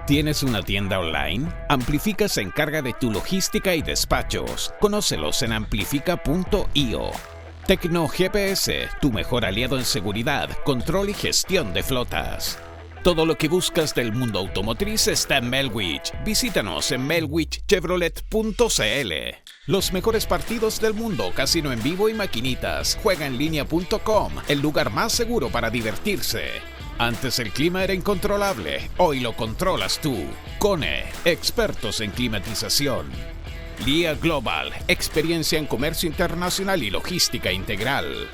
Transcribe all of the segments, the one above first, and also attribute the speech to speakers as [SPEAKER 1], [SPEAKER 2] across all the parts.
[SPEAKER 1] ¿Tienes una tienda online? Amplifica se encarga de tu logística y despachos. Conócelos en amplifica.io. TecnoGPS, tu mejor aliado en seguridad, control y gestión de flotas. Todo lo que buscas del mundo automotriz está en Melwich. Visítanos en melwichchevrolet.cl. Los mejores partidos del mundo, casino en vivo y maquinitas. Juegaenlinea.com, el lugar más seguro para divertirse. Antes el clima era incontrolable, hoy lo controlas tú. Kone, expertos en climatización. LIA Global, experiencia en comercio internacional y logística integral.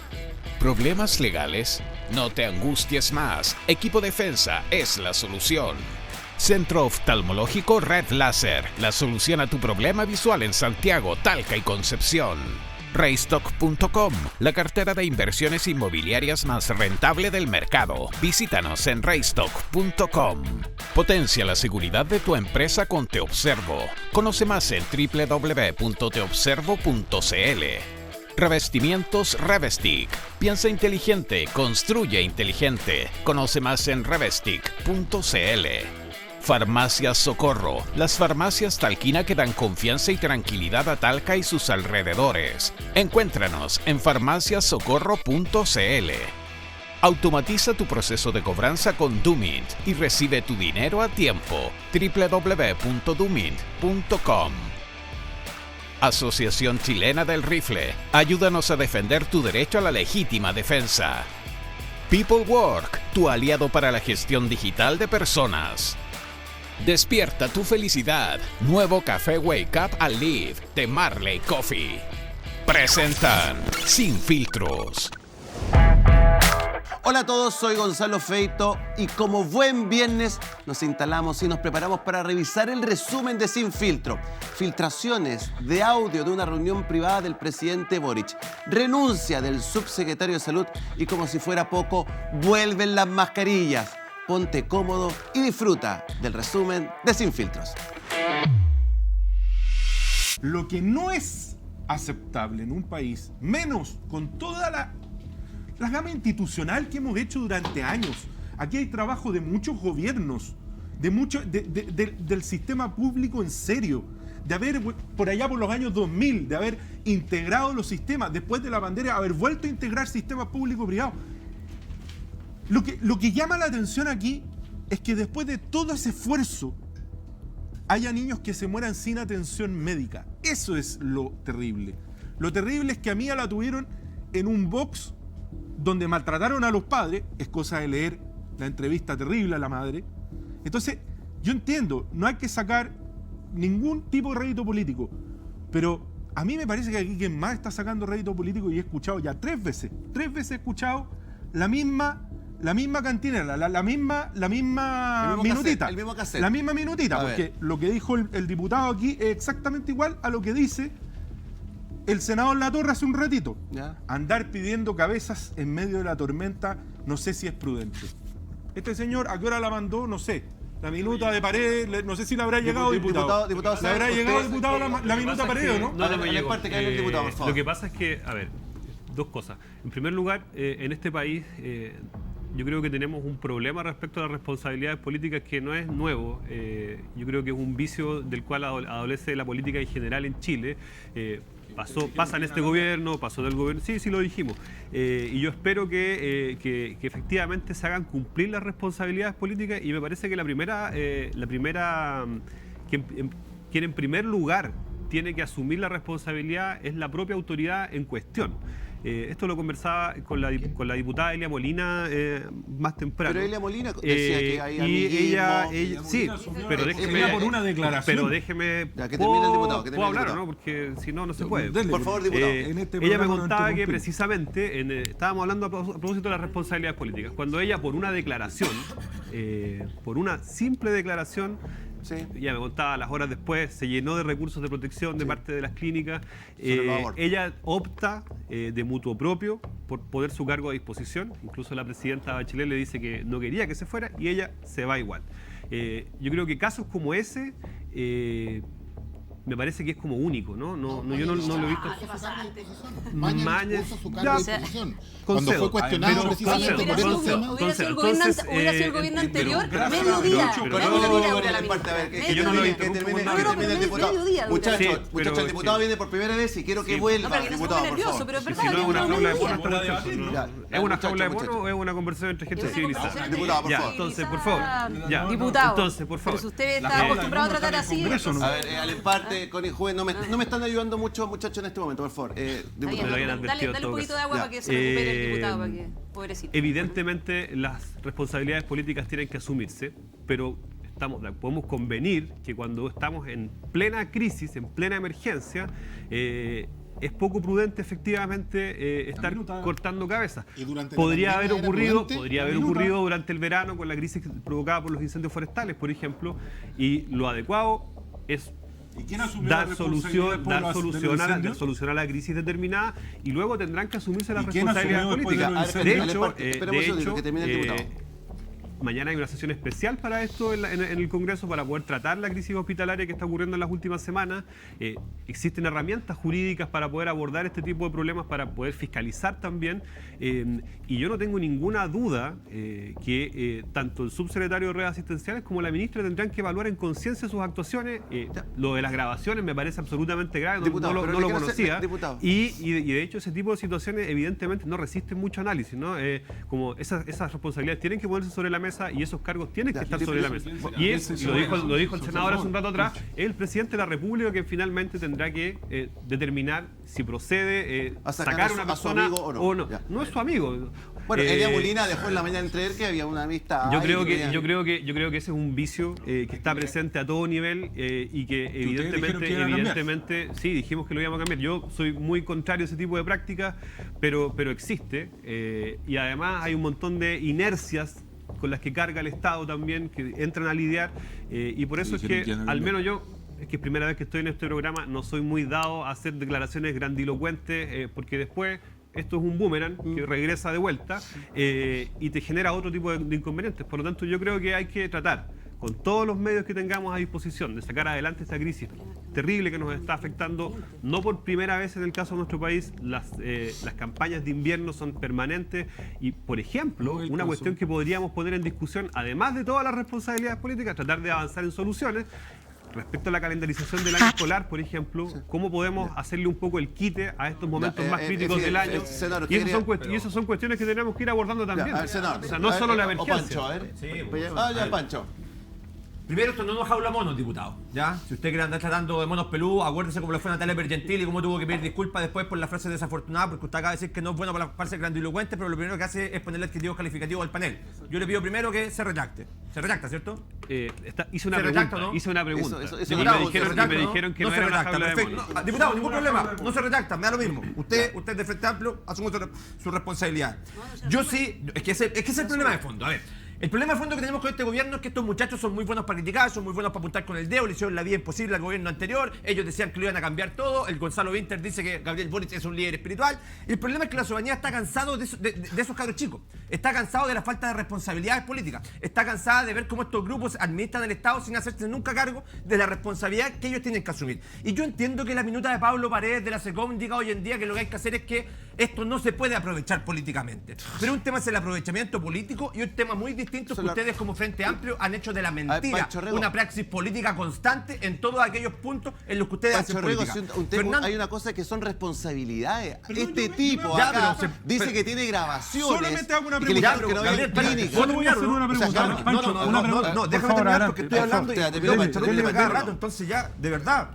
[SPEAKER 1] ¿Problemas legales? No te angusties más. Equipo Defensa es la solución. Centro Oftalmológico Red Láser, la solución a tu problema visual en Santiago, Talca y Concepción. Raystock.com, la cartera de inversiones inmobiliarias más rentable del mercado. Visítanos en raystock.com. Potencia la seguridad de tu empresa con Te Observo. Conoce más en www.teobservo.cl. Revestimientos Revestic. Piensa inteligente, construye inteligente. Conoce más en revestic.cl. Farmacias Socorro, las farmacias talquina que dan confianza y tranquilidad a Talca y sus alrededores. Encuéntranos en farmaciasocorro.cl. Automatiza tu proceso de cobranza con Doomint y recibe tu dinero a tiempo. www.doomint.com. Asociación Chilena del Rifle, ayúdanos a defender tu derecho a la legítima defensa. People Work, tu aliado para la gestión digital de personas. Despierta tu felicidad. Nuevo café Wake Up and Live de Marley Coffee. Presentan Sin Filtros.
[SPEAKER 2] Hola a todos, soy Gonzalo Feito y como buen viernes nos instalamos y nos preparamos para revisar el resumen de Sin Filtro. Filtraciones de audio de una reunión privada del presidente Boric. Renuncia del subsecretario de Salud y como si fuera poco, vuelven las mascarillas. Ponte cómodo y disfruta del resumen de Sin Filtros.
[SPEAKER 3] Lo que no es aceptable en un país, menos con toda la gama institucional que hemos hecho durante años. Aquí hay trabajo de muchos gobiernos, del sistema público en serio, de haber, por allá por los años 2000, de haber integrado los sistemas, después de la pandemia, haber vuelto a integrar sistemas público-privados. Lo que llama la atención aquí es que después de todo ese esfuerzo haya niños que se mueran sin atención médica. Eso es lo terrible. Lo terrible es que a Mía la tuvieron en un box donde maltrataron a los padres. Es cosa de leer la entrevista terrible a la madre. Entonces, yo entiendo, no hay que sacar ningún tipo de rédito político, pero a mí me parece que aquí quien más está sacando rédito político, y he escuchado ya tres veces he escuchado la misma cantinela, la misma minutita.
[SPEAKER 2] El mismo cassette.
[SPEAKER 3] La misma minutita,
[SPEAKER 2] A
[SPEAKER 3] porque
[SPEAKER 2] ver.
[SPEAKER 3] lo que dijo el diputado aquí es exactamente igual a lo que dice el senador Latorre hace un ratito.
[SPEAKER 2] ¿Ya?
[SPEAKER 3] Andar pidiendo cabezas en medio de la tormenta, no sé si es prudente. Este señor, ¿a qué hora la mandó? No sé. La minuta de Paredes, no sé si le habrá llegado, diputado.
[SPEAKER 2] Diputado,
[SPEAKER 3] ¿Le habrá llegado,
[SPEAKER 2] usted-
[SPEAKER 3] diputado, la minuta a Paredes, no?
[SPEAKER 4] No me llegó.
[SPEAKER 2] parte que hable el diputado, por favor.
[SPEAKER 4] Lo que pasa es que, a ver, dos cosas. En primer lugar, en este país yo creo que tenemos un problema respecto a las responsabilidades políticas que no es nuevo. Yo creo que es un vicio del cual adolece la política en general en Chile. Pasa en este gobierno, pasó del gobierno, sí, lo dijimos. Y yo espero que efectivamente se hagan cumplir las responsabilidades políticas, y me parece que quien en primer lugar tiene que asumir la responsabilidad es la propia autoridad en cuestión. Esto lo conversaba con la diputada Elia Molina más temprano.
[SPEAKER 2] Pero Elia Molina decía que hay
[SPEAKER 4] y
[SPEAKER 2] amiguismo.
[SPEAKER 4] ella sí, pero déjeme
[SPEAKER 3] Ella por una declaración.
[SPEAKER 4] Pero déjeme.
[SPEAKER 2] Ya, que termine el diputado, que termine
[SPEAKER 4] ¿Puedo
[SPEAKER 2] el
[SPEAKER 4] hablar o
[SPEAKER 2] diputado.
[SPEAKER 4] no? Porque si no, no se puede.
[SPEAKER 3] Dele.
[SPEAKER 2] Por favor, diputado.
[SPEAKER 3] En este
[SPEAKER 4] Ella me
[SPEAKER 3] programa no
[SPEAKER 4] contaba que
[SPEAKER 3] interrumpimos.
[SPEAKER 4] precisamente estábamos hablando a propósito de las responsabilidades políticas. Cuando ella, por una declaración, por una simple declaración,
[SPEAKER 2] Sí.
[SPEAKER 4] ella me contaba, las horas después se llenó de recursos de protección de parte de las clínicas.
[SPEAKER 2] Sobre los abortos.
[SPEAKER 4] Ella opta de mutuo propio por poner su cargo a disposición. Incluso la presidenta Bachelet le dice que no quería que se fuera y ella se va igual. Yo creo que casos como ese me parece que es como único, ¿no? Yo no lo he visto.
[SPEAKER 5] Maña puso su cargo de disposición. Cuando
[SPEAKER 4] concedo,
[SPEAKER 5] fue cuestionado precisamente por ese tema.
[SPEAKER 6] Hubiera sido el gobierno anterior, mediodía.
[SPEAKER 2] Que yo no lo he visto. Muchachos, el diputado viene por primera vez y quiero que vuelva. Diputado, por favor.
[SPEAKER 6] Pero es
[SPEAKER 4] Si no es una jaula de mono,
[SPEAKER 2] Ya,
[SPEAKER 4] ¿es una jaula de
[SPEAKER 2] muchachos.
[SPEAKER 4] mono o es una conversación entre gente civilizada?
[SPEAKER 2] Diputado, por
[SPEAKER 4] Ya,
[SPEAKER 2] favor.
[SPEAKER 4] entonces, por favor. Ya.
[SPEAKER 6] Diputado.
[SPEAKER 4] Entonces, por favor.
[SPEAKER 6] Pero si usted está acostumbrado a tratar así.
[SPEAKER 2] A ver, al emparte con el juez, no me están ayudando mucho, muchachos, en este momento, por favor.
[SPEAKER 4] Me lo habían advertido
[SPEAKER 6] Dale un poquito de agua
[SPEAKER 2] Ya.
[SPEAKER 6] para que se recupere el diputado, para que, pobrecito.
[SPEAKER 4] Evidentemente, las responsabilidades políticas tienen que asumirse, pero podemos convenir que cuando estamos en plena crisis, en plena emergencia, es poco prudente efectivamente estar cortando cabezas.
[SPEAKER 5] Y durante
[SPEAKER 4] Podría
[SPEAKER 5] la
[SPEAKER 4] haber
[SPEAKER 5] pandemia era
[SPEAKER 4] ocurrido durante el verano con la crisis provocada por los incendios forestales, por ejemplo, y lo adecuado es
[SPEAKER 3] ¿Y quién asumió
[SPEAKER 4] dar
[SPEAKER 3] la
[SPEAKER 4] solución
[SPEAKER 3] responsabilidad de los incendios?
[SPEAKER 4] a la crisis determinada y luego tendrán que asumirse las
[SPEAKER 3] ¿Y quién
[SPEAKER 4] responsabilidades
[SPEAKER 3] asumió después
[SPEAKER 4] políticas.
[SPEAKER 3] de
[SPEAKER 4] De
[SPEAKER 3] los
[SPEAKER 4] hecho,
[SPEAKER 2] incendios? Esperemos un segundito, que termine el diputado.
[SPEAKER 4] mañana hay una sesión especial para esto en el Congreso para poder tratar la crisis hospitalaria que está ocurriendo en las últimas semanas. Existen herramientas jurídicas para poder abordar este tipo de problemas, para poder fiscalizar también. Y yo no tengo ninguna duda que tanto el subsecretario de redes asistenciales como la ministra tendrán que evaluar en conciencia sus actuaciones. Lo de las grabaciones me parece absolutamente grave,
[SPEAKER 2] Diputado,
[SPEAKER 4] no
[SPEAKER 2] pero
[SPEAKER 4] lo
[SPEAKER 2] le quiero
[SPEAKER 4] conocía.
[SPEAKER 2] diputado.
[SPEAKER 4] Y de hecho ese tipo de situaciones evidentemente no resisten mucho análisis, ¿no? Como esas responsabilidades tienen que ponerse sobre la mesa y esos cargos tienen que estar sobre la mesa. Y lo dijo el senador hace un rato atrás, es el presidente de la República que finalmente tendrá que determinar si procede
[SPEAKER 2] A sacar
[SPEAKER 4] sacar
[SPEAKER 2] a
[SPEAKER 4] a una
[SPEAKER 2] su
[SPEAKER 4] persona
[SPEAKER 2] amigo o no.
[SPEAKER 4] o no.
[SPEAKER 2] Ya.
[SPEAKER 4] No es su amigo.
[SPEAKER 2] Bueno, Elia Molina dejó en la mañana entrever que había una amistad.
[SPEAKER 4] Yo creo que ese es un vicio que está presente a todo nivel y que evidentemente sí, dijimos que lo íbamos a cambiar. Yo soy muy contrario a ese tipo de prácticas, pero existe y además hay un montón de inercias con las que carga el Estado también, que entran a lidiar y por eso es que al menos yo, es que es primera vez que estoy en este programa, no soy muy dado a hacer declaraciones grandilocuentes porque después esto es un boomerang que regresa de vuelta y te genera otro tipo de inconvenientes. Por lo tanto, yo creo que hay que tratar con todos los medios que tengamos a disposición de sacar adelante esta crisis terrible que nos está afectando. No por primera vez en el caso de nuestro país, las campañas de invierno son permanentes y, por ejemplo, una cuestión que podríamos poner en discusión, además de todas las responsabilidades políticas, tratar de avanzar en soluciones. Respecto a la calendarización del año escolar, por ejemplo, ¿cómo podemos hacerle un poco el quite a estos momentos más críticos del año?
[SPEAKER 2] Senador,
[SPEAKER 4] Y esas son cuestiones que tenemos que ir abordando también.
[SPEAKER 2] Ya, a ver, senador.
[SPEAKER 4] O sea, no solo la emergencia.
[SPEAKER 2] Pancho, a ver.
[SPEAKER 7] Sí,
[SPEAKER 2] Ya, Pancho.
[SPEAKER 7] Primero, esto no nos jaula monos, diputado. ¿Ya? Si usted quiere andar tratando de monos peludos, acuérdese cómo le fue a Natalia Bergentili y cómo tuvo que pedir disculpas después por la frase desafortunada, porque usted acaba de decir que no es bueno para la parte grandilocuente, pero lo primero que hace es ponerle adjetivos calificativos al panel. Yo le pido primero que se retracte. Se retracta, ¿cierto?
[SPEAKER 4] Hice una
[SPEAKER 7] ¿Se
[SPEAKER 4] pregunta.
[SPEAKER 7] retracta, no?
[SPEAKER 4] Hice una pregunta.
[SPEAKER 2] Eso
[SPEAKER 4] Y me dijeron que no
[SPEAKER 7] se
[SPEAKER 4] era una
[SPEAKER 7] retracta,
[SPEAKER 4] jaula de
[SPEAKER 7] perfecto.
[SPEAKER 4] monos.
[SPEAKER 7] No, diputado, ningún problema. No se retracta, me da lo mismo. Usted de Frente Amplio asume su responsabilidad. Yo sí, es que ese es el problema de fondo. A ver. El problema de fondo que tenemos con este gobierno es que estos muchachos son muy buenos para criticar, son muy buenos para apuntar con el dedo, le hicieron la vida imposible al gobierno anterior, ellos decían que lo iban a cambiar todo, el Gonzalo Winter dice que Gabriel Boric es un líder espiritual. El problema es que la ciudadanía está cansado de esos cabros chicos, está cansado de la falta de responsabilidades políticas, está cansada de ver cómo estos grupos administran el Estado sin hacerse nunca cargo de la responsabilidad que ellos tienen que asumir. Y yo entiendo que la minuta de Pablo Paredes de la SECOM diga hoy en día que lo que hay que hacer es que esto no se puede aprovechar políticamente. Pero un tema es el aprovechamiento político y un tema muy distinto que ustedes como Frente Amplio han hecho de la mentira una praxis política constante en todos aquellos puntos en los que ustedes hacen política.
[SPEAKER 2] Hay una cosa que son responsabilidades. Este tipo
[SPEAKER 7] Ya,
[SPEAKER 2] acá
[SPEAKER 7] pero
[SPEAKER 2] dice que tiene grabaciones.
[SPEAKER 3] Solamente hago una
[SPEAKER 2] y que le
[SPEAKER 3] pregunta.
[SPEAKER 2] dijeron que no había
[SPEAKER 7] Gabriel,
[SPEAKER 2] clínica.
[SPEAKER 3] Solo voy a hacer una pregunta. Pancho, una pregunta.
[SPEAKER 7] No, déjame terminar porque estoy hablando y
[SPEAKER 2] Te pido,
[SPEAKER 7] yo
[SPEAKER 2] Pancho,
[SPEAKER 7] me
[SPEAKER 2] déjame
[SPEAKER 7] cada
[SPEAKER 2] terminar.
[SPEAKER 7] rato, entonces ya, de verdad.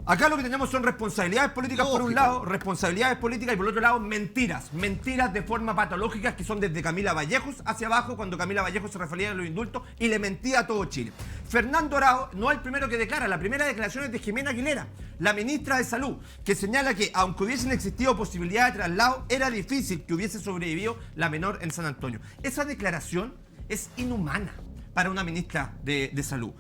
[SPEAKER 7] Acá lo que tenemos son responsabilidades políticas por un lado, responsabilidades políticas y por el otro lado mentiras. Mentiras de forma patológica que son desde Camila Vallejos hacia abajo, cuando Camila Vallejos se refería a los indultos y le mentía a todo Chile. Fernando Arao no es el primero que declara, la primera declaración es de Jimena Aguilera, la ministra de Salud, que señala que aunque hubiesen existido posibilidades de traslado, era difícil que hubiese sobrevivido la menor en San Antonio. Esa declaración es inhumana para una ministra de Salud.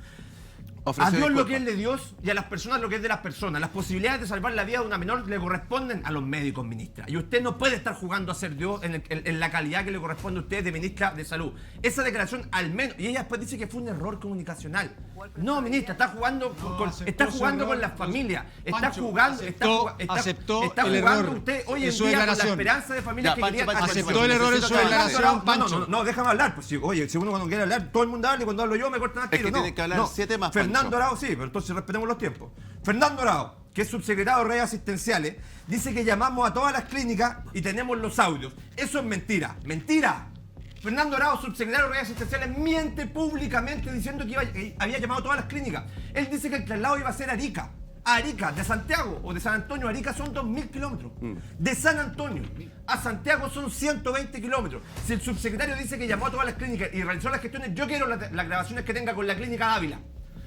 [SPEAKER 7] A Dios lo que es de Dios y a las personas lo que es de las personas. Las posibilidades de salvar la vida de una menor le corresponden a los médicos, ministra. Y usted no puede estar jugando a ser Dios en la calidad que le corresponde a usted de ministra de Salud. Esa declaración al menos... Y ella después dice que fue un error comunicacional. No, ministra, está jugando con las familias. Está jugando
[SPEAKER 8] el error
[SPEAKER 7] usted hoy en
[SPEAKER 8] su
[SPEAKER 7] día con la
[SPEAKER 8] declaración.
[SPEAKER 7] esperanza de familias que querían...
[SPEAKER 8] Aceptó el error en su declaración, Pancho.
[SPEAKER 7] No, déjame hablar. Pues, oye, si uno cuando quiere hablar, todo el mundo habla y cuando hablo yo me cortan al tiro.
[SPEAKER 2] Es que tiene que hablar 7 más,
[SPEAKER 7] Fernando Arao, sí, pero entonces respetemos los tiempos. Fernando Arao, que es subsecretario de redes asistenciales, dice que llamamos a todas las clínicas y tenemos los audios. Eso es mentira. ¡Mentira! Fernando Arao, subsecretario de redes asistenciales, miente públicamente diciendo que había llamado a todas las clínicas. Él dice que el traslado iba a ser a Arica. A Arica, de Santiago o de San Antonio a Arica son 2.000 kilómetros. De San Antonio a Santiago son 120 kilómetros. Si el subsecretario dice que llamó a todas las clínicas y realizó las gestiones, yo quiero las grabaciones que tenga con la clínica Ávila,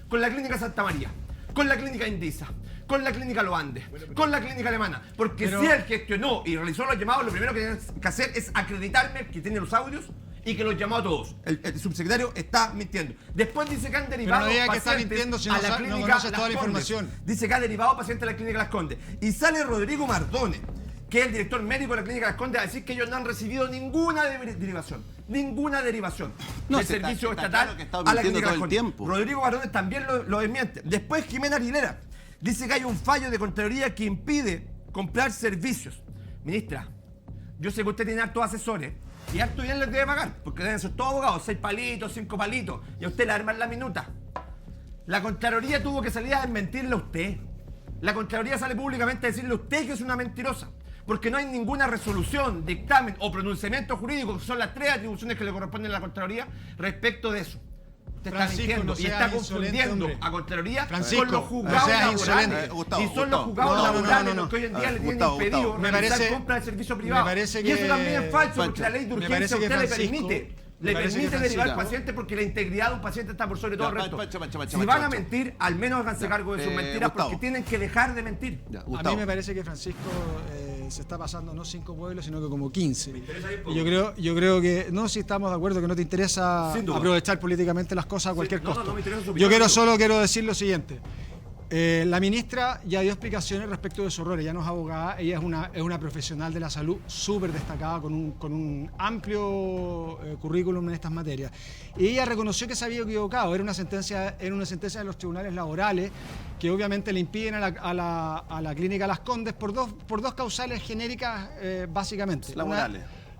[SPEAKER 7] con la clínica Santa María, con la clínica Indisa, con la clínica Los Andes, con la clínica alemana. Porque si él gestionó y realizó los llamados, lo primero que tiene que hacer es acreditarme que tiene los audios y que los llamó a todos. El subsecretario está mintiendo. Después dice que han derivado
[SPEAKER 8] pero no diga que
[SPEAKER 7] pacientes
[SPEAKER 8] está mintiendo si
[SPEAKER 7] a la clínica
[SPEAKER 8] conoce
[SPEAKER 7] Las
[SPEAKER 8] toda la
[SPEAKER 7] Condes.
[SPEAKER 8] información.
[SPEAKER 7] Dice que ha derivado pacientes a la clínica Las Condes. Y sale Rodrigo Mardone, que es el director médico de la clínica Las Condes, a decir que ellos no han recibido ninguna derivación. Ninguna derivación del servicio estatal a la clínica Las Condes. Rodrigo Mardone también lo desmiente. Después Jimena Aguilera dice que hay un fallo de Contraloría que impide comprar servicios. Ministra, yo sé que usted tiene hartos asesores y harto bien les debe pagar, porque deben ser todos abogados, 6 palitos, 5 palitos, y a usted le arman la minuta. La Contraloría tuvo que salir a desmentirle a usted. La Contraloría sale públicamente a decirle a usted que es una mentirosa, porque no hay ninguna resolución, dictamen o pronunciamiento jurídico, que son las 3 atribuciones que le corresponden a la Contraloría respecto de eso. Usted está mintiendo y está confundiendo a Contraloría con los juzgados laborales. Y son los juzgados laborales los que hoy en día le tienen impedido realizar compra de servicio privado. Y eso también es falso, porque la ley de urgencia a usted le permite. Le permite derivar al paciente porque la integridad de un paciente está por sobre todo el resto. Si van a mentir, al menos háganse cargo de sus mentiras, porque tienen que dejar de mentir.
[SPEAKER 8] A mí me parece que Francisco se está pasando no 5 pueblos, sino que como 15. Y yo creo que, no, si estamos de acuerdo que no te interesa aprovechar políticamente las cosas a cualquier costo.
[SPEAKER 7] No me interesa su opinión.
[SPEAKER 8] Solo quiero decir lo siguiente. La ministra ya dio explicaciones respecto de su error. Ella no es abogada, ella es una profesional de la salud súper destacada con un amplio currículum en estas materias. Y ella reconoció que se había equivocado. Era una sentencia de los tribunales laborales que obviamente le impiden a la clínica Las Condes por dos causales genéricas básicamente.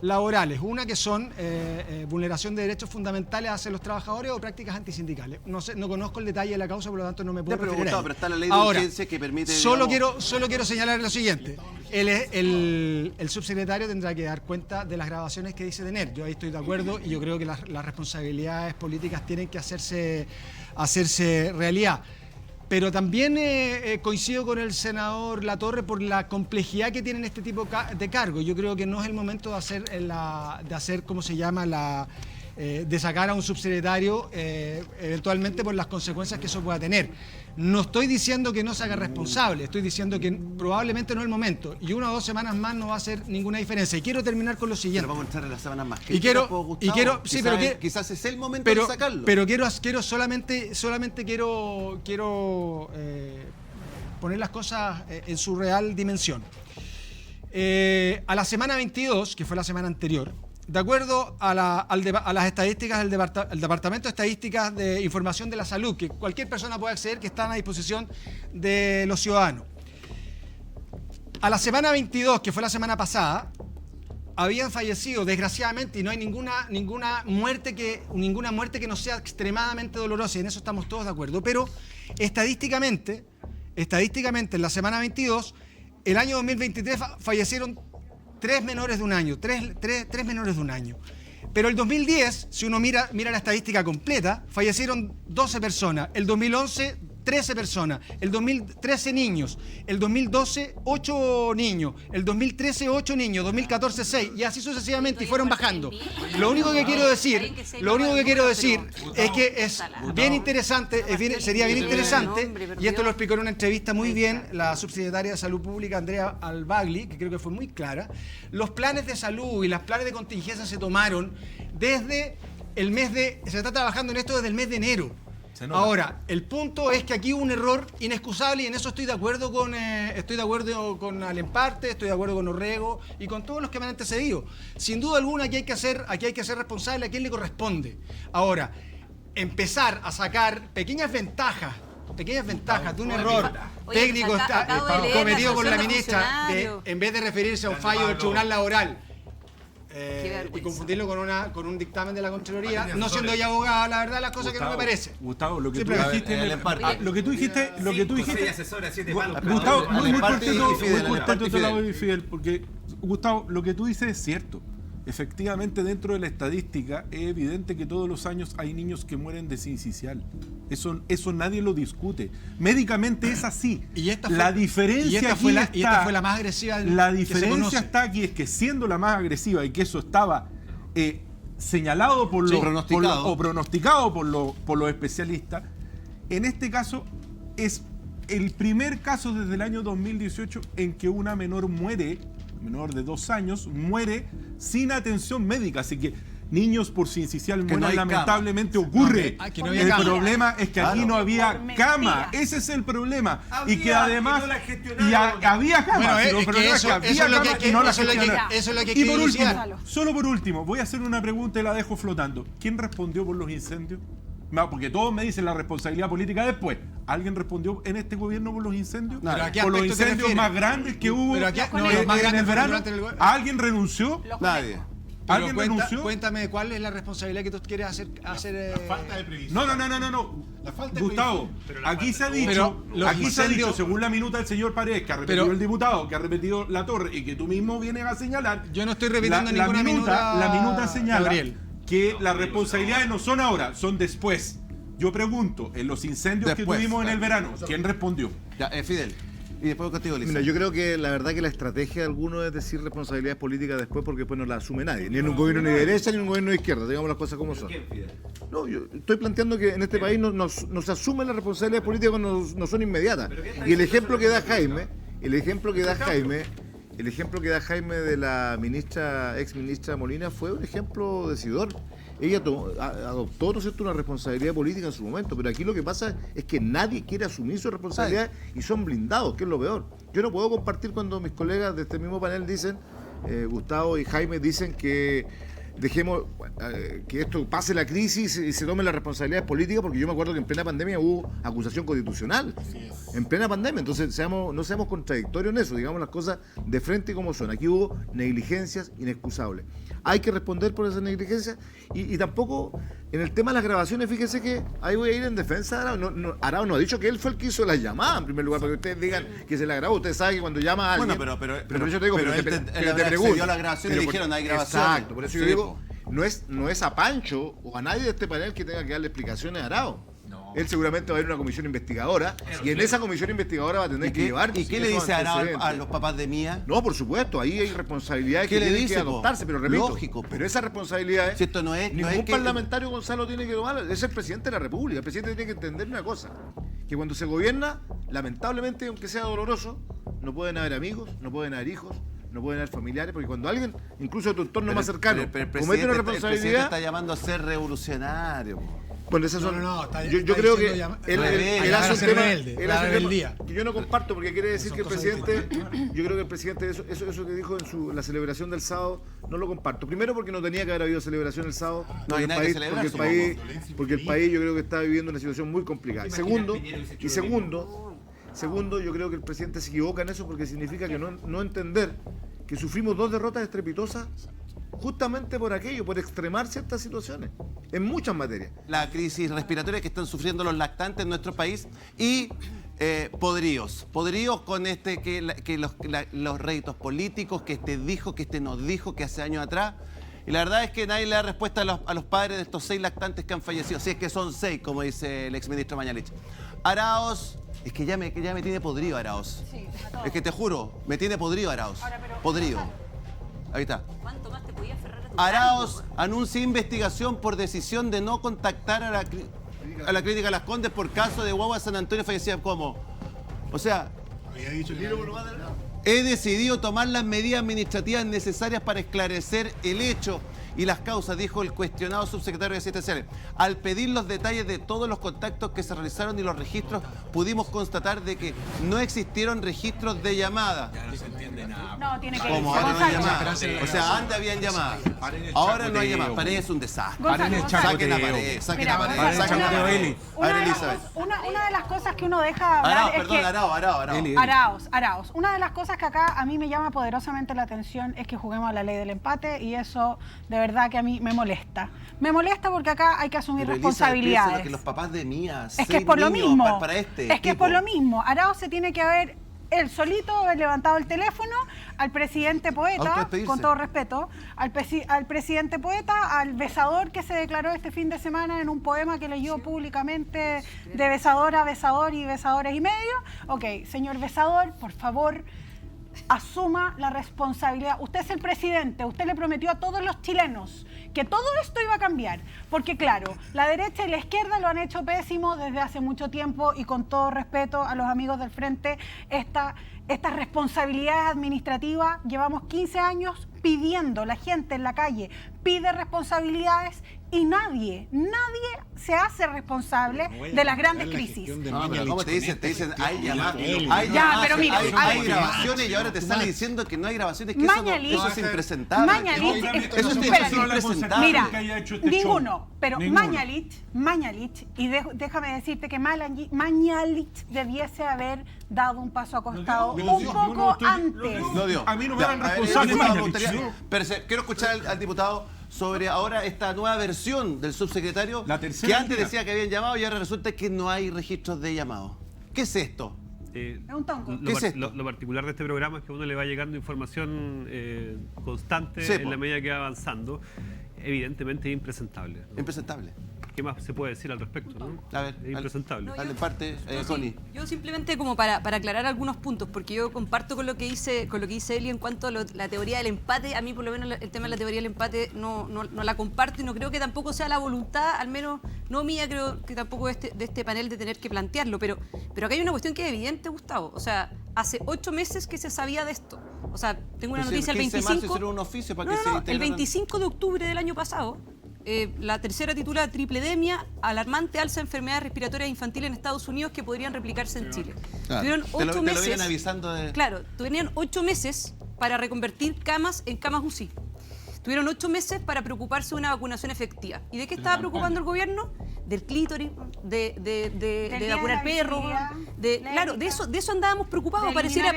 [SPEAKER 8] Laborales. Una que son vulneración de derechos fundamentales hacia los trabajadores o prácticas antisindicales. No conozco el detalle de la causa, por lo tanto no me puedo referir a ella.
[SPEAKER 2] Pero está la ley de urgencia que permite...
[SPEAKER 8] Solo quiero señalar lo siguiente. El subsecretario tendrá que dar cuenta de las grabaciones que dice tener. Yo ahí estoy de acuerdo y yo creo que las responsabilidades políticas tienen que hacerse realidad. Pero también coincido con el senador Latorre por la complejidad que tienen este tipo de cargos. Yo creo que no es el momento de hacer ¿cómo se llama? De sacar a un subsecretario eventualmente por las consecuencias que eso pueda tener. No estoy diciendo que no se haga responsable, estoy diciendo que probablemente no es el momento. Y 1 o 2 semanas más no va a hacer ninguna diferencia. Y quiero terminar con lo siguiente.
[SPEAKER 2] Pero vamos a entrar en las semanas más. Quizás es el momento de sacarlo.
[SPEAKER 8] Pero solamente quiero poner las cosas en su real dimensión. A la semana 22, que fue la semana anterior, de acuerdo a las estadísticas del Departamento de Estadísticas de Información de la Salud, que cualquier persona puede acceder, que están a disposición de los ciudadanos. A la semana 22, que fue la semana pasada, habían fallecido, desgraciadamente, y no hay ninguna muerte que no sea extremadamente dolorosa, y en eso estamos todos de acuerdo, pero estadísticamente, en la semana 22, el año 2023 fallecieron 3 menores de un año, tres menores de un año. Pero el 2010, si uno mira la estadística completa, fallecieron 12 personas. El 2011, 13 personas. El 2013, niños. El 2012, 8 niños. El 2013, 8 niños. 2014, 6. Y así sucesivamente, y fueron bajando. Lo único que quiero decir es que es bien interesante, sería bien interesante, y esto lo explicó en una entrevista muy bien la subsecretaria de Salud Pública, Andrea Albagli, que creo que fue muy clara. Los planes de salud y los planes de contingencia se tomaron desde se está trabajando en esto desde el mes de enero. Ahora, el punto es que aquí hubo un error inexcusable y en eso estoy de acuerdo con Alemparte, estoy de acuerdo con Orrego y con todos los que me han antecedido. Sin duda alguna aquí hay que ser responsable a quien le corresponde. Ahora, empezar a sacar pequeñas ventajas de un error técnico cometido por la ministra, en vez de referirse a un fallo del Tribunal Laboral y confundirlo con un dictamen de la Contraloría, no siendo ya abogado, la verdad, las cosas que no me parece.
[SPEAKER 3] Gustavo, lo que tú dijiste, Gustavo, muy contento te lo doy, Fidel, porque Gustavo, lo que tú dices es cierto. Efectivamente, dentro de la estadística es evidente que todos los años hay niños que mueren de sincicial. Eso nadie lo discute. Médicamente es así. La diferencia fue
[SPEAKER 8] la más agresiva.
[SPEAKER 3] La diferencia está aquí, es que siendo la más agresiva y que eso estaba señalado pronosticado por los especialistas, en este caso es el primer caso desde el año 2018 en que una menor de 2 años, muere sin atención médica. Así que niños por sincicial mueren, lamentablemente ocurre. El problema es que aquí no había cama. Ese es el problema. Y que además había cama. Y por último, solo por último, voy a hacer una pregunta y la dejo flotando. ¿Quién respondió por los incendios? No, porque todos me dicen la responsabilidad política después. ¿Alguien respondió en este gobierno por los incendios? ¿Por los incendios más grandes que hubo en el verano? ¿Alguien renunció?
[SPEAKER 2] Nadie.
[SPEAKER 3] ¿Alguien renunció?
[SPEAKER 8] Cuéntame cuál es la responsabilidad que tú quieres hacer.
[SPEAKER 5] La falta de previsión.
[SPEAKER 3] No.
[SPEAKER 5] La falta de
[SPEAKER 3] Gustavo, aquí se ha dicho, según la minuta del señor Paredes, que ha repetido el diputado, que ha repetido la Torre y que tú mismo vienes a señalar.
[SPEAKER 8] Yo no estoy repitiendo ninguna minuta.
[SPEAKER 3] La minuta señala,
[SPEAKER 8] Gabriel,
[SPEAKER 3] que las responsabilidades no son ahora, son después. Yo pregunto, en los incendios que tuvimos en el verano, ¿quién respondió?
[SPEAKER 2] Ya, Fidel. Y después contigo, Lisa.
[SPEAKER 9] Mira, yo creo que la verdad que la estrategia de algunos es decir responsabilidades políticas después, porque después no la asume nadie. Ni en un gobierno ni de derecha ni en un gobierno de izquierda, digamos las cosas como son. No, yo estoy planteando que en este país no se asumen las responsabilidades políticas cuando no son inmediatas. Y el ejemplo que da Jaime de la ex ministra Molina fue un ejemplo decidor. Ella adoptó, ¿no es cierto?, una responsabilidad política en su momento, pero aquí lo que pasa es que nadie quiere asumir su responsabilidad y son blindados, que es lo peor. Yo no puedo compartir cuando mis colegas de este mismo panel dicen, Gustavo y Jaime, dicen que dejemos que esto pase la crisis y se tomen las responsabilidades políticas, porque yo me acuerdo que en plena pandemia hubo acusación constitucional. En plena pandemia, entonces no seamos contradictorios en eso, digamos las cosas de frente como son. Aquí hubo negligencias inexcusables. Hay que responder por esas negligencias y tampoco en el tema de las grabaciones, fíjense que ahí voy a ir en defensa de Arao. Arao no ha dicho que él fue el que hizo las llamadas, en primer lugar, para que ustedes digan que se la grabó. Ustedes saben que cuando llama a alguien...
[SPEAKER 2] Bueno,
[SPEAKER 9] pero yo te digo,
[SPEAKER 2] él
[SPEAKER 9] te pregunto.
[SPEAKER 2] la grabación y dijeron, hay grabaciones.
[SPEAKER 9] Exacto, por eso yo digo, no es a Pancho o a nadie de este panel que tenga que darle explicaciones a Arao. No. Él seguramente va a ir a una comisión investigadora y en esa comisión investigadora va a tener que llevar...
[SPEAKER 2] ¿Y qué le dice Arao a los papás de Mía?
[SPEAKER 9] No, por supuesto, ahí hay responsabilidades que tienen que adoptarse, pero repito,
[SPEAKER 2] lógico,
[SPEAKER 9] pero esa responsabilidad
[SPEAKER 2] si esto no es,
[SPEAKER 9] ningún parlamentario, Gonzalo, tiene que tomar. Es el presidente de la República. El presidente tiene que entender una cosa, que cuando se gobierna, lamentablemente, aunque sea doloroso, no pueden haber amigos, no pueden haber hijos, no pueden haber familiares, porque cuando alguien, incluso de tu entorno más cercano, comete una responsabilidad... El presidente
[SPEAKER 2] está llamando a ser revolucionario.
[SPEAKER 9] Bueno, esas son... yo creo que él hace un tema que yo no comparto, porque quiere decir que el presidente... Yo creo que el presidente, eso que dijo en la celebración del sábado, no lo comparto. Primero porque no tenía que haber habido celebración el sábado, porque el país yo creo que está viviendo una situación muy complicada. Segundo, yo creo que el presidente se equivoca en eso, porque significa que no entender que sufrimos 2 derrotas estrepitosas justamente por aquello, por extremar ciertas situaciones, en muchas materias.
[SPEAKER 2] La crisis respiratoria que están sufriendo los lactantes en nuestro país y podríos con los réditos políticos, que dijo, que nos dijo, que hace años atrás. Y la verdad es que nadie le da respuesta a los padres de estos 6 lactantes que han fallecido, si es que son 6, como dice el exministro Mañalich. Araos, es que ya me tiene podrido Araos. Sí, es que te juro, me tiene podrido Araos. Podrido. Ahí está.
[SPEAKER 6] ¿Cuánto más te podías aferrar a tu
[SPEAKER 2] Araos anuncia investigación por decisión de no contactar a la clínica Las Condes por caso de guagua San Antonio fallecida. ¿Cómo? O sea...
[SPEAKER 5] Había dicho
[SPEAKER 2] He decidido tomar las medidas administrativas necesarias para esclarecer el hecho y las causas, dijo el cuestionado subsecretario de Ciencias Sociales. Al pedir los detalles de todos los contactos que se realizaron y los registros, pudimos constatar de que no existieron registros de llamada.
[SPEAKER 10] Ya no se entiende nada.
[SPEAKER 6] No, tiene que ir.
[SPEAKER 2] Como ahora no hay llamada. O sea, antes habían llamadas. Ahora no hay llamadas. Pared es un desastre. Saquen la pared, saquen la pared, saquen la pared.
[SPEAKER 11] Una de las cosas que uno deja hablar es que... Araos. Una de las cosas que acá a mí me llama poderosamente la atención es que juguemos a la ley del empate y eso de verdad que a mí me molesta. Me molesta porque acá hay que asumir responsabilidades.
[SPEAKER 2] Lo que los papás de Mía,
[SPEAKER 11] es que es por lo mismo.
[SPEAKER 2] Para
[SPEAKER 11] es que es por lo mismo. Araos se tiene que haber él solito haber levantado el teléfono al presidente poeta, con todo respeto, al presidente poeta, al besador que se declaró este fin de semana en un poema que leyó públicamente de besador a besador y besadores y medio. Ok, señor besador, por favor, asuma la responsabilidad. Usted es el presidente, usted le prometió a todos los chilenos que todo esto iba a cambiar, porque claro, la derecha y la izquierda lo han hecho pésimo desde hace mucho tiempo y con todo respeto a los amigos del frente, estas responsabilidades administrativas, llevamos 15 años pidiendo, la gente en la calle pide responsabilidades y nadie se hace responsable de las grandes crisis.
[SPEAKER 2] No, pero ¿cómo te dicen? Te dicen, hay llamadas, hay grabaciones y ahora te sale diciendo que no hay grabaciones, que eso es impresentable. Eso es impresentable.
[SPEAKER 11] Mira, ninguno, pero Mañalich, y déjame decirte que Mañalich debiese haber dado un paso acostado un poco antes.
[SPEAKER 2] No dio.
[SPEAKER 3] A mí no me dan responsabilidad.
[SPEAKER 2] Pero quiero escuchar al diputado sobre ahora esta nueva versión del subsecretario que antes decía que habían llamado y ahora resulta que no hay registros de llamado. ¿Qué es esto?
[SPEAKER 11] Es un tonco.
[SPEAKER 4] Lo particular de este programa es que a uno le va llegando información constante en la medida que va avanzando. Evidentemente es impresentable, ¿no?
[SPEAKER 2] Impresentable.
[SPEAKER 4] ¿Qué más se puede decir al respecto, ¿no?
[SPEAKER 2] A ver,
[SPEAKER 4] es impresentable.
[SPEAKER 2] Connie.
[SPEAKER 6] Yo simplemente como para aclarar algunos puntos, porque yo comparto con lo que dice Eli en cuanto a la teoría del empate. A mí por lo menos el tema de la teoría del empate no la comparto y no creo que tampoco sea la voluntad, al menos no mía, creo que tampoco de este panel de tener que plantearlo, pero acá hay una cuestión que es evidente, Gustavo. O sea, hace 8 meses que se sabía de esto. O sea, tengo una noticia el 25 de octubre del año pasado. La tercera titula Tripledemia, alarmante alza de enfermedades respiratorias infantiles en Estados Unidos que podrían replicarse en Chile. Tuvieron 8 meses. Te lo vienen avisando de... Claro, tuvieron 8 meses para reconvertir camas en camas UCI. Tuvieron 8 meses para preocuparse de una vacunación efectiva. ¿Y de qué estaba preocupando el gobierno? Del clítoris, de vacunar perros, claro, de eso andábamos preocupados. Pareciera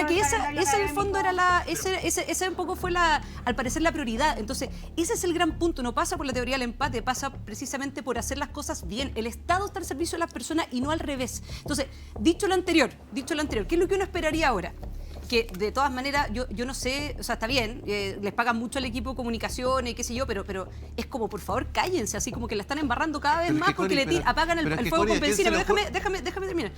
[SPEAKER 6] que esa en el fondo era esa un poco fue al parecer la prioridad. Entonces, ese es el gran punto. No pasa por la teoría del empate, pasa precisamente por hacer las cosas bien. El Estado está al servicio de las personas y no al revés. Entonces, dicho lo anterior, ¿qué es lo que uno esperaría ahora? Que de todas maneras, yo no sé, o sea, está bien, les pagan mucho al equipo de comunicaciones y qué sé yo, pero es como, por favor, cállense, así como que la están embarrando cada vez más porque apagan el fuego con benzina. Pero déjame terminar.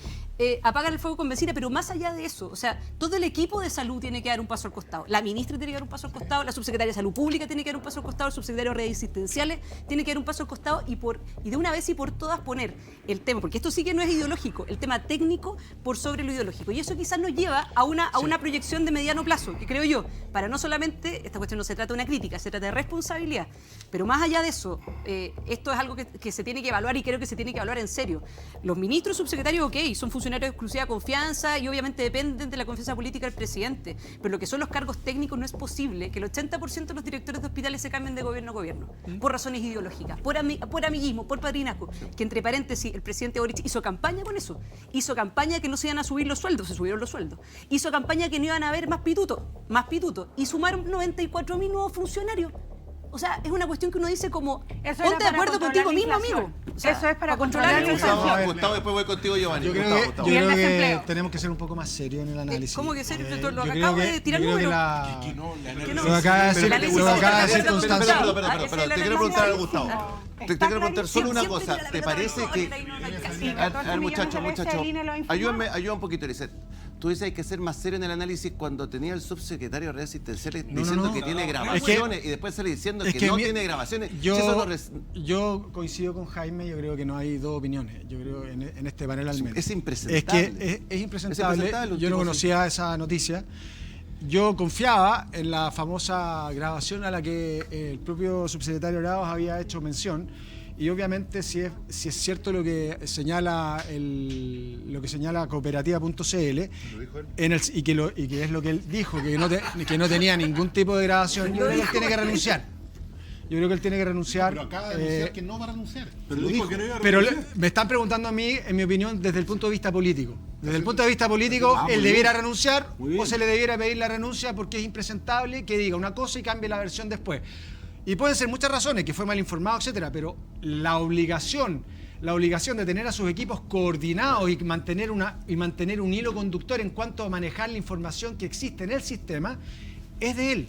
[SPEAKER 6] Apagan el fuego con benzina, pero más allá de eso, o sea, todo el equipo de salud tiene que dar un paso al costado. La ministra tiene que dar un paso al costado, la subsecretaria de Salud Pública tiene que dar un paso al costado, el subsecretario de Redes Asistenciales tiene que dar un paso al costado y de una vez y por todas poner el tema, porque esto sí que no es ideológico, el tema técnico por sobre lo ideológico. Y eso quizás nos lleva a una proyección de mediano plazo, que creo yo, para no solamente, esta cuestión no se trata de una crítica, se trata de responsabilidad, pero más allá de eso, esto es algo que se tiene que evaluar y creo que se tiene que evaluar en serio. Los ministros subsecretarios, ok, son funcionarios de exclusiva confianza y obviamente dependen de la confianza política del presidente, pero lo que son los cargos técnicos no es posible que el 80% de los directores de hospitales se cambien de gobierno a gobierno, por razones ideológicas, por amiguismo, por padrinazgo, que entre paréntesis el presidente Boric hizo campaña con eso, hizo campaña que no se iban a subir los sueldos, se subieron los sueldos, hizo campaña que no iban a haber más pitutos, y sumaron 94.000 nuevos funcionarios. O sea, es una cuestión que uno dice como, ponte de acuerdo contigo mismo, amigo. O sea,
[SPEAKER 11] eso es para controlar la inflación.
[SPEAKER 2] Gustavo, después voy contigo, Giovanni.
[SPEAKER 8] Yo creo que tenemos que ser un poco más serios en el análisis.
[SPEAKER 6] ¿Cómo que serio? Lo acabo de tirar números.
[SPEAKER 8] Lo acaba de decir Constanza.
[SPEAKER 2] Pero te quiero preguntar algo, Gustavo. Te quiero preguntar solo una cosa. ¿Te parece que... A ver, muchachos, ayúdame un poquito, Lisette. tú dices hay que ser más serio en el análisis cuando tenía el subsecretario de redes asistenciales diciendo que tiene grabaciones y después sale diciendo que no tiene grabaciones.
[SPEAKER 8] Yo coincido con Jaime, yo creo que no hay dos opiniones, yo creo en este panel al menos.
[SPEAKER 2] Es impresentable.
[SPEAKER 8] Es impresentable, yo no conocía esa noticia. Yo confiaba en la famosa grabación a la que el propio subsecretario Arauz había hecho mención. Y obviamente si es cierto lo que señala cooperativa.cl y que es lo que él dijo, que no tenía ningún tipo de grabación, yo creo que él tiene que renunciar. Pero
[SPEAKER 5] acaba de anunciar que no va a renunciar.
[SPEAKER 8] Pero me están preguntando a mí, en mi opinión, desde el punto de vista político. Desde el punto de vista político, él debiera renunciar o se le debiera pedir la renuncia porque es impresentable que diga una cosa y cambie la versión después. Y pueden ser muchas razones, que fue mal informado, etcétera, pero la obligación de tener a sus equipos coordinados y mantener un hilo conductor en cuanto a manejar la información que existe en el sistema es de él.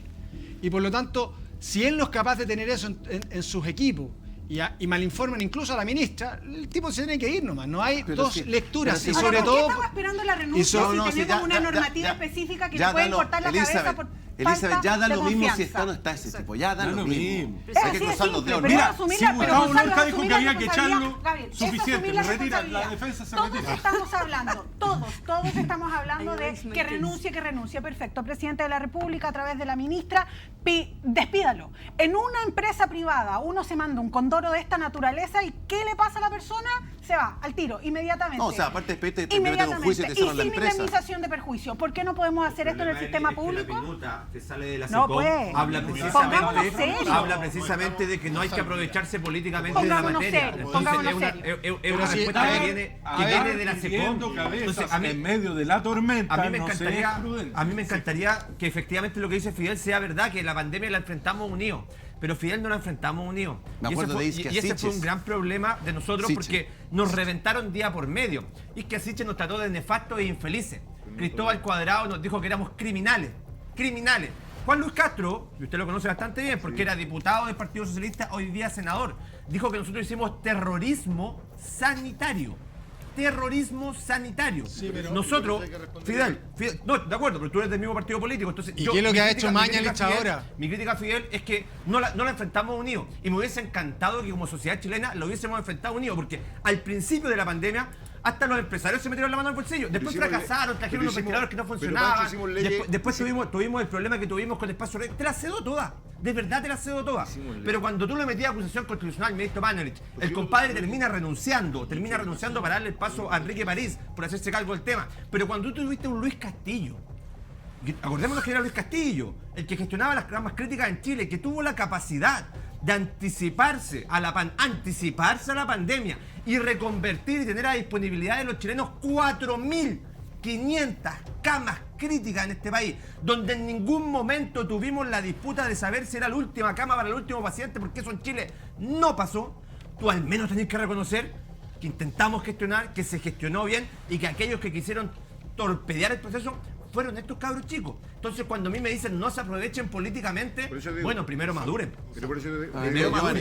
[SPEAKER 8] Y por lo tanto, si él no es capaz de tener eso en sus equipos y malinforman incluso a la ministra, el tipo se tiene que ir nomás. No hay lecturas. Y sobre todo.
[SPEAKER 11] ¿Por qué estamos esperando la renuncia si tenemos una normativa específica que le pueden cortar la cabeza por
[SPEAKER 2] Elizabeth, ya da lo mismo si está o no está ese tipo, ya da lo mismo.
[SPEAKER 11] Hay que cruzar los dedos.
[SPEAKER 3] Mira, si Gustavo Lorca dijo que había que echarlo, suficiente, la defensa se retira.
[SPEAKER 11] Todos estamos hablando de que renuncie, perfecto. Presidente de la República, a través de la ministra, despídalo. En una empresa privada, uno se manda un condoro de esta naturaleza y ¿qué le pasa a la persona? Se va al tiro, inmediatamente.
[SPEAKER 2] No, o sea, aparte de te meten un juicio y te cierran la empresa.
[SPEAKER 11] Y sin indemnización de perjuicio. ¿Por qué no podemos hacer esto en el sistema público?
[SPEAKER 7] Que sale de la SECOM, habla precisamente de que no hay que aprovecharse políticamente de la materia. Es una respuesta que viene de la SECOM.
[SPEAKER 3] Entonces, en medio de la tormenta,
[SPEAKER 7] a mí me encantaría que efectivamente lo que dice Fidel sea verdad, que la pandemia la enfrentamos unidos. Pero Fidel no la enfrentamos unidos. Y ese fue un gran problema de nosotros porque nos reventaron día por medio. Y que Siche nos trató de nefastos e infelices. Cristóbal Cuadrado nos dijo que éramos criminales. Juan Luis Castro, y usted lo conoce bastante bien porque era diputado del Partido Socialista, hoy día senador, dijo que nosotros hicimos terrorismo sanitario. Sí, pero nosotros, Fidel, no, de acuerdo, pero tú eres del mismo partido político. Entonces,
[SPEAKER 8] ¿y qué es lo que ha hecho Mañalich ahora?
[SPEAKER 7] Mi crítica a Fidel es que no la enfrentamos unidos. Y me hubiese encantado que como sociedad chilena lo hubiésemos enfrentado unidos, porque al principio de la pandemia hasta los empresarios se metieron la mano al bolsillo. Después fracasaron, trajeron unos ventiladores que no funcionaban. Después tuvimos el problema que tuvimos con el espacio red. Te la cedo toda. De verdad te la cedo toda. Pero cuando tú le metías acusación constitucional al ministro Mañalich, el compadre termina renunciando para darle el paso a Enrique París por hacerse cargo del tema. Pero cuando tú tuviste un Luis Castillo, acordémonos que era Luis Castillo, el que gestionaba las ramas críticas en Chile, que tuvo la capacidad de anticiparse a la pandemia y reconvertir y tener a disponibilidad de los chilenos 4.500 camas críticas en este país, donde en ningún momento tuvimos la disputa de saber si era la última cama para el último paciente, porque eso en Chile no pasó. Tú al menos tenés que reconocer que intentamos gestionar, que se gestionó bien y que aquellos que quisieron torpedear el proceso fueron estos cabros chicos. Entonces, cuando a mí me dicen no se aprovechen políticamente, bueno, primero maduren.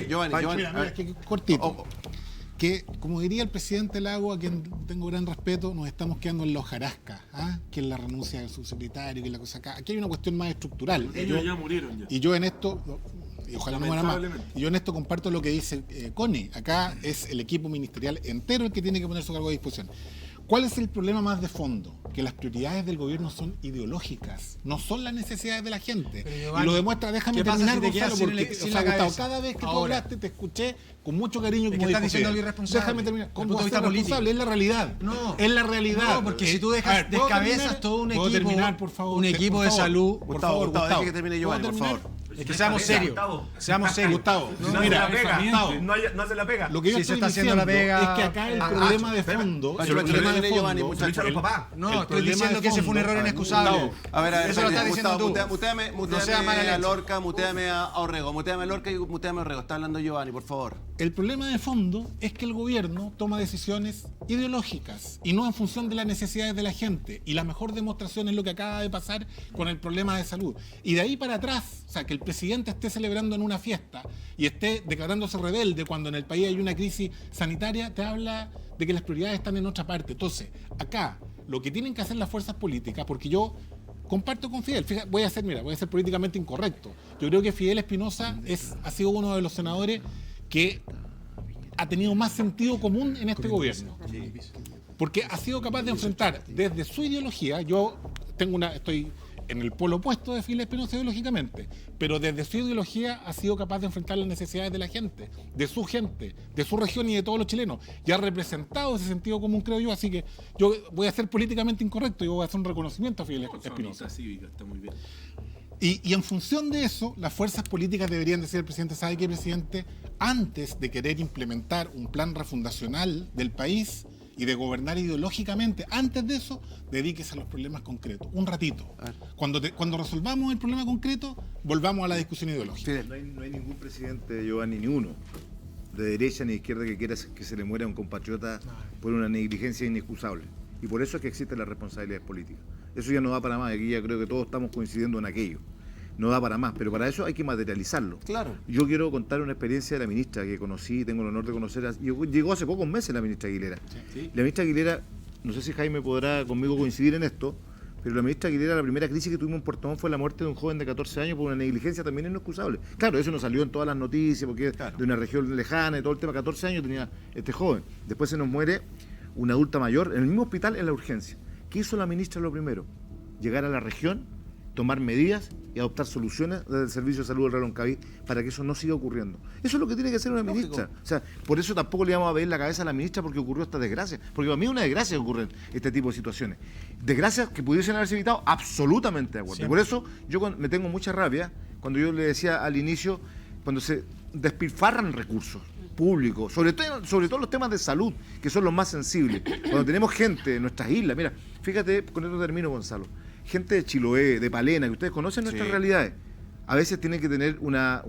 [SPEAKER 5] Giovanni, cortito. Que, como diría el presidente Lago, a quien tengo gran respeto, nos estamos quedando en la hojarasca, que es la renuncia del subsecretario, que es la cosa acá. Aquí hay una cuestión más estructural.
[SPEAKER 3] Ellos ya murieron ya.
[SPEAKER 5] Y yo en esto, y ojalá no muera más, y yo en esto comparto lo que dice Connie. Acá es el equipo ministerial entero el que tiene que poner su cargo a disposición. ¿Cuál es el problema más de fondo? Que las prioridades del gobierno son ideológicas, no son las necesidades de la gente. Giovanni, y lo demuestra, déjame terminar, Gonzalo, porque Gustavo, cada vez que tú hablaste te escuché con mucho cariño.
[SPEAKER 8] Es que estás diciendo algo irresponsable.
[SPEAKER 5] Déjame terminar. ¿Cómo es responsable? Es la realidad.
[SPEAKER 8] No.
[SPEAKER 5] Es la realidad.
[SPEAKER 8] No, porque si tú descabezas todo un equipo,
[SPEAKER 5] terminar, por favor,
[SPEAKER 8] un equipo de salud.
[SPEAKER 2] Gustavo, deje que termine Giovanni, por favor.
[SPEAKER 8] Es que seamos serios.
[SPEAKER 5] Gustavo,
[SPEAKER 7] mira, no se la pega.
[SPEAKER 5] Lo que yo estoy diciendo es que acá el problema de fondo,
[SPEAKER 8] no, estoy diciendo que ese fue un error inexcusable.
[SPEAKER 2] A ver,
[SPEAKER 8] eso lo estás diciendo tú.
[SPEAKER 2] Muteame a Lorca, muteame a Orrego, muteame a Lorca y muteame a Orrego. Está hablando Giovanni, por favor.
[SPEAKER 5] El problema de fondo es que el gobierno toma decisiones ideológicas y no en función de las necesidades de la gente. Y la mejor demostración es lo que acaba de pasar con el problema de salud. Y de ahí para atrás, o sea, que el presidente esté celebrando en una fiesta y esté declarándose rebelde cuando en el país hay una crisis sanitaria, te habla de que las prioridades están en otra parte. Entonces, acá, lo que tienen que hacer las fuerzas políticas, porque yo comparto con Fidel, fíjate, voy a ser políticamente incorrecto. Yo creo que Fidel Espinosa ha sido uno de los senadores que ha tenido más sentido común en este gobierno. Porque ha sido capaz de enfrentar desde su ideología, estoy en el polo opuesto de Fidel Espinosa ideológicamente, pero desde su ideología ha sido capaz de enfrentar las necesidades de la gente, de su región y de todos los chilenos. Y ha representado ese sentido común, creo yo, así que yo voy a ser políticamente incorrecto, yo voy a hacer un reconocimiento a Fidel Espinosa.
[SPEAKER 3] Cívica, está muy bien.
[SPEAKER 5] Y en función de eso, las fuerzas políticas deberían decir al presidente, ¿sabe qué, presidente? Antes de querer implementar un plan refundacional del país y de gobernar ideológicamente, antes de eso, dedíquese a los problemas concretos, un ratito. Cuando resolvamos el problema concreto, volvamos a la discusión ideológica.
[SPEAKER 9] No hay ningún presidente, Giovanni, ni uno, de derecha ni de izquierda, que quiera que se le muera a un compatriota por una negligencia inexcusable. Y por eso es que existen las responsabilidades políticas. Eso ya no da para más, aquí ya creo que todos estamos coincidiendo en aquello. No da para más, pero para eso hay que materializarlo.
[SPEAKER 2] Claro.
[SPEAKER 9] Yo quiero contar una experiencia de la ministra que conocí, tengo el honor de conocer. Llegó hace pocos meses la ministra Aguilera.
[SPEAKER 2] Sí.
[SPEAKER 9] La ministra Aguilera, no sé si Jaime podrá conmigo coincidir en esto, pero la ministra Aguilera, la primera crisis que tuvimos en Puerto Montt fue la muerte de un joven de 14 años por una negligencia también inexcusable. Claro, eso no salió en todas las noticias porque es de una región lejana y todo el tema. 14 años tenía este joven. Después se nos muere una adulta mayor en el mismo hospital en la urgencia. ¿Qué hizo la ministra lo primero? Llegar a la región, tomar medidas y adoptar soluciones desde el Servicio de Salud del Reloncaví para que eso no siga ocurriendo. Eso es lo que tiene que hacer una ministra. O sea, por eso tampoco le vamos a ver la cabeza a la ministra porque ocurrió esta desgracia. Porque para mí es una desgracia que ocurren este tipo de situaciones. Desgracias que pudiesen haberse evitado, absolutamente de acuerdo. Sí. Y por eso yo me tengo mucha rabia cuando yo le decía al inicio, cuando se despilfarran recursos públicos, sobre todo los temas de salud, que son los más sensibles. Cuando tenemos gente en nuestras islas, mira, fíjate, con esto termino, Gonzalo, gente de Chiloé, de Palena, que ustedes conocen nuestras realidades, a veces tienen que tener una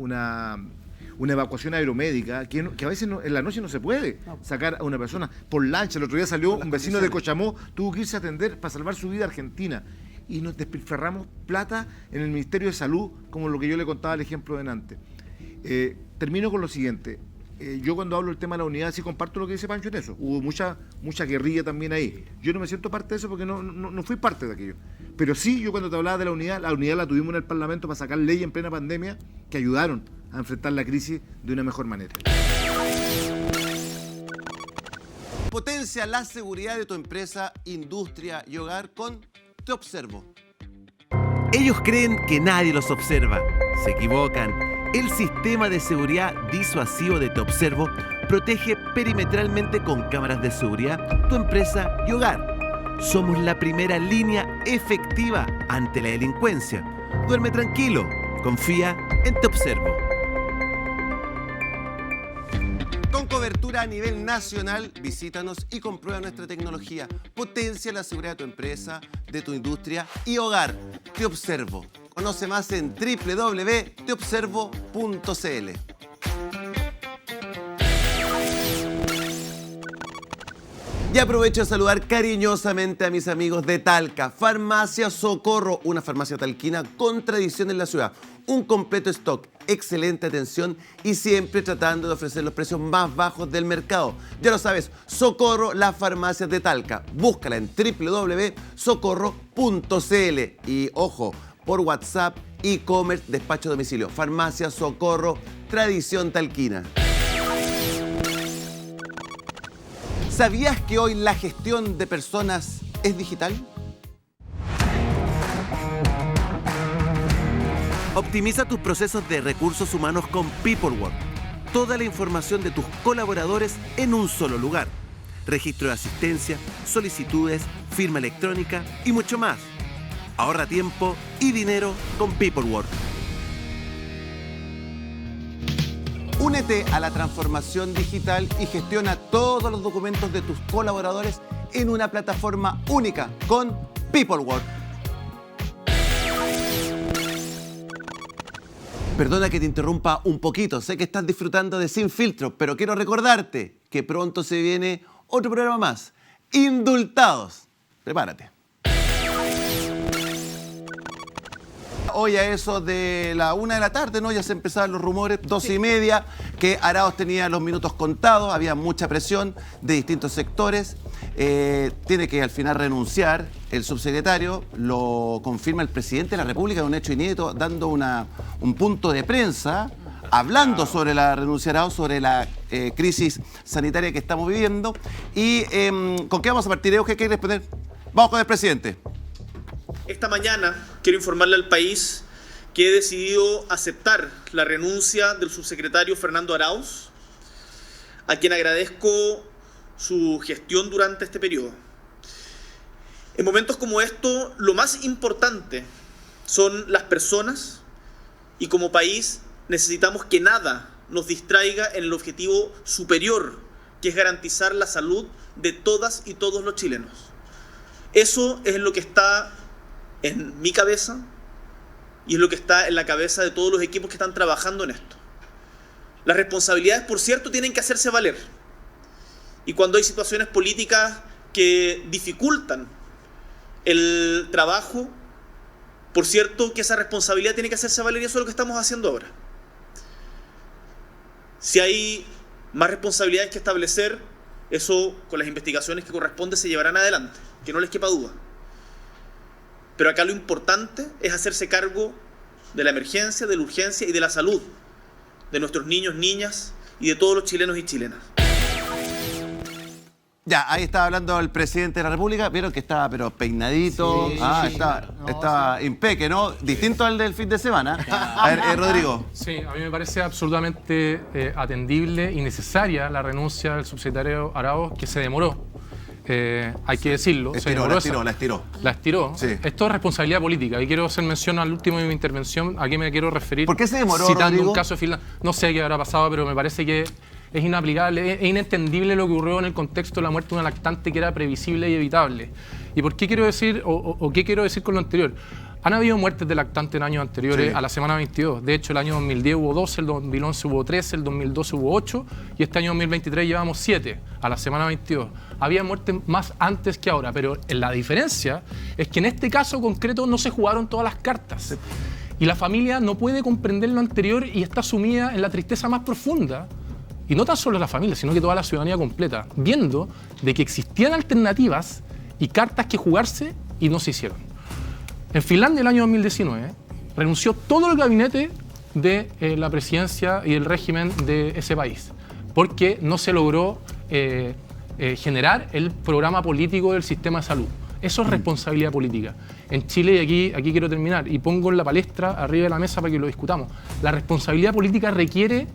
[SPEAKER 9] evacuación aeromédica, que a veces en la noche no se puede sacar a una persona por lancha. El otro día salió un vecino de Cochamó, tuvo que irse a atender para salvar su vida a Argentina. Y nos despilfarramos plata en el Ministerio de Salud, como lo que yo le contaba el ejemplo de antes. Termino con lo siguiente. Yo cuando hablo del tema de la unidad sí comparto lo que dice Pancho en eso. Hubo mucha guerrilla también ahí. Yo no me siento parte de eso porque no fui parte de aquello. Pero sí, yo cuando te hablaba de la unidad la tuvimos en el Parlamento para sacar leyes en plena pandemia que ayudaron a enfrentar la crisis de una mejor manera.
[SPEAKER 2] Potencia la seguridad de tu empresa, industria y hogar con Te Observo.
[SPEAKER 10] Ellos creen que nadie los observa. Se equivocan. El sistema de seguridad disuasivo de Te Observo protege perimetralmente con cámaras de seguridad tu empresa y hogar. Somos la primera línea efectiva ante la delincuencia. Duerme tranquilo. Confía en Te Observo.
[SPEAKER 2] Con cobertura a nivel nacional, visítanos y comprueba nuestra tecnología. Potencia la seguridad de tu empresa, de tu industria y hogar. Te Observo. Conoce más en www.teobservo.cl. Y aprovecho de saludar cariñosamente a mis amigos de Talca. Farmacia Socorro, una farmacia talquina con tradición en la ciudad. Un completo stock, excelente atención y siempre tratando de ofrecer los precios más bajos del mercado. Ya lo sabes, Socorro, las farmacias de Talca. Búscala en www.socorro.cl. Y ojo, por WhatsApp, e-commerce, despacho a domicilio. Farmacia Socorro, tradición talquina. ¿Sabías que hoy la gestión de personas es digital?
[SPEAKER 10] Optimiza tus procesos de recursos humanos con PeopleWork. Toda la información de tus colaboradores en un solo lugar. Registro de asistencia, solicitudes, firma electrónica y mucho más. Ahorra tiempo y dinero con PeopleWork.
[SPEAKER 2] Únete a la transformación digital y gestiona todos los documentos de tus colaboradores en una plataforma única con PeopleWork. Perdona que te interrumpa un poquito, sé que estás disfrutando de Sin Filtro, pero quiero recordarte que pronto se viene otro programa más, Indultados. Prepárate. hoy a eso de la 1 de la tarde, ¿no? Ya se empezaban los rumores, 12:30, que Arauz tenía los minutos contados, había mucha presión de distintos sectores. Tiene que al final renunciar el subsecretario, lo confirma el presidente de la República en un hecho inédito, dando un punto de prensa, hablando sobre la renuncia de Arauz, sobre la crisis sanitaria que estamos viviendo. ¿Y con qué vamos a partir? ¿Qué quiere responder? Vamos con el presidente.
[SPEAKER 12] Esta mañana quiero informarle al país que he decidido aceptar la renuncia del subsecretario Fernando Arauz, a quien agradezco su gestión durante este periodo. En momentos como estos, lo más importante son las personas y como país necesitamos que nada nos distraiga en el objetivo superior, que es garantizar la salud de todas y todos los chilenos. Eso es lo que está en mi cabeza y es lo que está en la cabeza de todos los equipos que están trabajando en esto. Las responsabilidades, por cierto, tienen que hacerse valer. Y cuando hay situaciones políticas que dificultan el trabajo, por cierto, que esa responsabilidad tiene que hacerse valer y eso es lo que estamos haciendo ahora. Si hay más responsabilidades que establecer, eso con las investigaciones que corresponde se llevarán adelante, que no les quepa duda. Pero acá lo importante es hacerse cargo de la emergencia, de la urgencia y de la salud de nuestros niños, niñas y de todos los chilenos y chilenas.
[SPEAKER 2] Ya, ahí estaba hablando el presidente de la República. Vieron que estaba pero peinadito. Sí, estaba impeque, ¿no? Distinto al del fin de semana. A ver, Rodrigo.
[SPEAKER 13] Sí, a mí me parece absolutamente atendible y necesaria la renuncia del subsecretario Arauz, que se demoró. Hay que decirlo.
[SPEAKER 2] La estiró.
[SPEAKER 13] Sí. Esto es responsabilidad política. Y quiero hacer mención al último de mi intervención. ¿A qué me quiero referir?
[SPEAKER 2] ¿Por qué se demoró,
[SPEAKER 13] citando
[SPEAKER 2] Rodrigo?
[SPEAKER 13] Un caso de Finlandia. No sé qué habrá pasado, pero me parece que es inaplicable, es inentendible lo que ocurrió en el contexto de la muerte de una lactante que era previsible y evitable. ¿Y por qué quiero decir, o qué quiero decir con lo anterior? Han habido muertes de lactantes en años anteriores a la semana 22. De hecho, el año 2010 hubo 12, el 2011 hubo 13, el 2012 hubo 8 y este año 2023 llevamos 7 a la semana 22. Había muertes más antes que ahora, pero la diferencia es que en este caso concreto no se jugaron todas las cartas. Y la familia no puede comprender lo anterior y está sumida en la tristeza más profunda. Y no tan solo la familia, sino que toda la ciudadanía completa, viendo de que existían alternativas y cartas que jugarse y no se hicieron. En Finlandia, el año 2019, renunció todo el gabinete de la presidencia y el régimen de ese país, porque no se logró generar el programa político del sistema de salud. Eso es responsabilidad política. En Chile, y aquí quiero terminar, y pongo en la palestra arriba de la mesa para que lo discutamos, la responsabilidad política requiere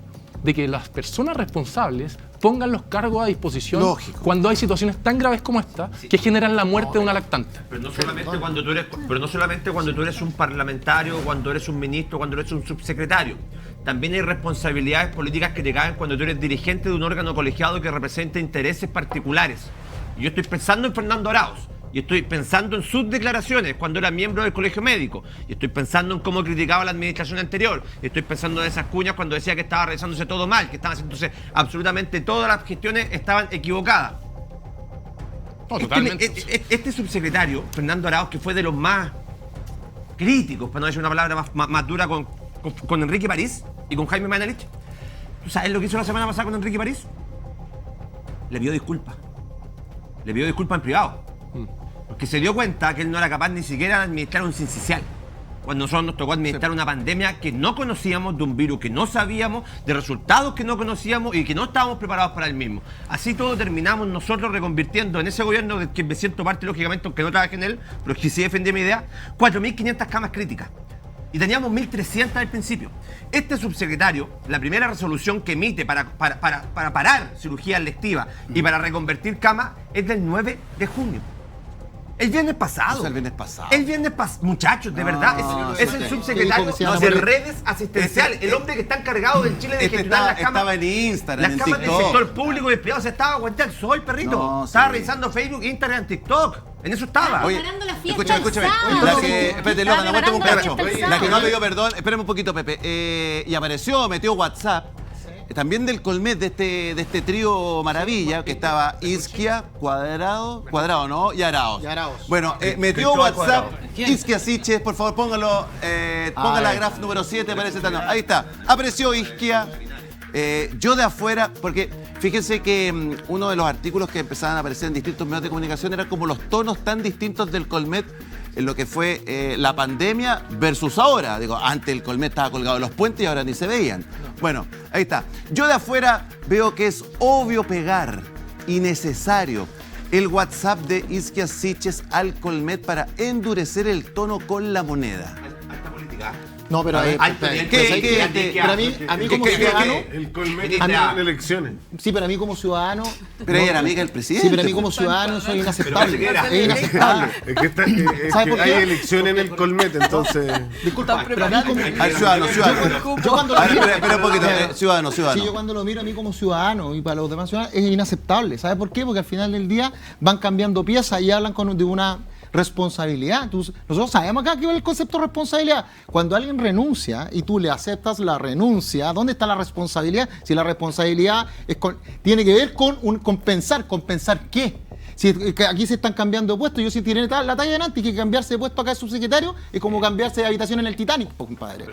[SPEAKER 13] de que las personas responsables pongan los cargos a disposición cuando hay situaciones tan graves como esta que generan la muerte de una lactante.
[SPEAKER 7] Pero no solamente cuando tú eres un parlamentario, cuando eres un ministro, cuando eres un subsecretario. También hay responsabilidades políticas que te caen cuando tú eres dirigente de un órgano colegiado que representa intereses particulares. Y yo estoy pensando en Fernando Arauz. Y estoy pensando en sus declaraciones cuando era miembro del colegio médico. Y estoy pensando en cómo criticaba la administración anterior. Y estoy pensando en esas cuñas cuando decía que estaba realizándose todo mal, que estaban haciéndose absolutamente todas las gestiones estaban equivocadas. Este subsecretario, Fernando Arauz, que fue de los más críticos, para no decir una palabra más dura, con Enrique París y con Jaime Mañalich. ¿Tú sabes lo que hizo la semana pasada con Enrique París? Le pidió disculpas. Le pidió disculpas en privado. Porque se dio cuenta que él no era capaz ni siquiera de administrar un sincicial. Cuando nosotros nos tocó administrar una pandemia que no conocíamos, de un virus que no sabíamos, de resultados que no conocíamos y que no estábamos preparados para el mismo. Así todo terminamos nosotros reconvirtiendo en ese gobierno del que me siento parte, lógicamente, aunque no trabajé en él, pero que sí defendí mi idea, 4.500 camas críticas. Y teníamos 1.300 al principio. Este subsecretario, la primera resolución que emite para parar cirugías electivas y para reconvertir camas es del 9 de junio. El viernes pasado. El viernes pasado. Muchachos, de verdad. Es el subsecretario de redes asistenciales. El hombre que está encargado del Chile de gestionar las camas.
[SPEAKER 2] Estaba en Instagram,
[SPEAKER 7] las camas del sector público y privado. Se estaba aguantando el sol, perrito. Estaba revisando Facebook, Instagram, TikTok. En eso estaba.
[SPEAKER 14] Oye,
[SPEAKER 2] escúchame. Espérate, Logan, aguántame un cacho. La que no ha pedido perdón. Espérame un poquito, Pepe. Y apareció, metió WhatsApp. también del Colmet, de este trío maravilla, que estaba Isquia, Cuadrado, ¿no? Y Arauz. Bueno, metió WhatsApp, Isquia Siches, por favor, póngalo, ponga la graf número 7, parece tan. Ahí está, apareció Isquia. Yo de afuera, porque fíjense que uno de los artículos que empezaban a aparecer en distintos medios de comunicación era como los tonos tan distintos del Colmet en lo que fue la pandemia versus ahora. Digo, antes el Colmet estaba colgado en los puentes y ahora ni se veían. Bueno, ahí está. Yo de afuera veo que es obvio pegar y necesario el WhatsApp de Isquia Siches al Colmet para endurecer el tono con la moneda.
[SPEAKER 7] Alta política.
[SPEAKER 14] No, pero a mí como ciudadano...
[SPEAKER 9] El Colmet está en elecciones.
[SPEAKER 14] Sí, pero a mí como ciudadano...
[SPEAKER 2] Pero ella era amiga del presidente.
[SPEAKER 14] Sí, pero a mí como ciudadano soy inaceptable. Es inaceptable.
[SPEAKER 9] Es que hay elecciones en el Colmet, entonces...
[SPEAKER 14] Disculpa, pero a mí como...
[SPEAKER 2] Ciudadano.
[SPEAKER 14] Yo cuando lo miro...
[SPEAKER 2] Espera un poquito, ciudadano.
[SPEAKER 14] Sí, yo cuando lo miro a mí como ciudadano y para los demás ciudadanos es inaceptable. ¿Sabe por qué? Porque al final del día van cambiando piezas y hablan de una... responsabilidad. Nosotros sabemos acá que va el concepto de responsabilidad. Cuando alguien renuncia y tú le aceptas la renuncia, ¿dónde está la responsabilidad? Si la responsabilidad tiene que ver con compensar qué. Si aquí se están cambiando de puesto, yo si tiré la talla delante y que cambiarse de puesto acá de subsecretario es como cambiarse de habitación en el Titanic, compadre.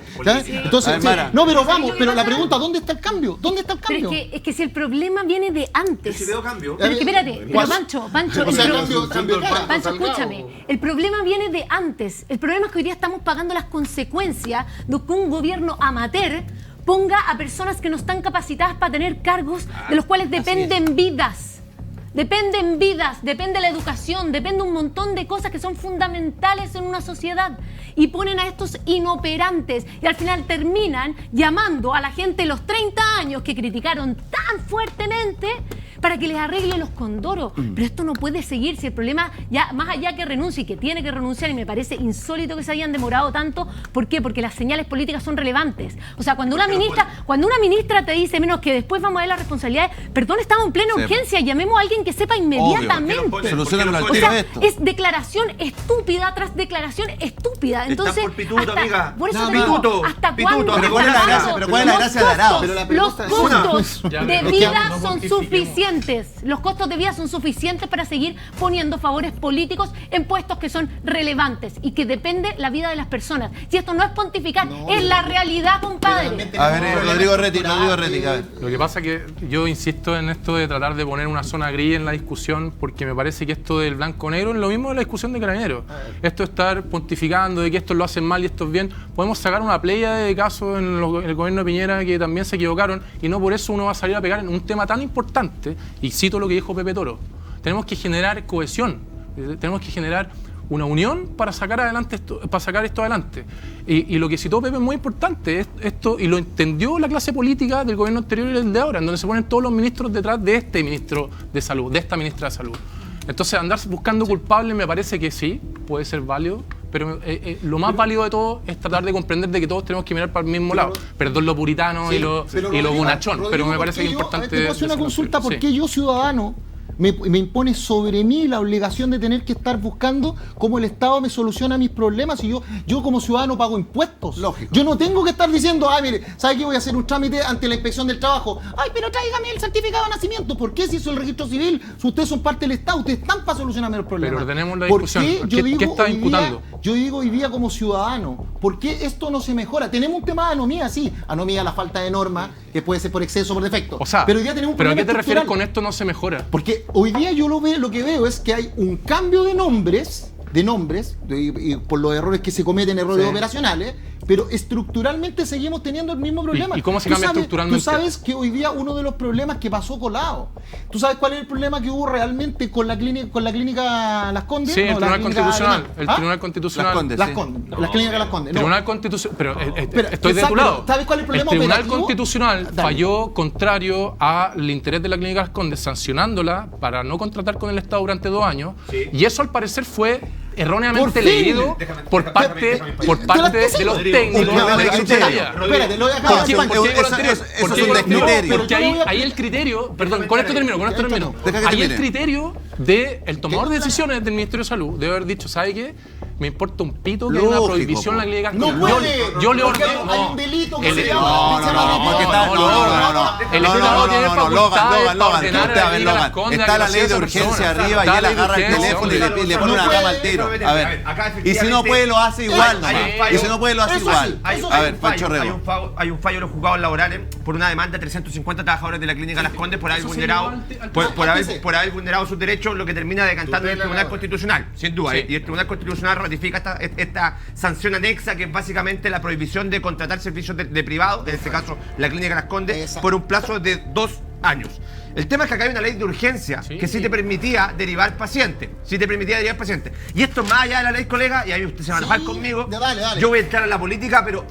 [SPEAKER 14] Entonces, no, pero vamos, pero la pregunta, ¿dónde está el cambio? ¿Dónde está el cambio?
[SPEAKER 15] Pero es que si el problema viene de antes.
[SPEAKER 7] Si veo cambio.
[SPEAKER 15] Pero es que espérate, pero Pancho, escúchame. El problema viene de antes. El problema es que hoy día estamos pagando las consecuencias de que un gobierno amateur ponga a personas que no están capacitadas para tener cargos de los cuales dependen vidas. Dependen vidas, depende la educación, depende un montón de cosas que son fundamentales en una sociedad. Y ponen a estos inoperantes y al final terminan llamando a la gente de los 30 años que criticaron tan fuertemente para que les arregle los condoros. Pero esto no puede seguir si el problema, ya más allá que renuncie y que tiene que renunciar, y me parece insólito que se hayan demorado tanto. ¿Por qué? Porque las señales políticas son relevantes. O sea, cuando una ministra te dice, menos que después vamos a ver las responsabilidades, perdón, estamos en plena urgencia, llamemos a alguien que sepa inmediatamente.
[SPEAKER 2] Solucionemos
[SPEAKER 15] o sea, es declaración estúpida tras declaración estúpida. Entonces,
[SPEAKER 7] por pituto, amiga.
[SPEAKER 15] Por eso digo, ¿hasta cuándo?
[SPEAKER 2] Pero ¿cuál es la gracia de Arauz?
[SPEAKER 15] Los costos de vida son suficientes. Los costos de vida son suficientes para seguir poniendo favores políticos en puestos que son relevantes y que depende la vida de las personas. Si esto no es pontificar, es la realidad, compadre.
[SPEAKER 2] A ver, Rodrigo Retti.
[SPEAKER 13] Lo que pasa es que yo insisto en esto de tratar de poner una zona gris en la discusión, porque me parece que esto del blanco-negro es lo mismo de la discusión de Carabineros. Esto de estar pontificando de que esto lo hacen mal y esto es bien, podemos sacar una playa de casos en el gobierno de Piñera que también se equivocaron y no por eso uno va a salir a pegar en un tema tan importante. Y cito lo que dijo Pepe Toro, tenemos que generar cohesión, tenemos que generar una unión para sacar esto adelante. Y lo que citó Pepe es muy importante, esto, y lo entendió la clase política del gobierno anterior y el de ahora, en donde se ponen todos los ministros detrás de este ministro de salud, de esta ministra de salud. Entonces, andar buscando culpables me parece que sí, puede ser válido, pero lo más válido de todo es tratar de comprender de que todos tenemos que mirar para el mismo lado. Perdón lo puritano y lo bonachón, pero me parece que es importante...
[SPEAKER 14] Te puedo hacer una consulta, ¿por qué yo, ciudadano, me impone sobre mí la obligación de tener que estar buscando cómo el Estado me soluciona mis problemas? Y yo como ciudadano pago impuestos.
[SPEAKER 2] Lógico.
[SPEAKER 14] Yo no tengo que estar diciendo, mire, ¿sabe qué? Voy a hacer un trámite ante la inspección del trabajo. Pero tráigame el certificado de nacimiento. ¿Por qué si hizo el registro civil? Si ustedes son parte del Estado, ustedes están para solucionarme los problemas.
[SPEAKER 13] Pero ordenemos la discusión. ¿Qué está imputando?
[SPEAKER 14] Yo digo hoy día como ciudadano, ¿por qué esto no se mejora? Tenemos un tema de anomía, sí. Anomía, la falta de norma, que puede ser por exceso o por defecto.
[SPEAKER 13] O sea,
[SPEAKER 14] pero hoy día tenemos un
[SPEAKER 13] ¿pero a qué te
[SPEAKER 14] estructural.
[SPEAKER 13] refieres con esto no se mejora?
[SPEAKER 14] Porque hoy día yo lo que veo es que hay un cambio de nombres, y por los errores que se cometen, errores operacionales, pero estructuralmente seguimos teniendo el mismo problema.
[SPEAKER 13] ¿Y cómo se cambia estructuralmente?
[SPEAKER 14] Tú sabes que hoy día uno de los problemas que pasó colado. ¿Tú sabes cuál es el problema que hubo realmente con la clínica Las Condes?
[SPEAKER 13] Sí, el Tribunal Constitucional. El Tribunal Constitucional.
[SPEAKER 14] Las clínicas Las Condes.
[SPEAKER 13] Tribunal Constitucional. Pero estoy de tu lado.
[SPEAKER 14] ¿Sabes cuál es el problema?
[SPEAKER 13] El Tribunal Constitucional falló contrario al interés de la clínica Las Condes, sancionándola para no contratar con el Estado durante 2 años. Sí. Y eso al parecer fue erróneamente leído por parte de los técnicos de la Secretaría.
[SPEAKER 14] Espérate, lo voy a acabar.
[SPEAKER 13] Porque ahí el criterio, perdón, con esto termino. Ahí el criterio del tomador de decisiones del Ministerio de Salud debe haber dicho, ¿sabe qué? me importa un pito que haya una prohibición en la clínica.
[SPEAKER 14] No puede.
[SPEAKER 13] Yo le ordeno.
[SPEAKER 14] Hay un delito que se llama.
[SPEAKER 13] El Estado tiene facultad de ordenar a la Clínica Las Condes.
[SPEAKER 2] Está la ley de urgencia arriba y él agarra el teléfono y le pone una cama al tiro. A ver, y si no puede lo hace igual. Y si no puede lo hace igual. A ver, Pancho Rego.
[SPEAKER 7] Hay un fallo en los juzgados laborales por una demanda de 350 trabajadores de la Clínica Las Condes por haber vulnerado sus derechos, lo que termina decantando en el Tribunal Constitucional, sin duda. Y el Tribunal Constitucional ratifica esta sanción anexa, que es básicamente la prohibición de contratar servicios de privado, en este caso la Clínica Las Condes, por un plazo de 2 años. El tema es que acá hay una ley de urgencia que sí te permitía derivar pacientes. Y esto más allá de la ley, colega, y ahí usted se va a enojar conmigo.
[SPEAKER 14] Dale.
[SPEAKER 7] Yo voy a entrar a la política, pero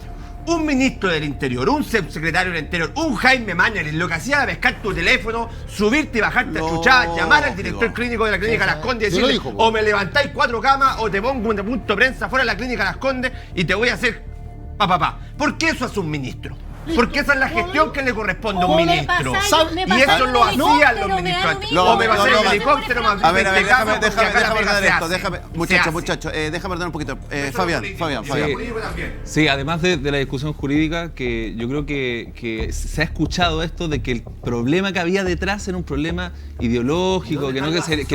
[SPEAKER 7] un ministro del Interior, un subsecretario del Interior, un Jaime Mañalich, lo que hacía era pescar tu teléfono, subirte y bajarte a chuchar, llamar al director clínico de la Clínica Las Condes y decirle, o me levantáis 4 camas o te pongo un punto de prensa fuera de la Clínica Las Condes y te voy a hacer papá. ¿Por qué eso hace un ministro? Porque esa es la gestión que le corresponde a un ministro. Y eso lo hacían los ministros. O me pasé el helicóptero más.
[SPEAKER 2] A ver, déjame ordenar esto. Muchachos, déjame ordenar un poquito. Fabián.
[SPEAKER 16] Sí, además de la discusión jurídica, que yo creo que se ha escuchado esto de que el problema que había detrás era un problema ideológico, que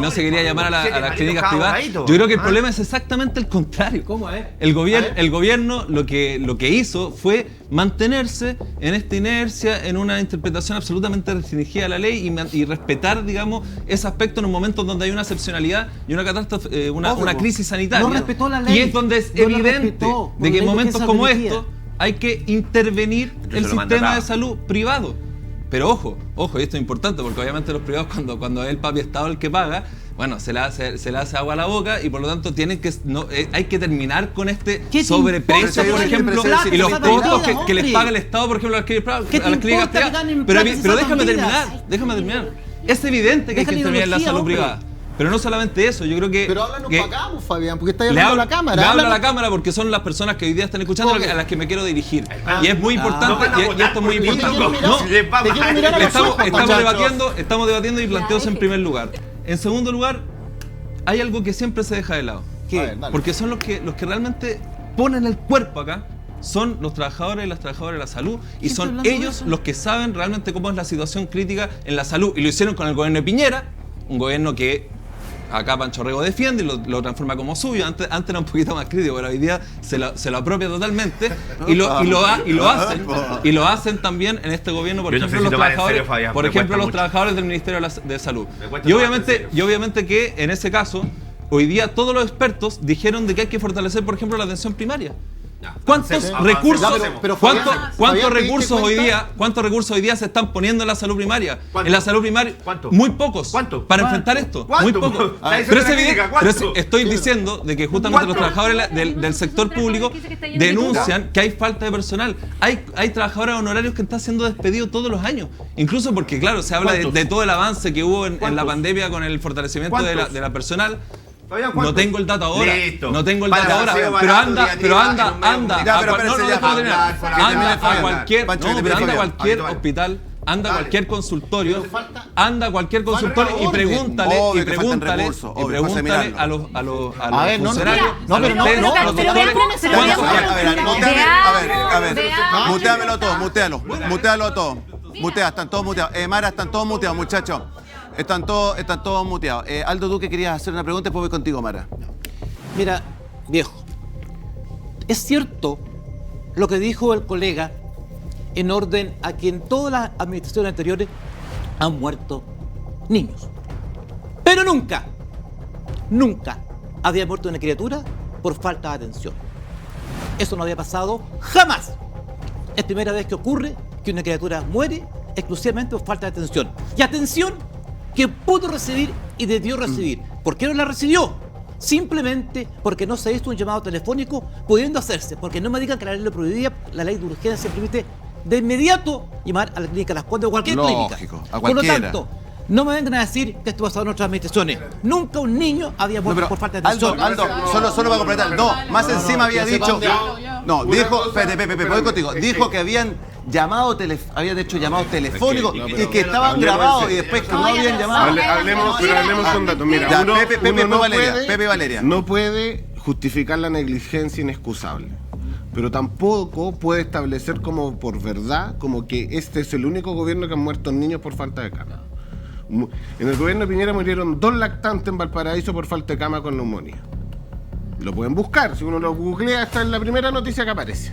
[SPEAKER 16] no se quería llamar a las clínicas privadas. Yo creo que el problema es exactamente el contrario.
[SPEAKER 14] ¿Cómo es?
[SPEAKER 16] El gobierno lo que hizo fue mantenerse en esta inercia, en una interpretación absolutamente restringida de la ley y respetar, digamos, ese aspecto en un momento donde hay una excepcionalidad y una catástrofe, una crisis sanitaria.
[SPEAKER 14] No respetó la ley.
[SPEAKER 16] Y es donde es evidente de que en momentos como estos hay que intervenir el sistema de salud privado. Pero ojo, y esto es importante porque obviamente los privados cuando es el papi Estado el que paga, bueno, se le hace agua a la boca y por lo tanto hay que terminar con este sobreprecio, por ejemplo, y los costos que les paga el Estado, por ejemplo, a las clínicas privadas. Pero déjame terminar. Es evidente que hay que intervenir en la salud privada. Pero no solamente eso, yo creo que...
[SPEAKER 14] Pero háblanos para acá, Fabián, porque está hablando a la cámara.
[SPEAKER 16] Le hablo a la cámara porque son las personas que hoy día están escuchando a las que me quiero dirigir. Y es muy importante, y esto es muy importante. Estamos debatiendo y planteos en primer lugar. En segundo lugar, hay algo que siempre se deja de lado. Porque son los que realmente ponen el cuerpo acá. Son los trabajadores y las trabajadoras de la salud y son ellos los que saben realmente cómo es la situación crítica en la salud. Y lo hicieron con el gobierno de Piñera, un gobierno que acá Pancho Rego defiende y lo transforma como suyo. Antes era un poquito más crítico, pero hoy día se lo apropia totalmente y lo hacen también en este gobierno, por ejemplo, los trabajadores del Ministerio de Salud. Y obviamente que en ese caso, hoy día todos los expertos dijeron de que hay que fortalecer, por ejemplo, la atención primaria. ¿Cuántos recursos hoy día se están poniendo en la salud primaria? En la salud primaria, muy pocos. Para enfrentar esto, muy pocos. Pero es evidente, estoy diciendo de que justamente los trabajadores del sector público denuncian que hay falta de personal. Hay trabajadores honorarios que están siendo despedidos todos los años. Incluso porque, claro, se habla de todo el avance que hubo en la pandemia con el fortalecemiento de la personal. No tengo el dato ahora. Pero anda a cualquier hospital, anda a cualquier consultorio, y pregúntale a los funcionarios, a los técnicos, a los doctores.
[SPEAKER 2] Mutealo todo. Están todos muteados. Mara, están todos muteados, muchachos. Están todos muteados. Aldo, tú que querías hacer una pregunta, después voy contigo, Mara.
[SPEAKER 17] Mira, viejo, es cierto lo que dijo el colega en orden a que en todas las administraciones anteriores han muerto niños. Pero nunca había muerto una criatura por falta de atención. Eso no había pasado jamás. Es primera vez que ocurre que una criatura muere exclusivamente por falta de atención. Y atención que pudo recibir y debió recibir. ¿Por qué no la recibió? Simplemente porque no se hizo un llamado telefónico pudiendo hacerse. Porque no me digan que la ley lo prohibía, la ley de urgencia permite de inmediato llamar a la clínica Las Condes o cualquier clínica. Por lo tanto, no me vengan a decir que esto pasado en otras administraciones. Nunca un niño había muerto por falta de atención.
[SPEAKER 2] Aldo, solo para completar. Más encima había dicho... dijo... Pepe, voy contigo. Dijo que habían hecho llamados telefónicos y que estaban grabados y después que no habían llamado.
[SPEAKER 3] Hablemos con datos. Mira,
[SPEAKER 2] Pepe Valeria.
[SPEAKER 3] No puede
[SPEAKER 18] justificar la negligencia inexcusable, pero tampoco puede establecer como por verdad como que este es el único gobierno que han muerto niños por falta de cama. En el gobierno de Piñera murieron 2 lactantes en Valparaíso por falta de cama con neumonía. Lo pueden buscar, si uno lo googlea está en la primera noticia que aparece.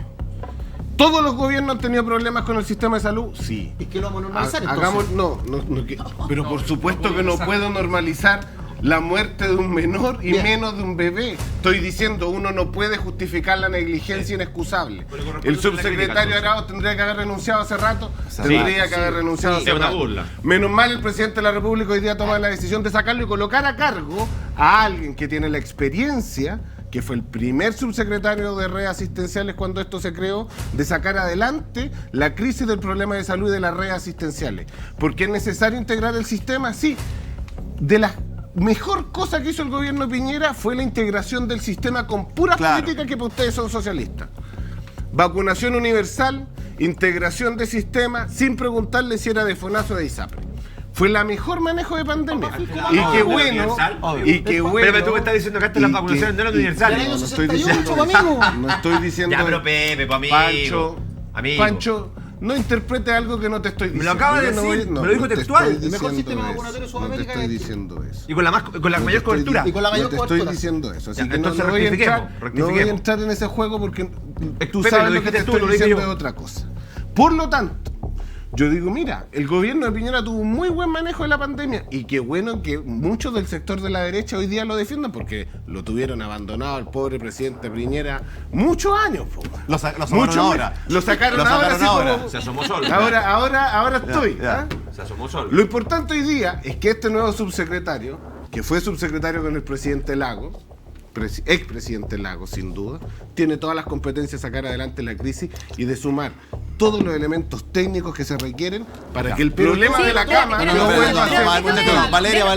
[SPEAKER 18] ¿Todos los gobiernos han tenido problemas con el sistema de salud? Sí.
[SPEAKER 14] ¿Y qué lo vamos a normalizar
[SPEAKER 18] entonces? Pero por supuesto que no puedo normalizar la muerte de un menor y menos de un bebé. Estoy diciendo, uno no puede justificar la negligencia inexcusable. El subsecretario Arauz tendría que haber renunciado hace rato. Tendría que haber renunciado hace rato. Menos mal el presidente de la República hoy día toma la decisión de sacarlo y colocar a cargo a alguien que tiene la experiencia, que fue el primer subsecretario de redes asistenciales cuando esto se creó, de sacar adelante la crisis del problema de salud y de las redes asistenciales. Porque es necesario integrar el sistema, sí. De las mejor cosa que hizo el gobierno de Piñera fue la integración del sistema con puras políticas que para ustedes son socialistas. Vacunación universal, integración de sistema, sin preguntarle si era de FONASA o de ISAPRE. Fue la mejor manejo de pandemia. Y qué bueno.
[SPEAKER 7] Pero tú me estás diciendo que antes las vacunaciones no eran universales.
[SPEAKER 18] No estoy diciendo eso. No estoy diciendo.
[SPEAKER 7] Ya, pero Pepe,
[SPEAKER 18] Pancho, no interprete algo que no te estoy diciendo.
[SPEAKER 7] Me lo acaba de decir, me lo dijo textual.
[SPEAKER 18] El mejor sistema vacunatorio de Sudamérica. No te estoy diciendo eso.
[SPEAKER 7] Y con la mayor cobertura.
[SPEAKER 18] Y con la mayor cobertura. No te estoy diciendo eso. Así que no voy a entrar en ese juego porque tú sabes lo que te estoy diciendo es otra cosa. Por lo tanto, yo digo, mira, el gobierno de Piñera tuvo un muy buen manejo de la pandemia y qué bueno que muchos del sector de la derecha hoy día lo defiendan porque lo tuvieron abandonado al pobre presidente Piñera muchos años.
[SPEAKER 7] Lo sacaron ahora.
[SPEAKER 18] Lo sacaron ahora.
[SPEAKER 7] Se asomó solo.
[SPEAKER 18] Ahora estoy.
[SPEAKER 7] Se asomó solo.
[SPEAKER 18] Lo importante hoy día es que este nuevo subsecretario, que fue subsecretario con el presidente Lagos, expresidente Lagos sin duda, tiene todas las competencias de sacar adelante la crisis y de sumar todos los elementos técnicos que se requieren para que el problema de la cama no vuelva a ser...
[SPEAKER 2] Valeria,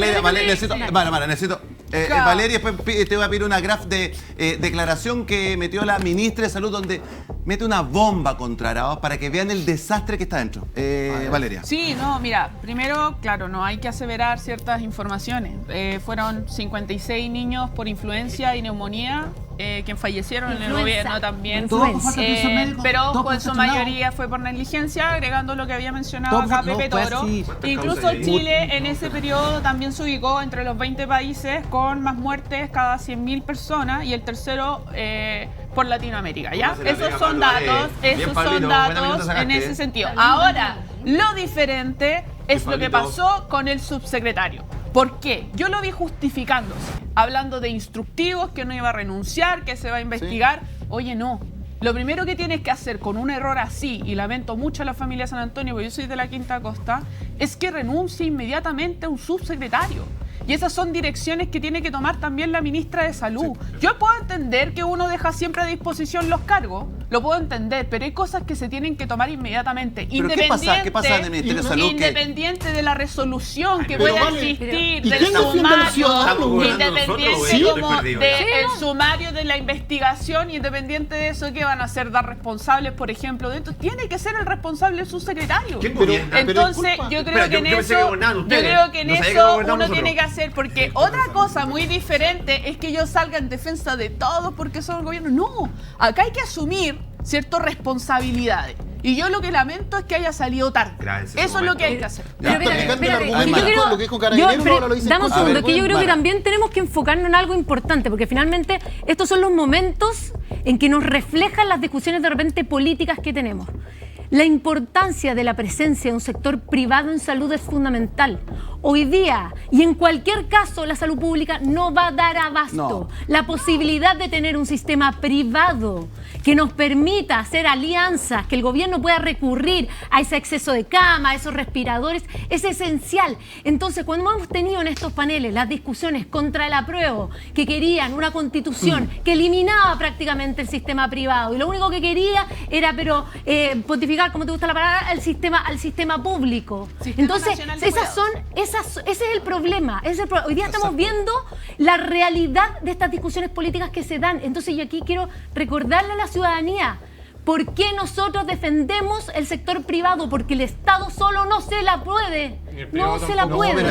[SPEAKER 2] necesito... Valeria, después te voy a pedir una graf de declaración que metió la ministra de Salud donde mete una bomba contra Arauz para que vean el desastre que está dentro. Valeria.
[SPEAKER 19] Sí, no, mira, primero, claro, no hay que aseverar ciertas informaciones. Fueron 56 niños por influencia y neumonía que fallecieron en el gobierno también. Pero en su mayoría fue por negligencia, agregando lo que había mencionado acá Pepe Toro. Incluso Chile en ese periodo también se ubicó entre los 20 países con más muertes cada 100.000 personas y el tercero por Latinoamérica, ¿ya? Esos son datos en ese sentido. Ahora, lo diferente es lo que pasó con el subsecretario. ¿Por qué? Yo lo vi justificándose, hablando de instructivos, que no iba a renunciar, que se va a investigar. Sí. Oye, no. Lo primero que tienes que hacer con un error así, y lamento mucho a la familia San Antonio, porque yo soy de la Quinta Costa, es que renuncie inmediatamente a un subsecretario. Y esas son direcciones que tiene que tomar también la ministra de Salud. Sí. Yo puedo entender que uno deja siempre a disposición los cargos, lo puedo entender, pero hay cosas que se tienen que tomar inmediatamente.
[SPEAKER 2] ¿Qué pasa en el Ministerio de Salud?
[SPEAKER 19] Independiente de la resolución que pueda existir, del sumario, independiente como del sumario de la investigación, independiente de eso, ¿qué van a hacer? Dar responsables, por ejemplo, de esto. Tiene que ser el responsable el subsecretario. Entonces, yo creo que en eso uno tiene que hacer, porque otra cosa muy diferente es que yo salga en defensa de todos porque son el gobierno. No, acá hay que asumir ciertas responsabilidades. Y yo lo que lamento es que haya salido tarde. Eso es lo que hay que hacer.
[SPEAKER 15] Dame un segundo, que yo creo que también tenemos que enfocarnos en algo importante, porque finalmente estos son los momentos en que nos reflejan las discusiones de repente políticas que tenemos. La importancia de la presencia de un sector privado en salud es fundamental. Hoy día, y en cualquier caso, la salud pública no va a dar abasto. No. La posibilidad de tener un sistema privado que nos permita hacer alianzas, que el gobierno pueda recurrir a ese exceso de cama, a esos respiradores, es esencial. Entonces, cuando hemos tenido en estos paneles las discusiones contra el apruebo, que querían una constitución que eliminaba prácticamente el sistema privado, y lo único que quería era, pontificar, como te gusta la palabra, al sistema público. Entonces, ese es el problema. Hoy día estamos viendo la realidad de estas discusiones políticas que se dan. Entonces, yo aquí quiero recordarle a la ciudadanía por qué nosotros defendemos el sector privado, porque el Estado solo no se la puede. No se la puede.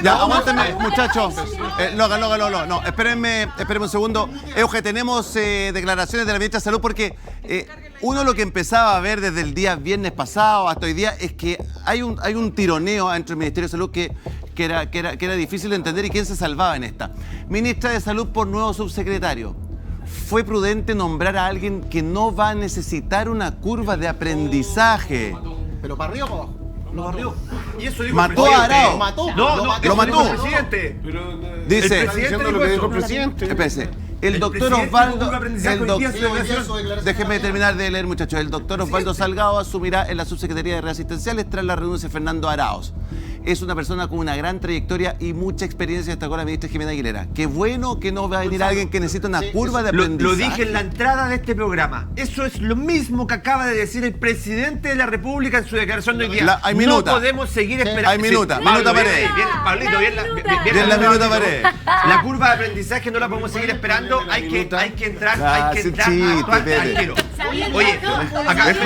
[SPEAKER 2] Ya, aguántenme, muchachos. Logan. No, espérenme un segundo. Euge, tenemos declaraciones de la ministra de Salud porque uno lo que empezaba a ver desde el día viernes pasado hasta hoy día es que hay un tironeo dentro del Ministerio de Salud que era difícil de entender y quién se salvaba en esta. Ministra de Salud por nuevo subsecretario. ¿Fue prudente nombrar a alguien que no va a necesitar una curva de aprendizaje?
[SPEAKER 14] ¿Pero para arriba o para abajo?
[SPEAKER 7] Lo barrió. Y eso dijo
[SPEAKER 2] mató a Arao.
[SPEAKER 7] Lo mató. El presidente.
[SPEAKER 2] Dice,
[SPEAKER 18] el presidente lo que dijo el presidente.
[SPEAKER 2] Espérese. El doctor Osvaldo, déjeme terminar de leer, muchachos. El doctor Osvaldo Salgado asumirá en la subsecretaría de Reasistenciales tras la renuncia de Fernando Arauz. Es una persona con una gran trayectoria y mucha experiencia, destacó la ministra Jimena Aguilera. Qué bueno que no va a venir alguien que necesita una curva de aprendizaje.
[SPEAKER 7] Lo dije en la entrada de este programa. Eso es lo mismo que acaba de decir el presidente de la República en su declaración de hoy día.
[SPEAKER 2] No
[SPEAKER 7] podemos seguir esperando.
[SPEAKER 2] Hay minuta Paredes.
[SPEAKER 7] Pablito, bien la minuta Paredes. La curva de aprendizaje no la podemos seguir esperando. Hay que entrar a actuar tranquilo. Oye, acá
[SPEAKER 15] el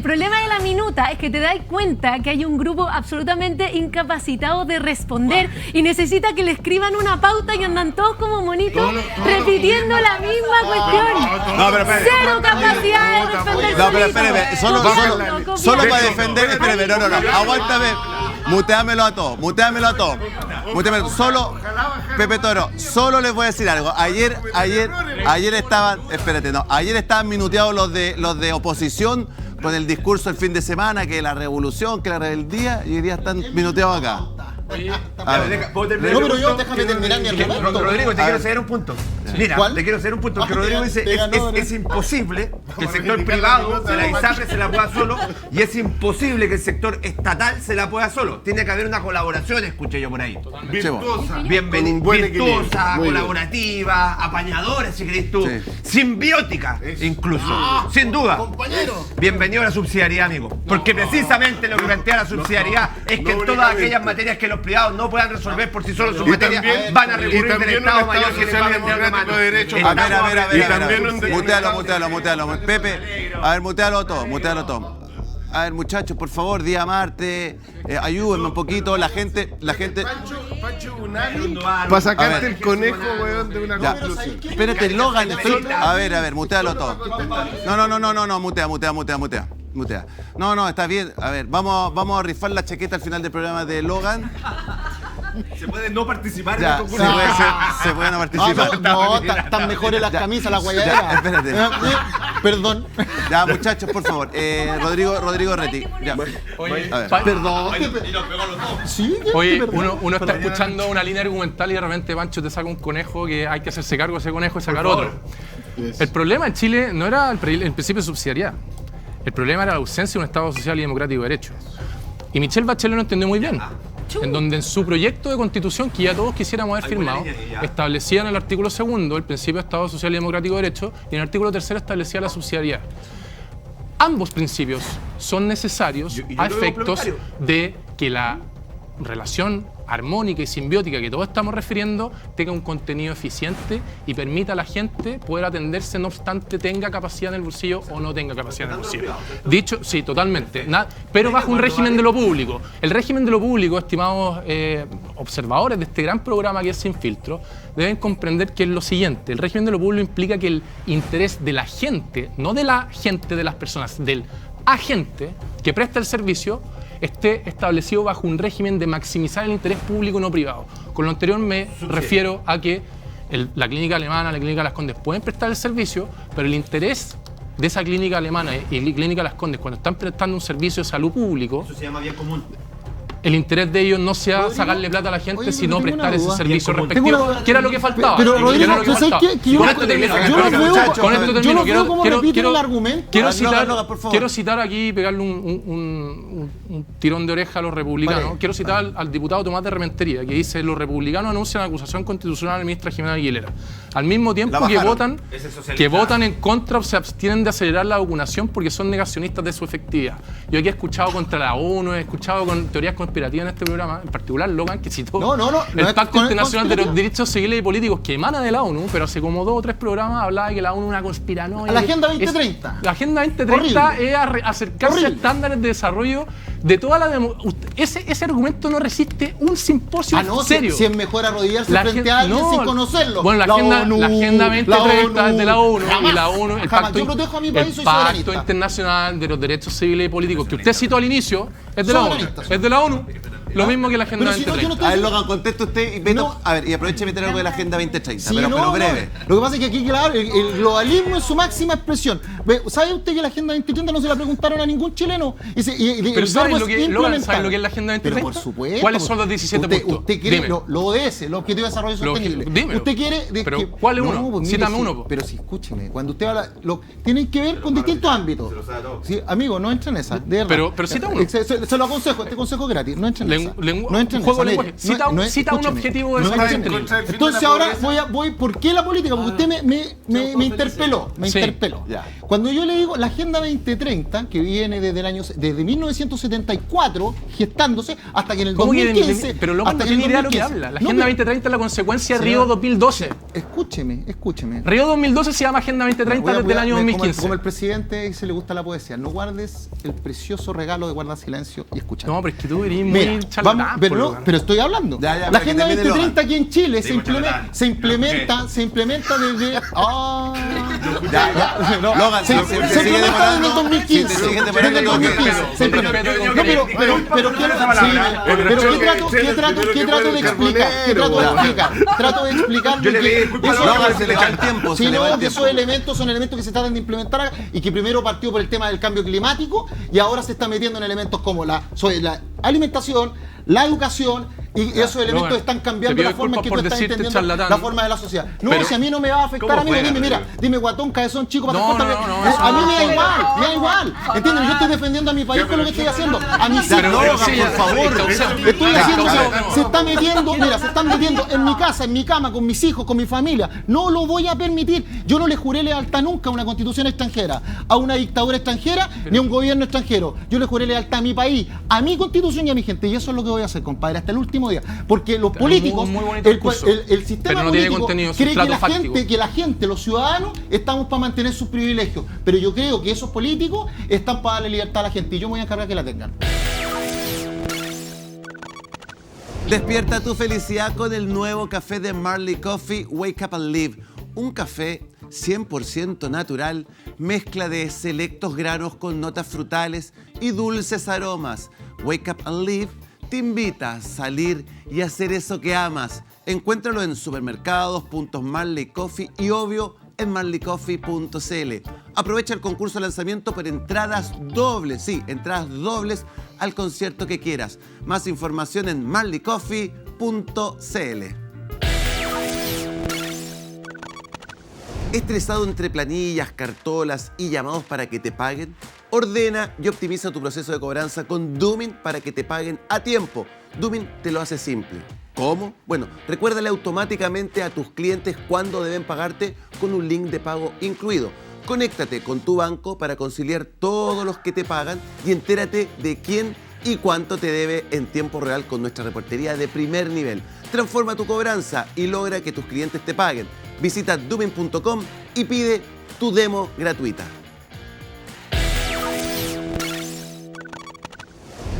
[SPEAKER 15] problema de la minuta es que te das cuenta que hay un grupo absolutamente incapacitado de responder y necesita que le escriban una pauta y andan todos como monitos repitiendo la misma cuestión.
[SPEAKER 2] No, pero espérate.
[SPEAKER 15] Cero capacidad de responder.
[SPEAKER 2] No, pero espérame, solo para defender, espérame, no, aguántame. Muteámelo a todos. Solo, Pepe Toro, solo les voy a decir algo. Ayer estaban minuteados los de oposición con el discurso el fin de semana, que la revolución, que la rebeldía, y hoy día están minuteados acá.
[SPEAKER 14] Déjame terminar mi argumento.
[SPEAKER 7] Rodrigo, te quiero ceder un punto. Mira, te quiero ceder un punto. Que Rodrigo dice, es imposible que el sector privado de la ISAPRE se la pueda solo y es imposible que el sector estatal se la pueda solo. Tiene que haber una colaboración, escuché yo por ahí. Virtuosa, colaborativa, apañadora, si querés tú. Simbiótica, incluso. Sin duda. Bienvenido a la subsidiariedad, amigo. Porque precisamente lo que plantea la subsidiariedad es que en todas aquellas materias que los privados no puedan resolver por sí solos sus materias, van a recurrir del Estado Mayor que les va a vender la mano.
[SPEAKER 2] Mutealo. Pepe, a ver, mutealo todo. A ver, muchachos, por favor, día martes, ayúdenme un poquito, la gente...
[SPEAKER 18] Para sacarte el conejo, weón, de una conclusión.
[SPEAKER 2] Espérate, Logan, a ver, mutealo todo. No, mutea. No, está bien. A ver, vamos a rifar la chaqueta al final del programa de Logan.
[SPEAKER 7] Se puede no participar
[SPEAKER 2] ya, en el concurso. Se puede no participar.
[SPEAKER 14] Están mejores las camisas, la guayadera.
[SPEAKER 2] Espérate.
[SPEAKER 14] Perdón.
[SPEAKER 2] Ya, muchachos, por favor. Rodrigo Retti. Ya.
[SPEAKER 13] Oye,
[SPEAKER 14] perdón.
[SPEAKER 13] Oye, uno está escuchando una línea argumental y de repente Pancho te saca un conejo que hay que hacerse cargo de ese conejo y sacar otro. El problema en Chile no era el principio de subsidiariedad. El problema era la ausencia de un Estado social y democrático de derecho. Y Michelle Bachelet lo entendió muy bien. En donde en su proyecto de constitución, que ya todos quisiéramos haber firmado, establecía en el artículo 2 el principio de Estado social y democrático de derecho y en el artículo 3 establecía la subsidiariedad. Ambos principios son necesarios a efectos de que la relación armónica y simbiótica que todos estamos refiriendo tenga un contenido eficiente y permita a la gente poder atenderse, no obstante tenga capacidad en el bolsillo o no tenga capacidad en el bolsillo. Dicho, sí, totalmente, pero bajo un régimen de lo público. El régimen de lo público, estimados observadores de este gran programa que es Sin Filtro, deben comprender que es lo siguiente: el régimen de lo público implica que el interés de la gente, no de la gente de las personas, del agente que presta el servicio, esté establecido bajo un régimen de maximizar el interés público no privado. Con lo anterior me refiero a que la clínica alemana, la clínica Las Condes pueden prestar el servicio, pero el interés de esa clínica alemana y la clínica Las Condes, cuando están prestando un servicio de salud público,
[SPEAKER 7] eso se llama bien común.
[SPEAKER 13] El interés de ellos no sea sacarle plata a la gente, sino prestar ese servicio respectivo, que era lo que faltaba.
[SPEAKER 14] Pero Rodrigo, con esto termino. Yo no veo cómo repiten el argumento.
[SPEAKER 13] Quiero citar aquí y pegarle un tirón de oreja a los republicanos. Quiero citar al diputado Tomás de Rementería, que dice: los republicanos anuncian acusación constitucional a la ministra Jimena Aguilera. Al mismo tiempo que votan en contra o se abstienen de acelerar la vacunación porque son negacionistas de su efectividad. Yo aquí he escuchado contra la ONU, he escuchado con teorías conspirativas conspirativa en este programa, en particular Logan, que citó el Pacto Internacional de los Derechos Civiles y Políticos, que emana de la ONU, pero hace como 2 o 3 programas hablaba de que la ONU es una conspiranoia.
[SPEAKER 14] La Agenda 2030.
[SPEAKER 13] La Agenda 2030 es acercarse a estándares de desarrollo de toda la ese argumento no resiste un simposio serio.
[SPEAKER 14] Si es mejor arrodillarse frente a alguien sin conocerlo.
[SPEAKER 13] Bueno, la Agenda 2030 es de la ONU y la ONU, el Pacto Internacional de los Derechos Civiles y Políticos, que usted citó al inicio, es de la ONU. Es de la ONU. Lo mismo que la Agenda 2030.
[SPEAKER 2] A ver, Logan, conteste usted y Beto. A ver, y aproveche de meter algo de la Agenda 2030, pero breve.
[SPEAKER 14] Lo que pasa es que aquí, claro, el globalismo en su máxima expresión. ¿Sabe usted que la Agenda 2030 no se la preguntaron a ningún chileno?
[SPEAKER 13] Pero ¿sabe lo que es la Agenda 2030?
[SPEAKER 14] Pero por supuesto.
[SPEAKER 13] ¿Cuáles son los 17 puntos?
[SPEAKER 14] Usted quiere lo ODS, el Objetivo de Desarrollo Sostenible.
[SPEAKER 13] Dímelo.
[SPEAKER 14] Usted quiere...
[SPEAKER 13] Pero ¿cuál es uno?
[SPEAKER 14] Pues,
[SPEAKER 13] cítame uno.
[SPEAKER 14] Pero sí, escúcheme. Cuando usted habla... tienen que ver con distintos ámbitos. Sí, amigo, no entra en esa. De verdad.
[SPEAKER 13] Pero cita uno.
[SPEAKER 14] Se lo aconsejo. Este consejo es gratis. No entra en esa.
[SPEAKER 13] No entra en juego de lenguaje. Cita un objetivo de desarrollo sostenible.
[SPEAKER 14] Entonces ahora voy... ¿Por qué la política? Porque usted me interpeló. Me interpeló. Cuando yo le digo la Agenda 2030, que viene desde 1974, gestándose, hasta que en el 2015...
[SPEAKER 13] Pero luego no tiene idea de lo que habla. La Agenda 2030 es la consecuencia de Río 2012.
[SPEAKER 14] Escúcheme.
[SPEAKER 13] Río 2012 se llama Agenda 2030 desde el año 2015.
[SPEAKER 14] Como el presidente se le gusta la poesía, no guardes el precioso regalo de guardar silencio y escuchar.
[SPEAKER 13] No, pero es que tú eres muy charlatán.
[SPEAKER 14] Pero estoy hablando. La Agenda 2030 aquí en Chile se implementa desde... Logan, se implementa desde el 2015. ¿Qué trato de explicar? Trato de explicar que esos elementos son elementos que se tratan de implementar y que primero partió por el tema del cambio climático y ahora se está metiendo en elementos como la alimentación, la educación, y esos elementos están cambiando la forma en que tú estás entendiendo la forma de la sociedad. No, si a mí no me va a afectar, amigo, dime guatón, cabezón, chico, para a mí me da igual. ¿Entiendes? Yo estoy defendiendo a mi país con lo que estoy haciendo. A mis hijos, por favor. Estoy haciendo, se están metiendo en mi casa, en mi cama, con mis hijos, con mi familia. No lo voy a permitir. Yo no le juré lealtad nunca a una constitución extranjera, a una dictadura extranjera, ni a un gobierno extranjero. Yo le juré lealtad a mi país, a mi constitución y a mi gente. Y eso es lo que voy a hacer, compadre, hasta el último día. Porque los políticos, el sistema político cree que la gente, los ciudadanos, estamos para mantener sus privilegios. Pero yo creo que esos políticos están para darle libertad a la gente y yo me voy a encargar que la tengan.
[SPEAKER 2] Despierta tu felicidad con el nuevo café de Marley Coffee, Wake Up and Live. Un café 100% natural, mezcla de selectos granos con notas frutales y dulces aromas. Wake Up and Live te invita a salir y hacer eso que amas. Encuéntralo en supermercados, puntos Marley Coffee y obvio en marleycoffee.cl. Aprovecha el concurso de lanzamiento por entradas dobles, entradas dobles al concierto que quieras. Más información en marleycoffee.cl. ¿Estresado entre planillas, cartolas y llamados para que te paguen? Ordena y optimiza tu proceso de cobranza con Doomin para que te paguen a tiempo. Doomin te lo hace simple. ¿Cómo? Bueno, recuérdale automáticamente a tus clientes cuándo deben pagarte con un link de pago incluido. Conéctate con tu banco para conciliar todos los que te pagan y entérate de quién y cuánto te debe en tiempo real con nuestra reportería de primer nivel. Transforma tu cobranza y logra que tus clientes te paguen. Visita Doomin.com y pide tu demo gratuita.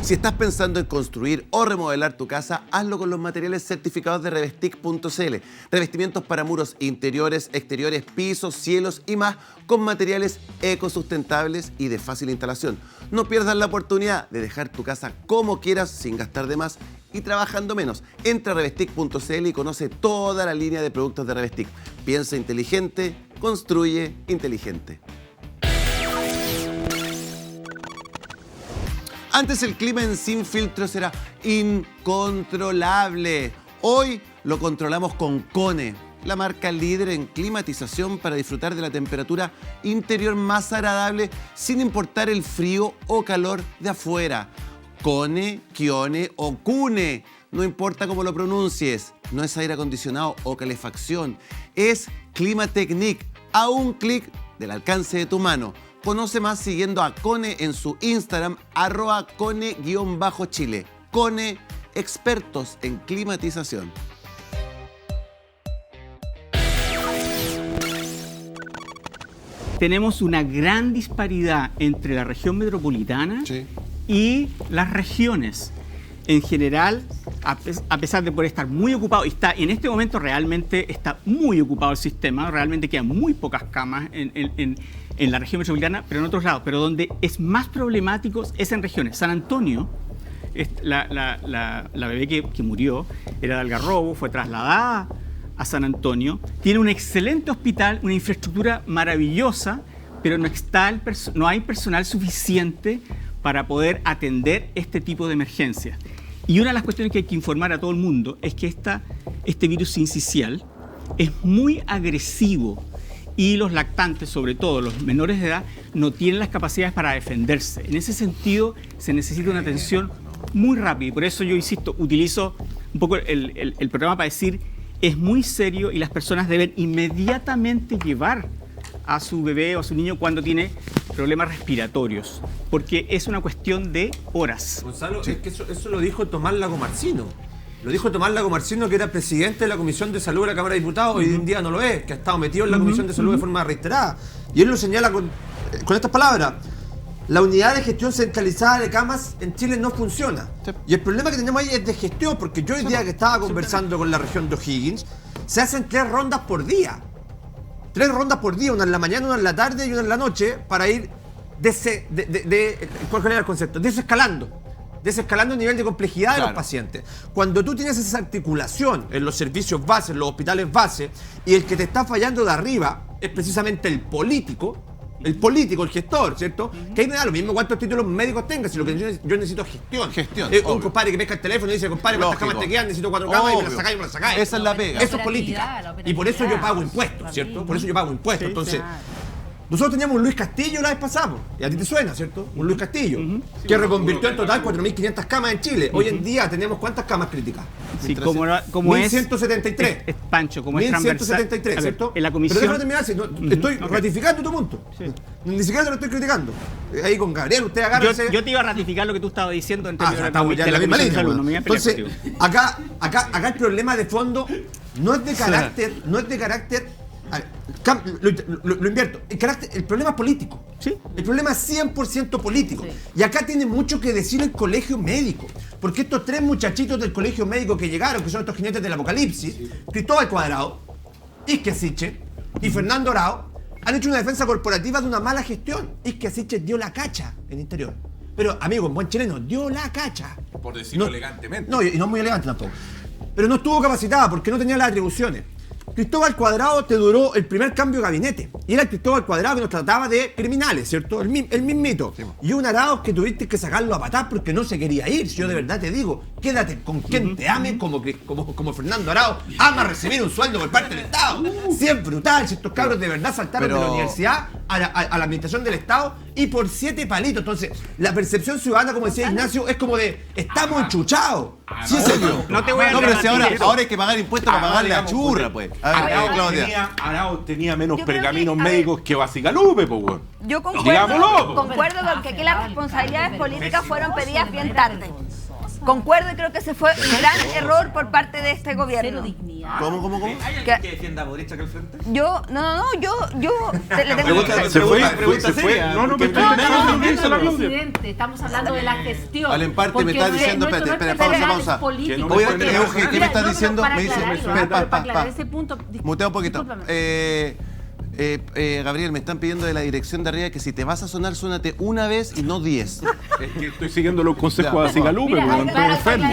[SPEAKER 2] Si estás pensando en construir o remodelar tu casa, hazlo con los materiales certificados de Revestic.cl. Revestimientos para muros interiores, exteriores, pisos, cielos y más, con materiales ecosustentables y de fácil instalación. No pierdas la oportunidad de dejar tu casa como quieras, sin gastar de más y trabajando menos. Entra a Revestic.cl y conoce toda la línea de productos de Revestic. Piensa inteligente, construye inteligente. Antes el clima en Sin Filtros era incontrolable. Hoy lo controlamos con Kone, la marca líder en climatización para disfrutar de la temperatura interior más agradable sin importar el frío o calor de afuera. Kone, Kione o Kune, no importa cómo lo pronuncies, no es aire acondicionado o calefacción, es Climatechnique, a un clic del alcance de tu mano. Conoce más siguiendo a Kone en su Instagram, @Kone_Chile. CONE, expertos en climatización.
[SPEAKER 20] Tenemos una gran disparidad entre la región metropolitana y las regiones. En general, a pesar de poder estar muy ocupado, y en este momento realmente está muy ocupado el sistema, realmente quedan muy pocas camas en la región metropolitana, pero en otros lados. Pero donde es más problemático es en regiones. San Antonio, la bebé que murió era de Algarrobo, fue trasladada a San Antonio, tiene un excelente hospital, una infraestructura maravillosa, pero no hay personal suficiente para poder atender este tipo de emergencias. Y una de las cuestiones que hay que informar a todo el mundo es que este virus sincicial es muy agresivo y los lactantes, sobre todo los menores de edad, no tienen las capacidades para defenderse. En ese sentido, se necesita una atención muy rápida y por eso yo insisto, utilizo un poco el programa para decir es muy serio y las personas deben inmediatamente llevar a su bebé o a su niño cuando tiene problemas respiratorios, porque es una cuestión de horas.
[SPEAKER 7] Gonzalo, es que eso lo dijo Tomás Lagomarsino. Lo dijo Tomás Lagomarsino, que era presidente de la Comisión de Salud de la Cámara de Diputados, hoy en día no lo es, que ha estado metido en la Comisión de Salud de forma reiterada. Y él lo señala con estas palabras. La unidad de gestión centralizada de camas en Chile no funciona. Y el problema que tenemos ahí es de gestión, porque yo hoy día que estaba conversando con la región de O'Higgins, se hacen 3 rondas por día. 3 rondas por día, una en la mañana, una en la tarde y una en la noche, para ir ¿cuál era el concepto? Desescalando el nivel de complejidad de los pacientes. Cuando tú tienes esa articulación en los servicios base, en los hospitales base, y el que te está fallando de arriba es precisamente el político, el gestor, ¿cierto? Que ahí me da lo mismo cuántos títulos médicos tengas, si lo que yo necesito es gestión. Un compadre que pesca el teléfono y dice, compadre, ¿cuántas camas te quedan? Necesito 4 camas y me las sacáis.
[SPEAKER 2] Esa es la pega.
[SPEAKER 7] Eso es política. Y por eso yo pago impuestos, ¿cierto? Por eso yo pago impuestos. Entonces, nosotros teníamos un Luis Castillo la vez pasada, y a ti te suena, ¿cierto? Un Luis Castillo, que reconvirtió en total 4.500 camas en Chile. Hoy en día tenemos ¿cuántas camas críticas?
[SPEAKER 20] Sí, como
[SPEAKER 7] 1.173.
[SPEAKER 20] Es Pancho, como
[SPEAKER 7] 1.173, ¿cierto?
[SPEAKER 20] En la comisión.
[SPEAKER 7] Pero déjame terminar, estoy ratificando tu punto. Ni siquiera te lo estoy criticando. Ahí con Gabriel, usted agárrese.
[SPEAKER 20] Yo te iba a ratificar lo que tú estabas diciendo en términos
[SPEAKER 7] de la misma línea. Entonces, acá el problema de fondo no es de carácter. A ver, lo invierto. El problema es político. ¿Sí? El problema es 100% político. Sí. Y acá tiene mucho que decir el colegio médico. Porque estos 3 muchachitos del colegio médico que llegaron, que son estos jinetes del apocalipsis, Cristóbal Cuadrado, Isque Siche y Fernando Arao, han hecho una defensa corporativa de una mala gestión. Isque Siche dio la cacha en Interior. Pero, amigo, en buen chileno, dio la cacha.
[SPEAKER 3] Por decirlo elegantemente.
[SPEAKER 7] No, y no es muy elegante tampoco. Pero no estuvo capacitada porque no tenía las atribuciones. Cristóbal Cuadrado te duró el primer cambio de gabinete. Y era el Cristóbal Cuadrado que nos trataba de criminales, ¿cierto? El mismito. Sí. Y un Arauz que tuviste que sacarlo a patar porque no se quería ir. Si yo de verdad te digo, quédate con quien te ame, como Fernando Arauz ama recibir un sueldo por parte del Estado. Sí, es brutal. Si estos cabros de verdad saltaron de la universidad a la administración del Estado y por 7 palitos. Entonces, la percepción ciudadana, como decía Ignacio, es como de estamos enchuchados. Sí, es serio.
[SPEAKER 2] No te voy a pero si ahora hay que pagar impuestos para pagar la churra, pues.
[SPEAKER 3] Arauz tenía menos pergaminos médicos que Basigalupe, pues, güey.
[SPEAKER 21] Yo concuerdo con que aquí las responsabilidades políticas fueron pedidas bien tarde. Concuerdo y creo que ese fue un gran error por parte de este gobierno.
[SPEAKER 2] ¿Cómo?
[SPEAKER 17] ¿Hay alguien que defienda a Boric acá al frente?
[SPEAKER 21] Yo le tengo que
[SPEAKER 3] se fue. No,
[SPEAKER 15] presidente, estamos hablando de la gestión.
[SPEAKER 2] Al emparte me está diciendo, espera, pausa. Euge, ¿qué me estás diciendo? Me dice,
[SPEAKER 15] para ese punto.
[SPEAKER 2] Mutea un poquito. Gabriel, me están pidiendo de la dirección de arriba que si te vas a sonar, súnate una vez y no 10.
[SPEAKER 3] Es que estoy siguiendo los consejos de Asigalupe, porque estoy enfermo.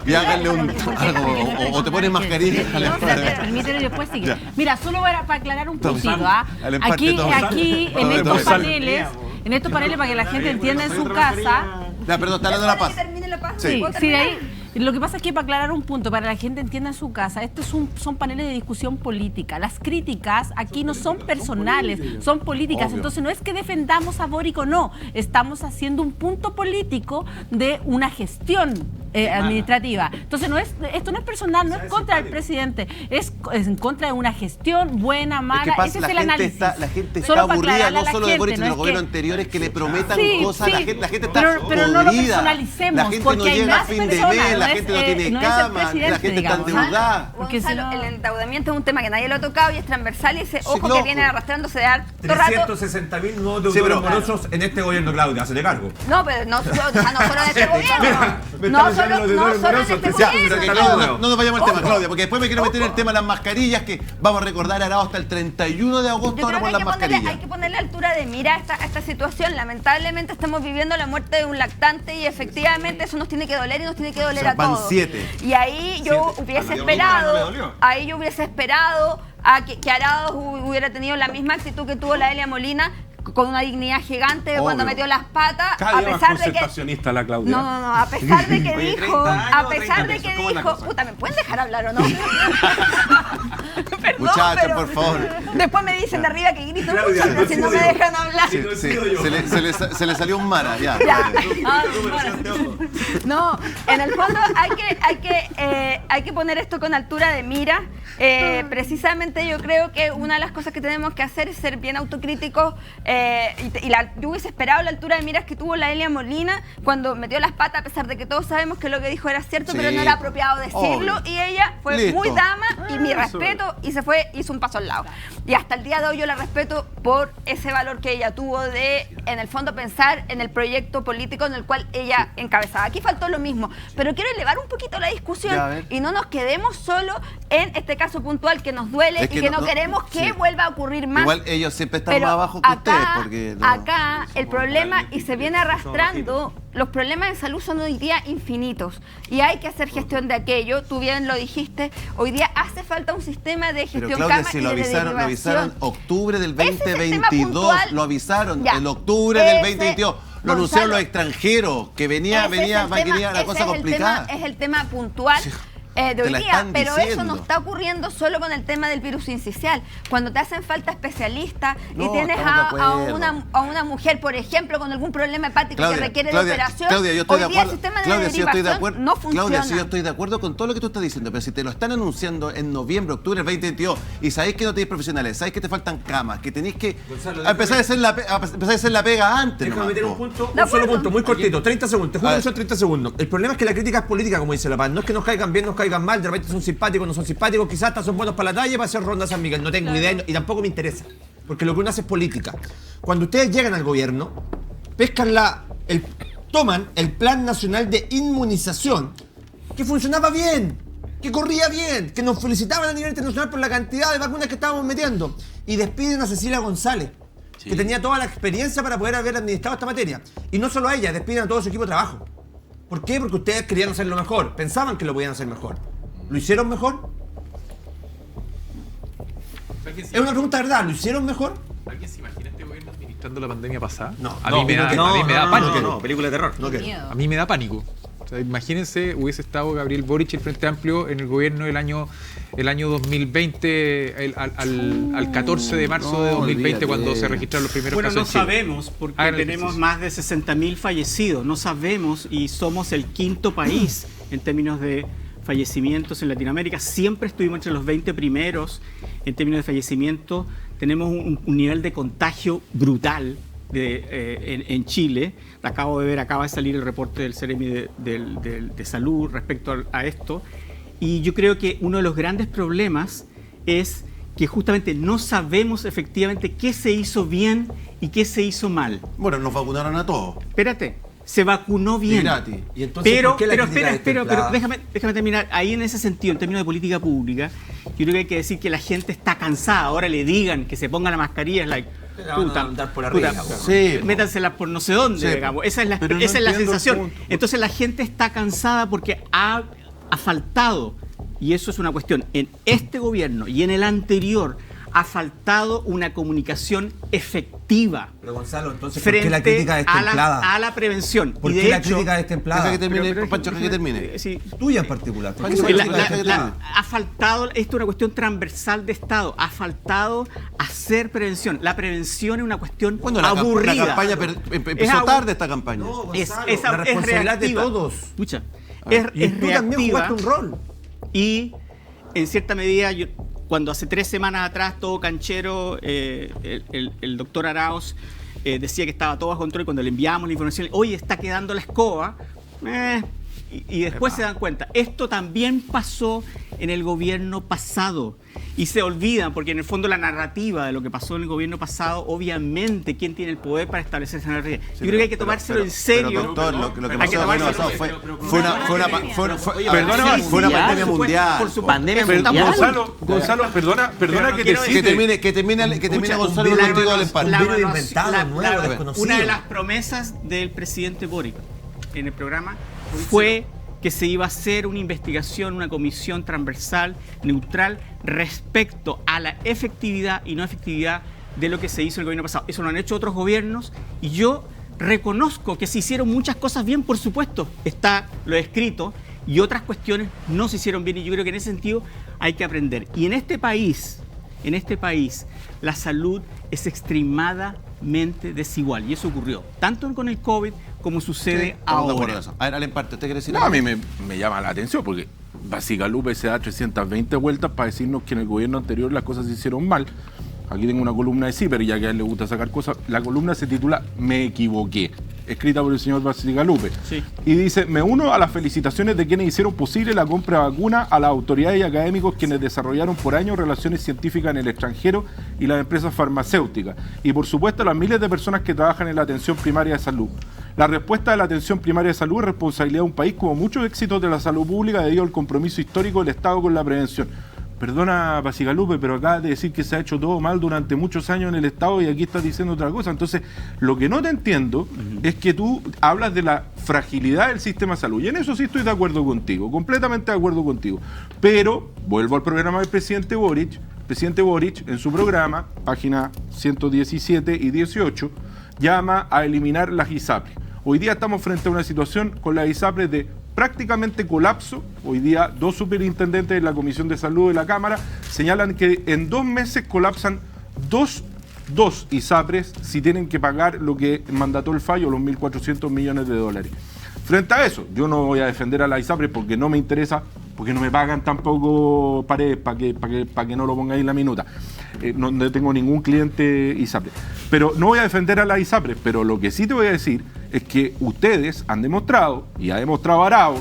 [SPEAKER 2] Y háganle algo, o te pones mascarilla.
[SPEAKER 15] Permíteme después sigue. Mira, solo para aclarar un poquito. Aquí en estos paneles, para que la gente entienda en su casa.
[SPEAKER 2] Perdón, está hablando de La Paz.
[SPEAKER 15] Sí, de ahí. Lo que pasa es que para aclarar un punto, para que la gente entienda en su casa, estos son paneles de discusión política. Las críticas aquí no son personales, son políticas. Obvio. Entonces no es que defendamos a Boric o no, estamos haciendo un punto político de una gestión
[SPEAKER 1] administrativa. Entonces esto no es personal, no es contra el presidente, es en contra de una gestión buena, mala. Ese es el análisis.
[SPEAKER 2] La gente está aburrida, no solo de Boric, sino de los gobiernos anteriores que le prometan cosas. La gente está
[SPEAKER 1] pero no lo personalicemos,
[SPEAKER 2] la gente
[SPEAKER 1] porque
[SPEAKER 2] no llega a
[SPEAKER 1] hay
[SPEAKER 2] fin de mes, la gente no tiene cama, la gente está endeudada.
[SPEAKER 21] Gonzalo, el endeudamiento es un tema que nadie lo ha tocado y es transversal, y ese ojo que viene arrastrándose de harto rato.
[SPEAKER 7] 360.000 nuevos deudores morosos en este gobierno, Claudia, hazle cargo.
[SPEAKER 21] No, pero no solo en este gobierno. No solo en este gobierno.
[SPEAKER 2] No nos vayamos al tema, Claudia, porque después me quiero meter en el tema de las mascarillas, que vamos a recordar Arauz hasta el 31 de agosto ahora por las mascarillas.
[SPEAKER 21] Hay que ponerle altura de mira a esta situación. Lamentablemente estamos viviendo la muerte de un lactante y efectivamente eso nos tiene que doler y nos tiene que doler a todos.
[SPEAKER 2] 7.
[SPEAKER 21] Y ahí yo hubiese esperado a que Arauz hubiera tenido la misma actitud que tuvo la Delia Molina, con una dignidad gigante cuando metió las patas,
[SPEAKER 3] a pesar de que
[SPEAKER 21] la Claudia. No, a pesar de que dijo, puta, ¿me pueden dejar hablar o no? Perdón,
[SPEAKER 2] muchachos, por favor.
[SPEAKER 21] Después me dicen de arriba que grito mucho si no me dejan hablar.
[SPEAKER 2] Se le salió un Mara, ya.
[SPEAKER 21] No, en el fondo hay que poner esto con altura de mira. Precisamente yo creo que una de las cosas que tenemos que hacer es ser bien autocríticos. Yo hubiese esperado la altura de miras que tuvo la Delia Molina cuando metió las patas, a pesar de que todos sabemos que lo que dijo era cierto, pero no era apropiado decirlo. Y ella fue muy dama y mi respeto, y se fue, hizo un paso al lado. Y hasta el día de hoy yo la respeto por ese valor que ella tuvo de, en el fondo, pensar en el proyecto político en el cual ella encabezaba. Aquí faltó lo mismo, pero quiero elevar un poquito la discusión y no nos quedemos solo en este caso puntual que nos duele y que no queremos que vuelva a ocurrir más.
[SPEAKER 2] Igual ellos siempre están más abajo que ustedes.
[SPEAKER 21] Acá el problema, y se viene arrastrando, los problemas de salud son hoy día infinitos y hay que hacer gestión de aquello. Tú bien lo dijiste, hoy día hace falta un sistema de gestión.
[SPEAKER 2] Pero Claudia, si lo avisaron octubre del 2022, lo avisaron en octubre del 2022. Lo anunciaron los extranjeros, que venía la cosa complicada.
[SPEAKER 21] Es el tema puntual. De hoy día, pero eso no está ocurriendo solo con el tema del virus sincicial. Cuando te hacen falta especialistas y tienes a una mujer, por ejemplo, con algún problema hepático que requiere de operación,
[SPEAKER 2] Claudia, yo estoy de acuerdo.
[SPEAKER 21] El sistema de derivación no funciona.
[SPEAKER 2] Claudia, sí, yo estoy de acuerdo con todo lo que tú estás diciendo, pero si te lo están anunciando en noviembre, octubre del 2022 y sabéis que no tenéis profesionales, sabéis que te faltan camas, que tenéis que empezar a hacer la pega antes.
[SPEAKER 7] Déjame meter un solo punto, muy cortito, 30 segundos. Te juro que son 30 segundos. El problema es que la crítica es política, como dice La Paz. No es que nos caigan bien, nos caigan mal, de repente son simpáticos, no son simpáticos, quizás hasta son buenos para la talla, para hacer ronda San Miguel, no tengo idea y tampoco me interesa, porque lo que uno hace es política. Cuando ustedes llegan al gobierno, pescan toman el Plan Nacional de Inmunización, que funcionaba bien, que corría bien, que nos felicitaban a nivel internacional por la cantidad de vacunas que estábamos metiendo, y despiden a Cecilia González, que tenía toda la experiencia para poder haber administrado esta materia, y no solo a ella, despiden a todo su equipo de trabajo. ¿Por qué? Porque ustedes querían hacerlo mejor, pensaban que lo podían hacer mejor. ¿Lo hicieron mejor? Es una pregunta de verdad, ¿lo hicieron mejor?
[SPEAKER 22] ¿Alguien se imagina este gobierno administrando la pandemia pasada?
[SPEAKER 7] No.
[SPEAKER 22] A mí me da pánico.
[SPEAKER 7] No, película de terror.
[SPEAKER 22] A mí me da pánico. O sea, imagínense, hubiese estado Gabriel Boric y el Frente Amplio en el gobierno el año 2020, al 14 de marzo de 2020, cuando se registraron los primeros casos en Chile.
[SPEAKER 20] No sabemos, porque tenemos más de 60.000 fallecidos. No sabemos, y somos el quinto país en términos de fallecimientos en Latinoamérica. Siempre estuvimos entre los 20 primeros en términos de fallecimiento. Tenemos un nivel de contagio brutal en Chile. Acabo de ver, acaba de salir el reporte del CEREMI de salud respecto a esto. Y yo creo que uno de los grandes problemas es que justamente no sabemos efectivamente qué se hizo bien y qué se hizo mal.
[SPEAKER 2] Bueno, nos vacunaron a todos.
[SPEAKER 20] Espérate. Se vacunó bien.
[SPEAKER 7] ¿Y entonces, pero
[SPEAKER 20] déjame terminar. Ahí en ese sentido, en términos de política pública, yo creo que hay que decir que la gente está cansada. Ahora le digan que se ponga la mascarilla, es like, métansela por no sé dónde, digamos. Esa es la sensación. Entonces la gente está cansada porque ha faltado, y eso es una cuestión, en este gobierno y en el anterior, ha faltado una comunicación efectiva.
[SPEAKER 7] Pero Gonzalo, entonces, ¿por qué la crítica es templada?
[SPEAKER 20] A la prevención.
[SPEAKER 7] ¿Por qué la crítica es templada?
[SPEAKER 2] Deja que termine, Pancho, que termine.
[SPEAKER 20] Sí.
[SPEAKER 7] Tuya en particular.
[SPEAKER 20] Ha faltado, esto es una cuestión transversal de Estado, ha faltado hacer prevención. La prevención es una cuestión aburrida.
[SPEAKER 2] La campaña empezó tarde, esta campaña.
[SPEAKER 7] No, Gonzalo, la responsabilidad de todos.
[SPEAKER 20] Escucha,
[SPEAKER 17] Y tú también jugaste un rol.
[SPEAKER 20] Y en cierta medida, cuando hace 3 semanas atrás todo canchero, el doctor Arauz decía que estaba todo bajo control, y cuando le enviamos la información, oye, está quedando la escoba, y después se dan cuenta. Esto también pasó en el gobierno pasado. Y se olvidan, porque en el fondo la narrativa de lo que pasó en el gobierno pasado, obviamente, ¿quién tiene el poder para establecer esa narrativa? Yo creo que hay que tomárselo en serio.
[SPEAKER 2] Pero, doctor, lo que pasó en el gobierno pasado fue una pandemia mundial.
[SPEAKER 20] Por su pandemia mundial.
[SPEAKER 3] Gonzalo, perdona que te
[SPEAKER 2] cite. Que termine Gonzalo contigo del empate.
[SPEAKER 20] Una de las promesas del presidente Boric en el programa fue que se iba a hacer una investigación, una comisión transversal, neutral, respecto a la efectividad y no efectividad de lo que se hizo en el gobierno pasado. Eso lo han hecho otros gobiernos y yo reconozco que se hicieron muchas cosas bien, por supuesto, está lo escrito, y otras cuestiones no se hicieron bien, y yo creo que en ese sentido hay que aprender. Y en este país, la salud es extremadamente desigual, y eso ocurrió tanto con el COVID como sucede ahora.
[SPEAKER 2] A ver, Allen Parte, ¿usted quiere decir
[SPEAKER 3] algo?
[SPEAKER 2] A
[SPEAKER 3] mí me llama la atención porque Bacigalupe se da 320 vueltas para decirnos que en el gobierno anterior las cosas se hicieron mal. Aquí tengo una columna de CIPER, ya que a él le gusta sacar cosas. La columna se titula Me equivoqué, escrita por el señor Bacigalupe.
[SPEAKER 20] Sí.
[SPEAKER 3] Y dice: me uno a las felicitaciones de quienes hicieron posible la compra de vacuna, a las autoridades y académicos quienes desarrollaron por años relaciones científicas en el extranjero y las empresas farmacéuticas. Y por supuesto a las miles de personas que trabajan en la atención primaria de salud. La respuesta de la atención primaria de salud es responsabilidad de un país como muchos éxitos de la salud pública debido al compromiso histórico del Estado con la prevención. Perdona, Bacigalupe, pero acabas de decir que se ha hecho todo mal durante muchos años en el Estado y aquí estás diciendo otra cosa. Entonces, lo que no te entiendo es que tú hablas de la fragilidad del sistema de salud. Y en eso sí estoy de acuerdo contigo, completamente de acuerdo contigo. Pero, vuelvo al programa del presidente Boric. El presidente Boric, en su programa, página 117 y 18, llama a eliminar las ISAPRES. Hoy día estamos frente a una situación con las ISAPRES de prácticamente colapso. Hoy día 2 superintendentes de la Comisión de Salud de la Cámara señalan que en 2 meses colapsan dos ISAPRES si tienen que pagar lo que mandató el fallo, los 1.400 millones de dólares. Frente a eso, yo no voy a defender a la ISAPRES porque no me interesa, porque no me pagan tampoco Paredes para que no lo pongáis en la minuta. No tengo ningún cliente ISAPRES. Pero no voy a defender a la ISAPRES, pero lo que sí te voy a decir es que ustedes han demostrado, y ha demostrado Arauz,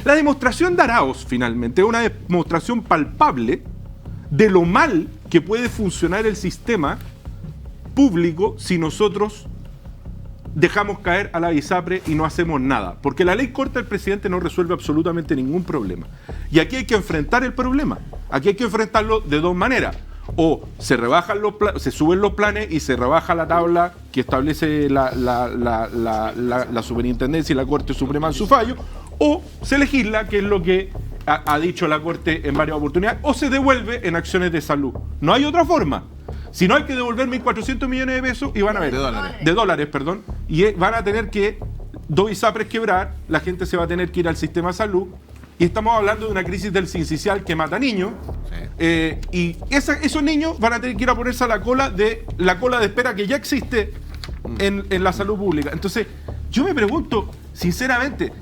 [SPEAKER 3] la demostración de Arauz finalmente es una demostración palpable de lo mal que puede funcionar el sistema público si nosotros dejamos caer a la ISAPRE y no hacemos nada. Porque la ley corta del presidente no resuelve absolutamente ningún problema. Y aquí hay que enfrentar el problema. Aquí hay que enfrentarlo de 2 maneras. O se suben los planes y se rebaja la tabla que establece la superintendencia y la Corte Suprema en su fallo, o se legisla, que es lo que ha dicho la Corte en varias oportunidades, o se devuelve en acciones de salud. No hay otra forma. Si no, hay que devolver 1.400 millones de pesos y van a ver. De dólares, perdón. Y van a tener que 2 ISAPRES quebrar, la gente se va a tener que ir al sistema de salud. Y estamos hablando de una crisis del sincicial que mata niños. Sí. Y esos niños van a tener que ir a ponerse a la cola de espera que ya existe en la salud pública. Entonces, yo me pregunto, sinceramente,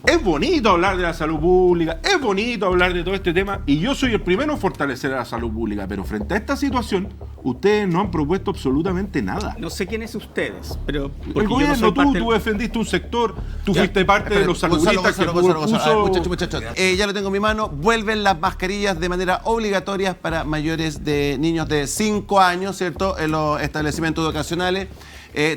[SPEAKER 3] es bonito hablar de la salud pública, es bonito hablar de todo este tema, y yo soy el primero en fortalecer a la salud pública, pero frente a esta situación, ustedes no han propuesto absolutamente nada.
[SPEAKER 20] No sé quiénes ustedes, pero...
[SPEAKER 3] El gobierno, tú defendiste un sector, tú fuiste parte de los saludistas que
[SPEAKER 2] Muchachos, ya lo tengo en mi mano. Vuelven las mascarillas de manera obligatoria para mayores de niños de 5 años, ¿cierto?, en los establecimientos educacionales.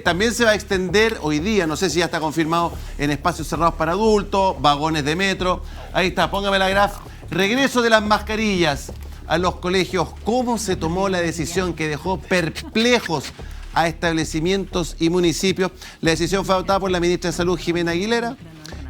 [SPEAKER 2] También se va a extender hoy día, no sé si ya está confirmado, en espacios cerrados para adultos, vagones de metro. Ahí está, póngame la graf. Regreso de las mascarillas a los colegios. ¿Cómo se tomó la decisión que dejó perplejos a establecimientos y municipios? La decisión fue adoptada por la ministra de Salud, Jimena Aguilera,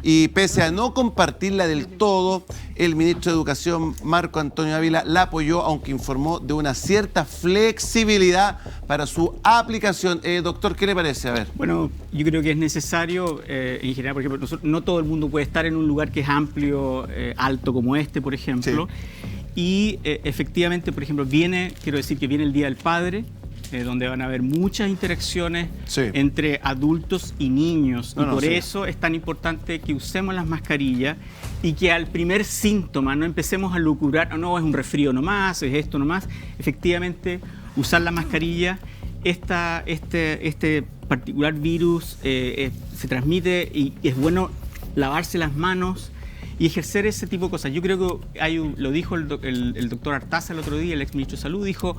[SPEAKER 2] y pese a no compartirla del todo, el ministro de Educación, Marco Antonio Ávila, la apoyó, aunque informó de una cierta flexibilidad para su aplicación. Doctor, ¿qué le parece? A ver.
[SPEAKER 20] Bueno, yo creo que es necesario, en general, por ejemplo, no todo el mundo puede estar en un lugar que es amplio, alto como este, por ejemplo. Sí. Y efectivamente, por ejemplo, quiero decir que viene el Día del Padre, donde van a haber muchas interacciones entre adultos y niños. Por eso es tan importante que usemos las mascarillas y que al primer síntoma no empecemos a lucurar, no, es un resfrío nomás, es esto nomás. Efectivamente, usar la mascarilla. Este particular virus se transmite y es bueno lavarse las manos y ejercer ese tipo de cosas. Yo creo que lo dijo el doctor Artaza el otro día, el exministro de Salud, dijo,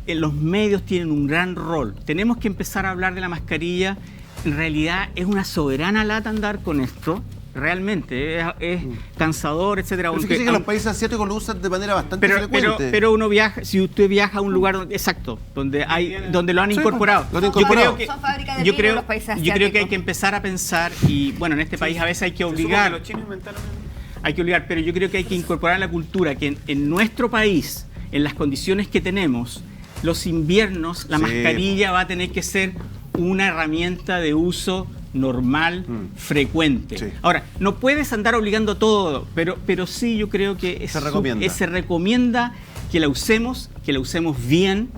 [SPEAKER 20] los medios tienen un gran rol. Tenemos que empezar a hablar de la mascarilla. En realidad es una soberana lata andar con esto. Realmente es cansador, etcétera.
[SPEAKER 2] Pero fíjese que los países asiáticos lo usan de manera bastante frecuente.
[SPEAKER 20] Pero uno viaja, si usted viaja a un lugar donde lo han incorporado. Yo creo que hay que empezar a pensar, y bueno, en este país a veces hay que obligar. Pero yo creo que hay que incorporar en la cultura que en nuestro país, en las condiciones que tenemos, los inviernos, la mascarilla va a tener que ser una herramienta de uso normal, frecuente. Ahora, no puedes andar obligando todo, pero sí yo creo que se recomienda que la usemos bien,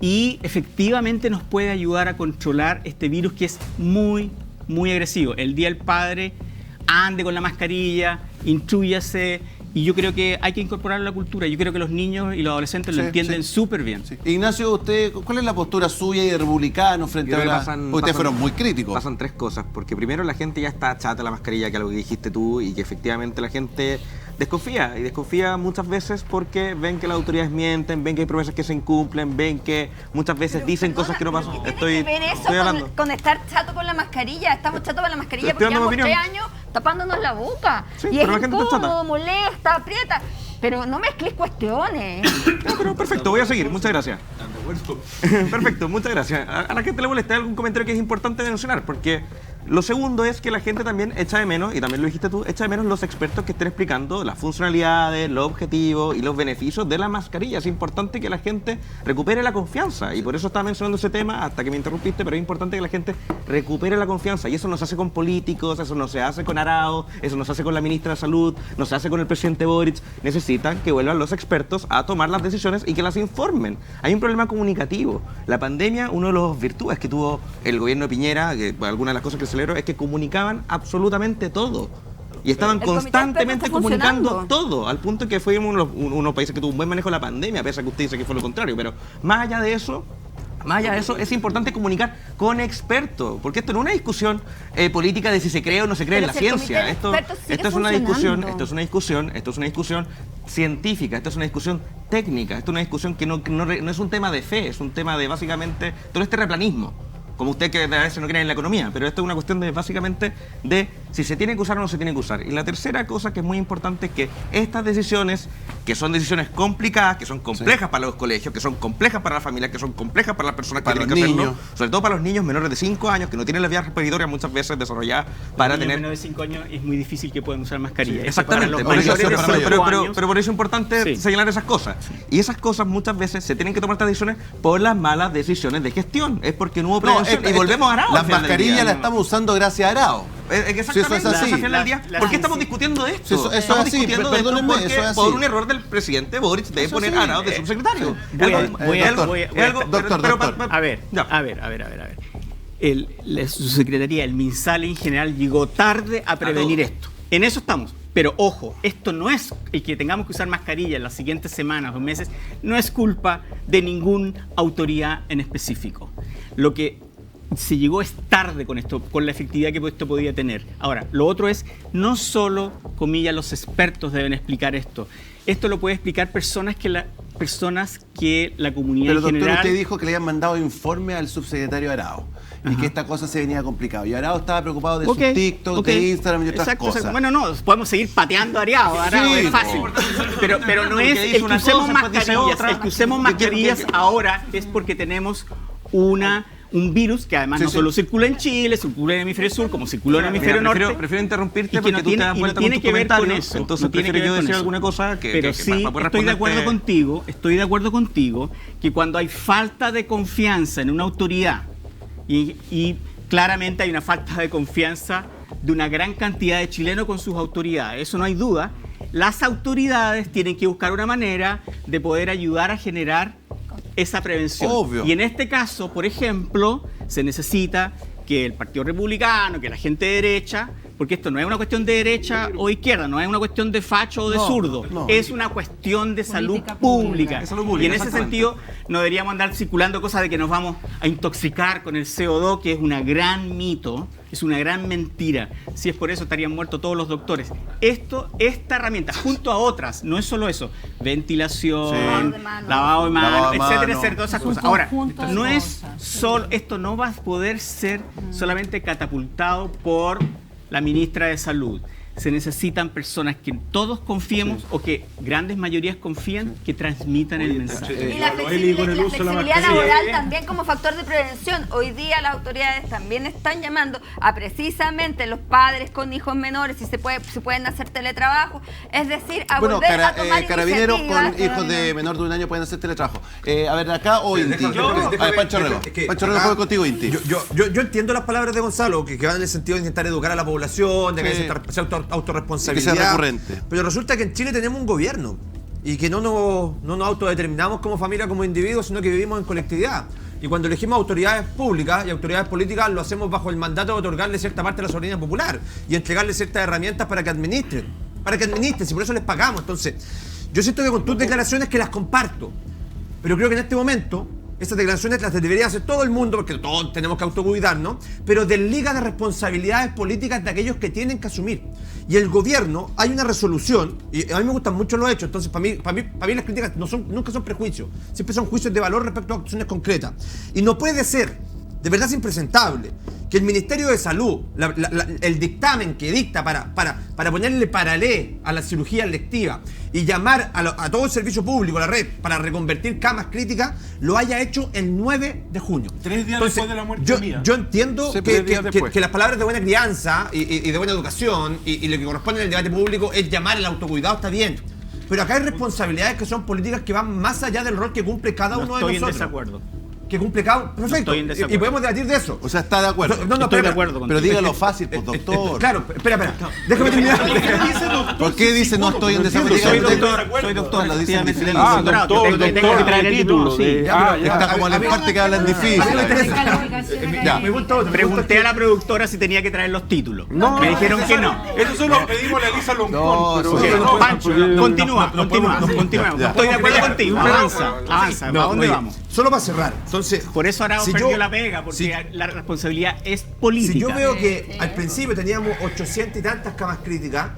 [SPEAKER 20] y efectivamente nos puede ayudar a controlar este virus que es muy, muy agresivo. El Día del Padre, ande con la mascarilla, instrúyase. Y yo creo que hay que incorporarlo a la cultura. Yo creo que los niños y los adolescentes lo entienden súper bien.
[SPEAKER 2] Ignacio, ¿usted cuál es la postura suya y de republicano frente a ustedes fueron muy críticos?
[SPEAKER 4] Pasan tres cosas. Porque primero, la gente ya está chata de la mascarilla, que es algo que dijiste tú, y que efectivamente la gente desconfía. Y desconfía muchas veces porque ven que las autoridades mienten, ven que hay promesas que se incumplen, ven que muchas veces dicen cosas que no pasan.
[SPEAKER 21] Estoy hablando. Con estar chato con la mascarilla. Estamos chatos con la mascarilla porque llevamos 3 años tapándonos la boca. Y es incómodo, molesta, aprieta. Pero no mezcles cuestiones.
[SPEAKER 4] Pero perfecto, voy a seguir. Muchas gracias. Perfecto, muchas gracias. A la gente le molesta algún comentario que es importante mencionar, porque lo segundo es que la gente también echa de menos, y también lo dijiste tú, echa de menos los expertos que estén explicando las funcionalidades, los objetivos y los beneficios de la mascarilla. Es importante que la gente recupere la confianza, y por eso estaba mencionando ese tema hasta que me interrumpiste, pero es importante que la gente recupere la confianza, y eso no se hace con políticos, eso no se hace con Arauz, eso no se hace con la ministra de Salud, no se hace con el presidente Boric. Necesitan que vuelvan los expertos a tomar las decisiones y que las informen. Hay un problema comunicativo. La pandemia, uno de los virtudes que tuvo el gobierno de Piñera, que alguna de las cosas que celebro, es que comunicaban absolutamente todo. Y estaban constantemente comunicando todo, al punto que fuimos uno de los países que tuvo un buen manejo de la pandemia, pese a que usted dice que fue lo contrario. Pero más allá de eso, es importante comunicar con expertos, porque esto no es una discusión política de si se cree o no se cree en la ciencia. Esto es una discusión científica, esto es una discusión técnica, esto es una discusión que no es un tema de fe, es un tema de básicamente todo este terraplanismo. Como usted que a veces no cree en la economía, pero esto es una cuestión de básicamente de si se tiene que usar o no se tiene que usar. Y la tercera cosa que es muy importante es que estas decisiones, que son decisiones complicadas, que son complejas para los colegios, que son complejas para las familias, que son complejas para las personas que tienen que hacerlo, sobre todo para los niños menores de 5 años, que no tienen las vías respiratorias muchas veces desarrolladas para tener...
[SPEAKER 20] menores de 5 años es muy difícil que puedan usar mascarilla.
[SPEAKER 4] Sí, exactamente, pero por eso es importante señalar esas cosas. Y esas cosas muchas veces se tienen que tomar estas decisiones por las malas decisiones de gestión. Es porque no hubo prevención. Y volvemos a Arauz.
[SPEAKER 2] Las mascarillas las estamos usando gracias a Arauz.
[SPEAKER 4] Exactamente,
[SPEAKER 2] si eso es así.
[SPEAKER 4] ¿Por qué estamos discutiendo esto?
[SPEAKER 2] Eso es así, perdónenme, eso es así.
[SPEAKER 4] Por un error del presidente Boric de poner a Arauz de subsecretario.
[SPEAKER 20] Doctor. A ver. La subsecretaría, el MinSal en general, llegó tarde a prevenir esto. En eso estamos. Pero ojo, esto no es el que tengamos que usar mascarilla en las siguientes semanas o meses, no es culpa de ninguna autoridad en específico. Lo que se llegó es tarde con esto, con la efectividad que esto podía tener. Ahora, lo otro es, no solo, comillas, los expertos deben explicar esto. Esto lo puede explicar personas que la comunidad
[SPEAKER 2] pero,
[SPEAKER 20] en general...
[SPEAKER 2] Pero doctor, usted dijo que le habían mandado informe al subsecretario Arauz. Y que esta cosa se venía complicado. Y Arauz estaba preocupado de su TikTok, de Instagram y otras cosas.
[SPEAKER 20] Bueno, no, podemos seguir pateando a Arauz, es fácil. Pero no es el que usemos mascarillas. El que usemos mascarillas ahora es porque tenemos un virus que además no solo circula en Chile, circula en el hemisferio sur, como circuló en el hemisferio norte.
[SPEAKER 4] Prefiero interrumpirte porque tú te das vuelta con tus comentarios. Entonces prefiero yo decir alguna cosa que...
[SPEAKER 20] Pero sí, estoy de acuerdo contigo que cuando hay falta de confianza en una autoridad, y claramente hay una falta de confianza de una gran cantidad de chilenos con sus autoridades, eso no hay duda, las autoridades tienen que buscar una manera de poder ayudar a generar esa prevención.
[SPEAKER 2] Obvio.
[SPEAKER 20] Y en este caso, por ejemplo, se necesita que el Partido Republicano, que la gente de derecha, porque esto no es una cuestión de derecha o izquierda, no es una cuestión de facho o de zurdo, es una cuestión de salud pública. Y en ese sentido no deberíamos andar circulando cosas de que nos vamos a intoxicar con el CO2, que es un gran mito, es una gran mentira. Si es por eso estarían muertos todos los doctores. Esta herramienta, junto a otras, no es solo eso, ventilación, lavado de manos, etcétera, todas esas cosas. Ahora, no es solo, esto no va a poder ser solamente catapultado por la ministra de Salud. Se necesitan personas que todos confiemos o que grandes mayorías confíen que transmitan el mensaje.
[SPEAKER 21] Y la flexibilidad laboral también como factor de prevención. Hoy día las autoridades también están llamando a precisamente los padres con hijos menores si pueden hacer teletrabajo, es decir, a volver a tomar
[SPEAKER 2] carabineros
[SPEAKER 21] iniciativas.
[SPEAKER 2] con hijos de menor de 1 año pueden hacer teletrabajo. A ver, acá o Inti. Pancho Rego. Pancho Rego, juego contigo, Inti.
[SPEAKER 7] Yo entiendo las palabras de Gonzalo, que van en el sentido de intentar educar a la población, de que ser autorresponsabilidad.
[SPEAKER 2] Que sea recurrente.
[SPEAKER 7] Pero resulta que en Chile tenemos un gobierno y que no nos autodeterminamos como familia, como individuos, sino que vivimos en colectividad. Y cuando elegimos autoridades públicas y autoridades políticas, lo hacemos bajo el mandato de otorgarle cierta parte de la soberanía popular y entregarle ciertas herramientas para que administren. Y por eso les pagamos. Entonces, yo siento que con tus declaraciones que las comparto, pero creo que en este momento esas declaraciones las debería hacer todo el mundo, porque todos tenemos que autocuidarnos, pero desliga de responsabilidades políticas de aquellos que tienen que asumir. Y el gobierno, hay una resolución, y a mí me gustan mucho los hechos, entonces para mí las críticas nunca son prejuicios, siempre son juicios de valor respecto a acciones concretas. Y no puede ser, de verdad es impresentable, que el Ministerio de Salud, el dictamen que dicta para ponerle paralé a la cirugía electiva y llamar a todo el servicio público, a la red, para reconvertir camas críticas, lo haya hecho el 9 de junio.
[SPEAKER 3] 3 días después de la muerte mía.
[SPEAKER 7] Yo entiendo que las palabras de buena crianza y de buena educación y lo que corresponde en el debate público es llamar al autocuidado, está bien. Pero acá hay responsabilidades que son políticas que van más allá del rol que cumple cada uno de nosotros.
[SPEAKER 20] Estoy en desacuerdo.
[SPEAKER 7] Que cumple cada... Perfecto.
[SPEAKER 20] Y
[SPEAKER 7] podemos debatir de eso.
[SPEAKER 2] O sea, está de acuerdo.
[SPEAKER 20] Estoy de acuerdo contigo.
[SPEAKER 2] Pero dígalo fácil, pues, doctor.
[SPEAKER 7] Claro, espera. Déjame terminar.
[SPEAKER 2] ¿Por qué dice no estoy en desacuerdo?
[SPEAKER 20] Soy doctor.
[SPEAKER 2] Lo dice
[SPEAKER 20] Tengo que traer el título.
[SPEAKER 2] Está como la parte que hablan difícil.
[SPEAKER 20] Pregunté a la productora si tenía que traer los títulos. Me dijeron que no.
[SPEAKER 3] Eso solo pedimos a Elisa Loncón.
[SPEAKER 20] Pancho, continúa. Estoy de acuerdo contigo. Avanza. ¿A dónde vamos?
[SPEAKER 7] Solo para cerrar. Entonces,
[SPEAKER 20] por eso Arauz perdió la pega, porque la responsabilidad es política.
[SPEAKER 7] Si yo veo que al principio teníamos 800 y tantas camas críticas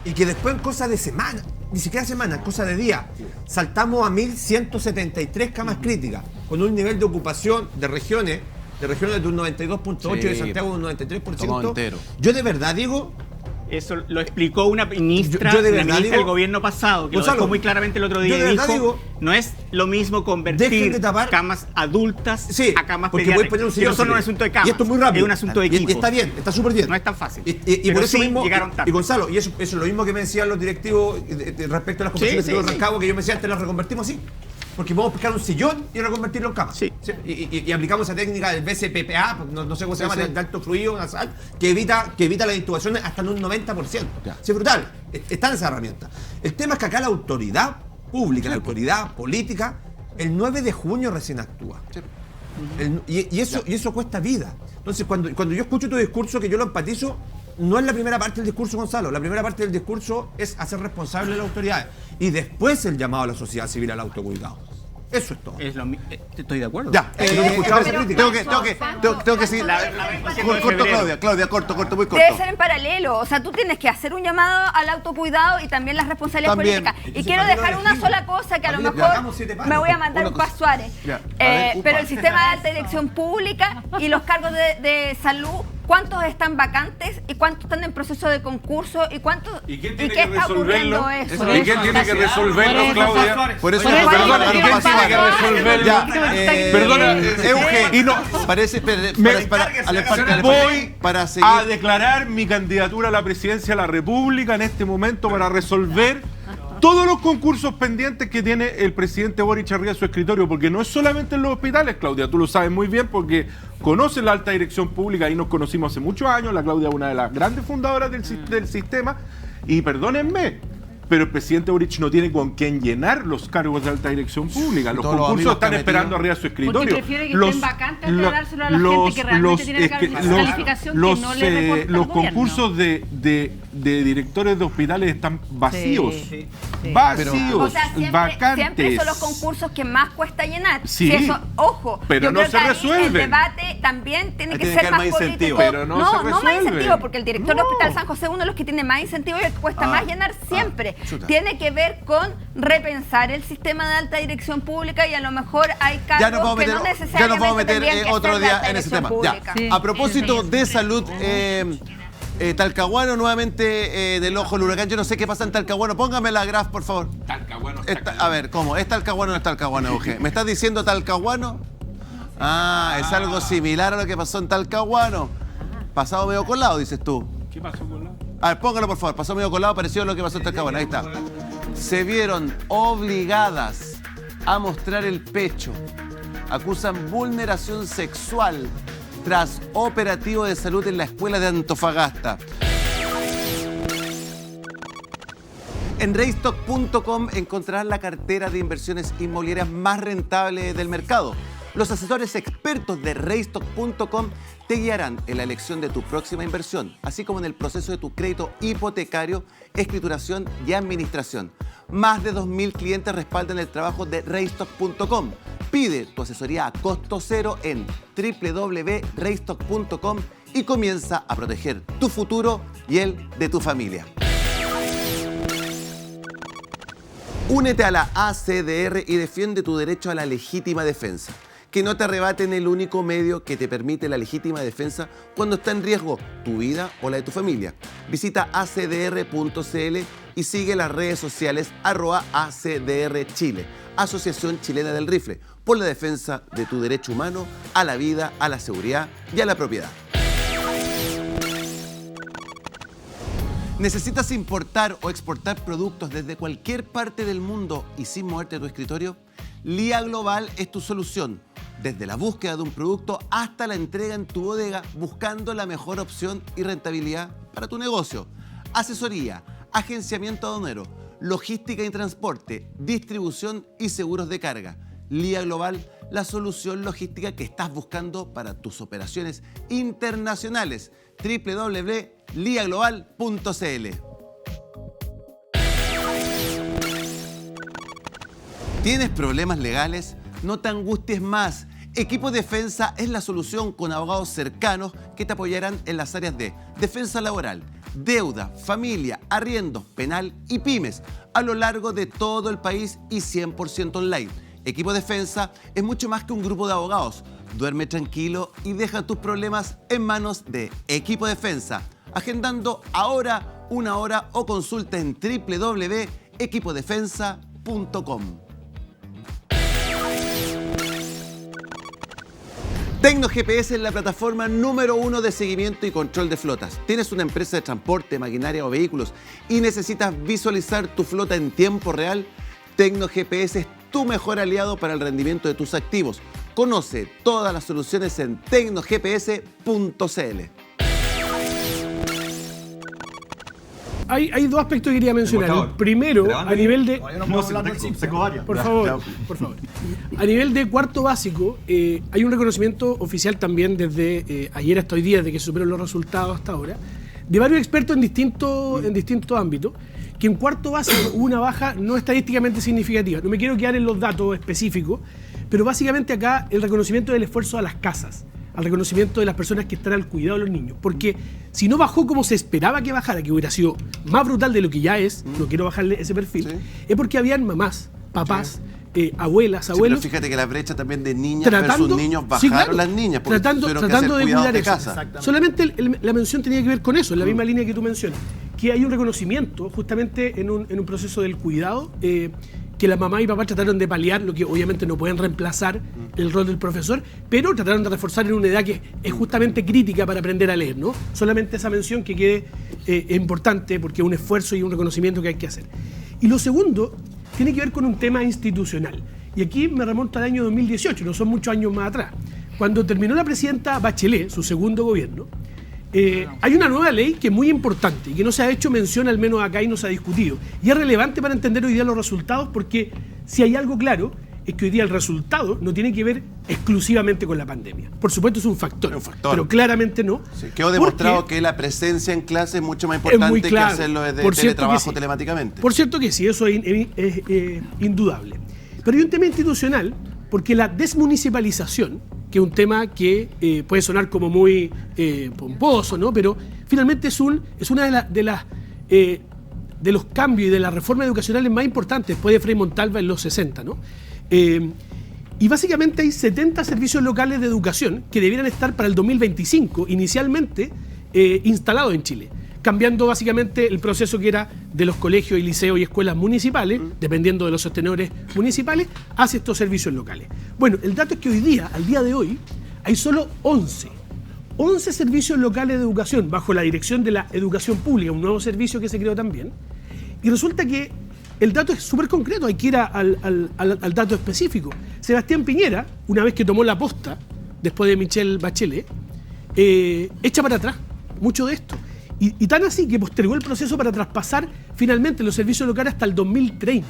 [SPEAKER 7] y que después en cosas de semana, ni siquiera semanas, cosas de día, saltamos a 1.173 camas críticas, con un nivel de ocupación de regiones de un 92.8% y de Santiago de un 93%. Yo de verdad digo...
[SPEAKER 20] Eso lo explicó una ministra del gobierno pasado, que Gonzalo, lo dijo muy claramente el otro día. Dijo, no es lo mismo convertir camas adultas a camas pediátricas. Eso no es un asunto de camas.
[SPEAKER 7] Y esto es muy rápido.
[SPEAKER 20] Es un asunto de equipo.
[SPEAKER 7] Y está bien, está súper bien.
[SPEAKER 20] No es tan fácil.
[SPEAKER 7] Y por eso
[SPEAKER 20] sí
[SPEAKER 7] mismo
[SPEAKER 20] llegaron tarde.
[SPEAKER 7] Y Gonzalo, y eso es lo mismo que me decían los directivos respecto a las conversaciones de Rancagua, que yo me decía antes las reconvertimos así. Porque podemos pescar un sillón y reconvertirlo en cama. Y aplicamos esa técnica del BCPPA, no sé cómo se llama, de alto fluido nasal, que evita las intubaciones hasta en un 90%. Es brutal. Está en esa herramienta. El tema es que acá la autoridad pública, la autoridad política, el 9 de junio recién actúa. Y eso cuesta vida. Entonces, cuando yo escucho tu discurso, que yo lo empatizo, no es la primera parte del discurso, Gonzalo. La primera parte del discurso es hacer responsable a las autoridades. Y después el llamado a la sociedad civil al autocuidado. Eso es todo.
[SPEAKER 20] Estoy de acuerdo.
[SPEAKER 2] Ya, tengo que seguir. Corto, Claudia, corto, muy corto.
[SPEAKER 21] Debe ser en paralelo. O sea, tú tienes que hacer un llamado al autocuidado y también las responsabilidades políticas. Y quiero dejar una sola cosa que a lo mejor me voy a mandar un Paz Suárez. Pero el sistema de alta dirección pública y los cargos de salud, ¿cuántos están vacantes y cuántos están en proceso de concurso y cuántos
[SPEAKER 3] qué
[SPEAKER 21] está ocurriendo eso?
[SPEAKER 3] ¿Y quién tiene que resolverlo, Claudia?
[SPEAKER 2] Por eso
[SPEAKER 3] Perdona,
[SPEAKER 2] Euge,
[SPEAKER 3] voy a declarar mi candidatura a la presidencia de la República en este momento para resolver todos los concursos pendientes que tiene el presidente Boric arriba de su escritorio, porque no es solamente en los hospitales, Claudia, tú lo sabes muy bien porque conoces la alta dirección pública y nos conocimos hace muchos años. La Claudia es una de las grandes fundadoras del sistema y perdónenme, pero el presidente Boric no tiene con quién llenar los cargos de alta dirección pública. Los concursos están esperando arriba de su escritorio.
[SPEAKER 1] Porque prefiere que estén vacantes antes de dárselo a la gente que realmente tiene calificación que no le reporta al
[SPEAKER 3] los
[SPEAKER 1] gobierno.
[SPEAKER 3] concursos de directores de hospitales están vacíos.
[SPEAKER 1] Sí.
[SPEAKER 3] Vacíos,
[SPEAKER 21] o sea,
[SPEAKER 3] vacantes.
[SPEAKER 21] Siempre son los concursos que más cuesta llenar.
[SPEAKER 3] Sí,
[SPEAKER 21] eso, ojo,
[SPEAKER 3] pero
[SPEAKER 21] yo
[SPEAKER 3] no
[SPEAKER 21] creo
[SPEAKER 3] se
[SPEAKER 21] que ahí
[SPEAKER 3] resuelven.
[SPEAKER 21] el debate también tiene que
[SPEAKER 2] tiene
[SPEAKER 21] ser
[SPEAKER 2] que
[SPEAKER 21] más
[SPEAKER 2] haber más
[SPEAKER 21] político.
[SPEAKER 2] incentivo.
[SPEAKER 3] Pero no se
[SPEAKER 21] no más
[SPEAKER 3] resuelven.
[SPEAKER 21] incentivo, porque el director del Hospital San José es uno de los que tiene más incentivo y el que cuesta más llenar siempre. Tiene que ver con repensar el sistema de alta dirección pública y a lo mejor hay cargos que no necesariamente
[SPEAKER 2] ya nos vamos a meter
[SPEAKER 21] tendrían que
[SPEAKER 2] otro
[SPEAKER 21] ser de
[SPEAKER 2] día
[SPEAKER 21] alta
[SPEAKER 2] en ese
[SPEAKER 21] dirección
[SPEAKER 2] tema. Ya.
[SPEAKER 21] pública.
[SPEAKER 1] Sí.
[SPEAKER 2] A propósito de salud, Talcahuano nuevamente del ojo del huracán. Yo no sé qué pasa en Talcahuano. Póngame la graf, por favor.
[SPEAKER 3] Talcahuano.
[SPEAKER 2] A ver, ¿cómo? ¿Es Talcahuano o no es Talcahuano, Euge? ¿Me estás diciendo Talcahuano? Es algo similar a lo que pasó en Talcahuano. Pasado medio colado, dices tú.
[SPEAKER 3] ¿Qué pasó con la?
[SPEAKER 2] A ver, póngalo por favor. Pasó medio colado, pareció lo que pasó en Talcahuano. Ahí está. Se vieron obligadas a mostrar el pecho. Acusan vulneración sexual tras operativo de salud en la escuela de Antofagasta. En Raystock.com encontrarás la cartera de inversiones inmobiliarias más rentable del mercado. Los asesores expertos de Raystock.com te guiarán en la elección de tu próxima inversión, así como en el proceso de tu crédito hipotecario, escrituración y administración. Más de 2.000 clientes respaldan el trabajo de Raystock.com. Pide tu asesoría a costo cero en www.raystock.com y comienza a proteger tu futuro y el de tu familia. Únete a la ACDR y defiende tu derecho a la legítima defensa. Que no te arrebaten el único medio que te permite la legítima defensa cuando está en riesgo tu vida o la de tu familia. Visita acdr.cl y sigue las redes sociales @ACDRChile, Asociación Chilena del Rifle, por la defensa de tu derecho humano a la vida, a la seguridad y a la propiedad. ¿Necesitas importar o exportar productos desde cualquier parte del mundo y sin moverte de tu escritorio? Lía Global es tu solución. Desde la búsqueda de un producto hasta la entrega en tu bodega, buscando la mejor opción y rentabilidad para tu negocio. Asesoría, agenciamiento aduanero, logística y transporte, distribución y seguros de carga. Lía Global, la solución logística que estás buscando para tus operaciones internacionales. www.liaglobal.cl. ¿Tienes problemas legales? No te angusties más. Equipo Defensa es la solución con abogados cercanos que te apoyarán en las áreas de defensa laboral, deuda, familia, arriendos, penal y pymes a lo largo de todo el país y 100% online. Equipo Defensa es mucho más que un grupo de abogados. Duerme tranquilo y deja tus problemas en manos de Equipo Defensa. Agendando ahora una hora o consulta en www.equipodefensa.com. TecnoGPS es la plataforma número 1 de seguimiento y control de flotas. ¿Tienes una empresa de transporte, maquinaria o vehículos y necesitas visualizar tu flota en tiempo real? TecnoGPS es tu mejor aliado para el rendimiento de tus activos. Conoce todas las soluciones en tecnogps.cl.
[SPEAKER 6] Hay dos aspectos que quería mencionar. El primero, a nivel de... Por favor. A nivel de cuarto básico, hay un reconocimiento oficial también desde ayer hasta hoy día, de que se superaron los resultados hasta ahora, de varios expertos en distintos ámbitos, que en cuarto básico hubo una baja no estadísticamente significativa. No me quiero quedar en los datos específicos, pero básicamente acá el reconocimiento del esfuerzo a las casas, al reconocimiento de las personas que están al cuidado de los niños. Porque si no bajó como se esperaba que bajara, que hubiera sido más brutal de lo que ya es, no quiero bajarle ese perfil, es porque habían mamás, papás, abuelas, abuelos.
[SPEAKER 2] Pero fíjate que la brecha también de niñas versus niños bajaron las niñas, porque
[SPEAKER 6] tratando de cuidar
[SPEAKER 2] de
[SPEAKER 6] eso.
[SPEAKER 2] casa.
[SPEAKER 6] Solamente la mención tenía que ver con eso, en la misma línea que tú mencionas, que hay un reconocimiento justamente en un proceso del cuidado, que la mamá y papá trataron de paliar, lo que obviamente no pueden reemplazar el rol del profesor, pero trataron de reforzar en una edad que es justamente crítica para aprender a leer, ¿no? Solamente esa mención que quede importante, porque es un esfuerzo y un reconocimiento que hay que hacer. Y lo segundo tiene que ver con un tema institucional. Y aquí me remonto al año 2018, no son muchos años más atrás. Cuando terminó la presidenta Bachelet, su segundo gobierno, hay una nueva ley que es muy importante y que no se ha hecho mención, al menos acá, y no se ha discutido. Y es relevante para entender hoy día los resultados, porque si hay algo claro, es que hoy día el resultado no tiene que ver exclusivamente con la pandemia. Por supuesto es un factor. Pero claramente no.
[SPEAKER 2] Sí, quedó demostrado que la presencia en clase es mucho más importante que hacerlo desde teletrabajo telemáticamente.
[SPEAKER 6] Por cierto que sí, eso es indudable. Pero hay un tema institucional, porque la desmunicipalización, que es un tema que puede sonar como muy pomposo, ¿no? Pero finalmente es una de los cambios y de las reformas educacionales más importantes después de Frei Montalva en los 60, ¿no? Y básicamente hay 70 servicios locales de educación que debieran estar para el 2025, inicialmente instalados en Chile, cambiando básicamente el proceso que era de los colegios y liceos y escuelas municipales, dependiendo de los sostenedores municipales, hacia estos servicios locales. Bueno, el dato es que hoy día, al día de hoy, hay solo 11 servicios locales de educación bajo la dirección de la educación pública, un nuevo servicio que se creó también, y resulta que el dato es súper concreto, hay que ir al dato específico. Sebastián Piñera, una vez que tomó la posta, después de Michelle Bachelet, echa para atrás mucho de esto. Y tan así que postergó el proceso para traspasar finalmente los servicios locales hasta el 2030.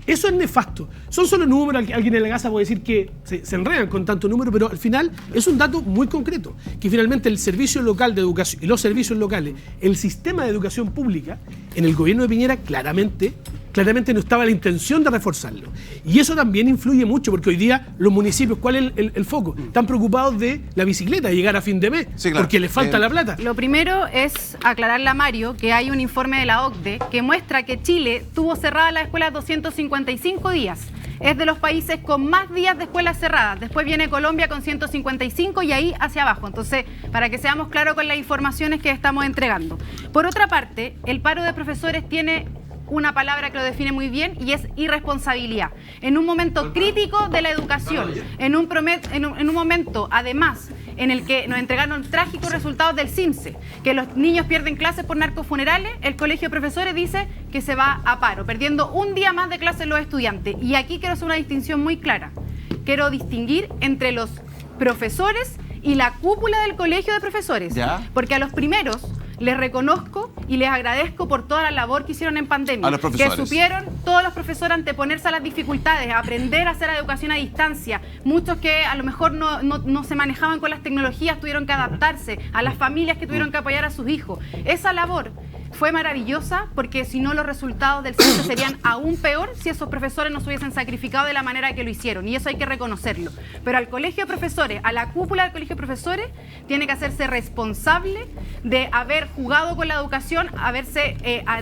[SPEAKER 6] Eso es nefasto. Son solo números, alguien en la casa puede decir que se enredan con tanto número, pero al final es un dato muy concreto, que finalmente el servicio local de educación y los servicios locales, el sistema de educación pública, en el gobierno de Piñera claramente no estaba la intención de reforzarlo. Y eso también influye mucho, porque hoy día los municipios, ¿cuál es el foco? Están preocupados de la bicicleta, de llegar a fin de mes, porque les falta la plata.
[SPEAKER 8] Lo primero es aclararle a Mario que hay un informe de la OCDE que muestra que Chile tuvo cerradas las escuelas 255 días. Es de los países con más días de escuelas cerradas. Después viene Colombia con 155 y ahí hacia abajo. Entonces, para que seamos claros con las informaciones que estamos entregando. Por otra parte, el paro de profesores tiene una palabra que lo define muy bien y es irresponsabilidad. En un momento crítico de la educación, en un momento, además, en el que nos entregaron trágicos resultados del CIMSE, que los niños pierden clases por narcofunerales, el Colegio de Profesores dice que se va a paro, perdiendo un día más de clases los estudiantes. Y aquí quiero hacer una distinción muy clara. Quiero distinguir entre los profesores y la cúpula del Colegio de Profesores. Porque a los primeros les reconozco y les agradezco por toda la labor que hicieron en pandemia.
[SPEAKER 2] A los profesores.
[SPEAKER 8] Que supieron todos los profesores anteponerse a las dificultades, aprender a hacer educación a distancia. Muchos que a lo mejor no se manejaban con las tecnologías tuvieron que adaptarse, a las familias que tuvieron que apoyar a sus hijos. Esa labor fue maravillosa, porque si no los resultados del CIMSE serían aún peor si esos profesores no se hubiesen sacrificado de la manera que lo hicieron, y eso hay que reconocerlo. Pero al Colegio de Profesores, a la cúpula del Colegio de Profesores, tiene que hacerse responsable de haber jugado con la educación, haberse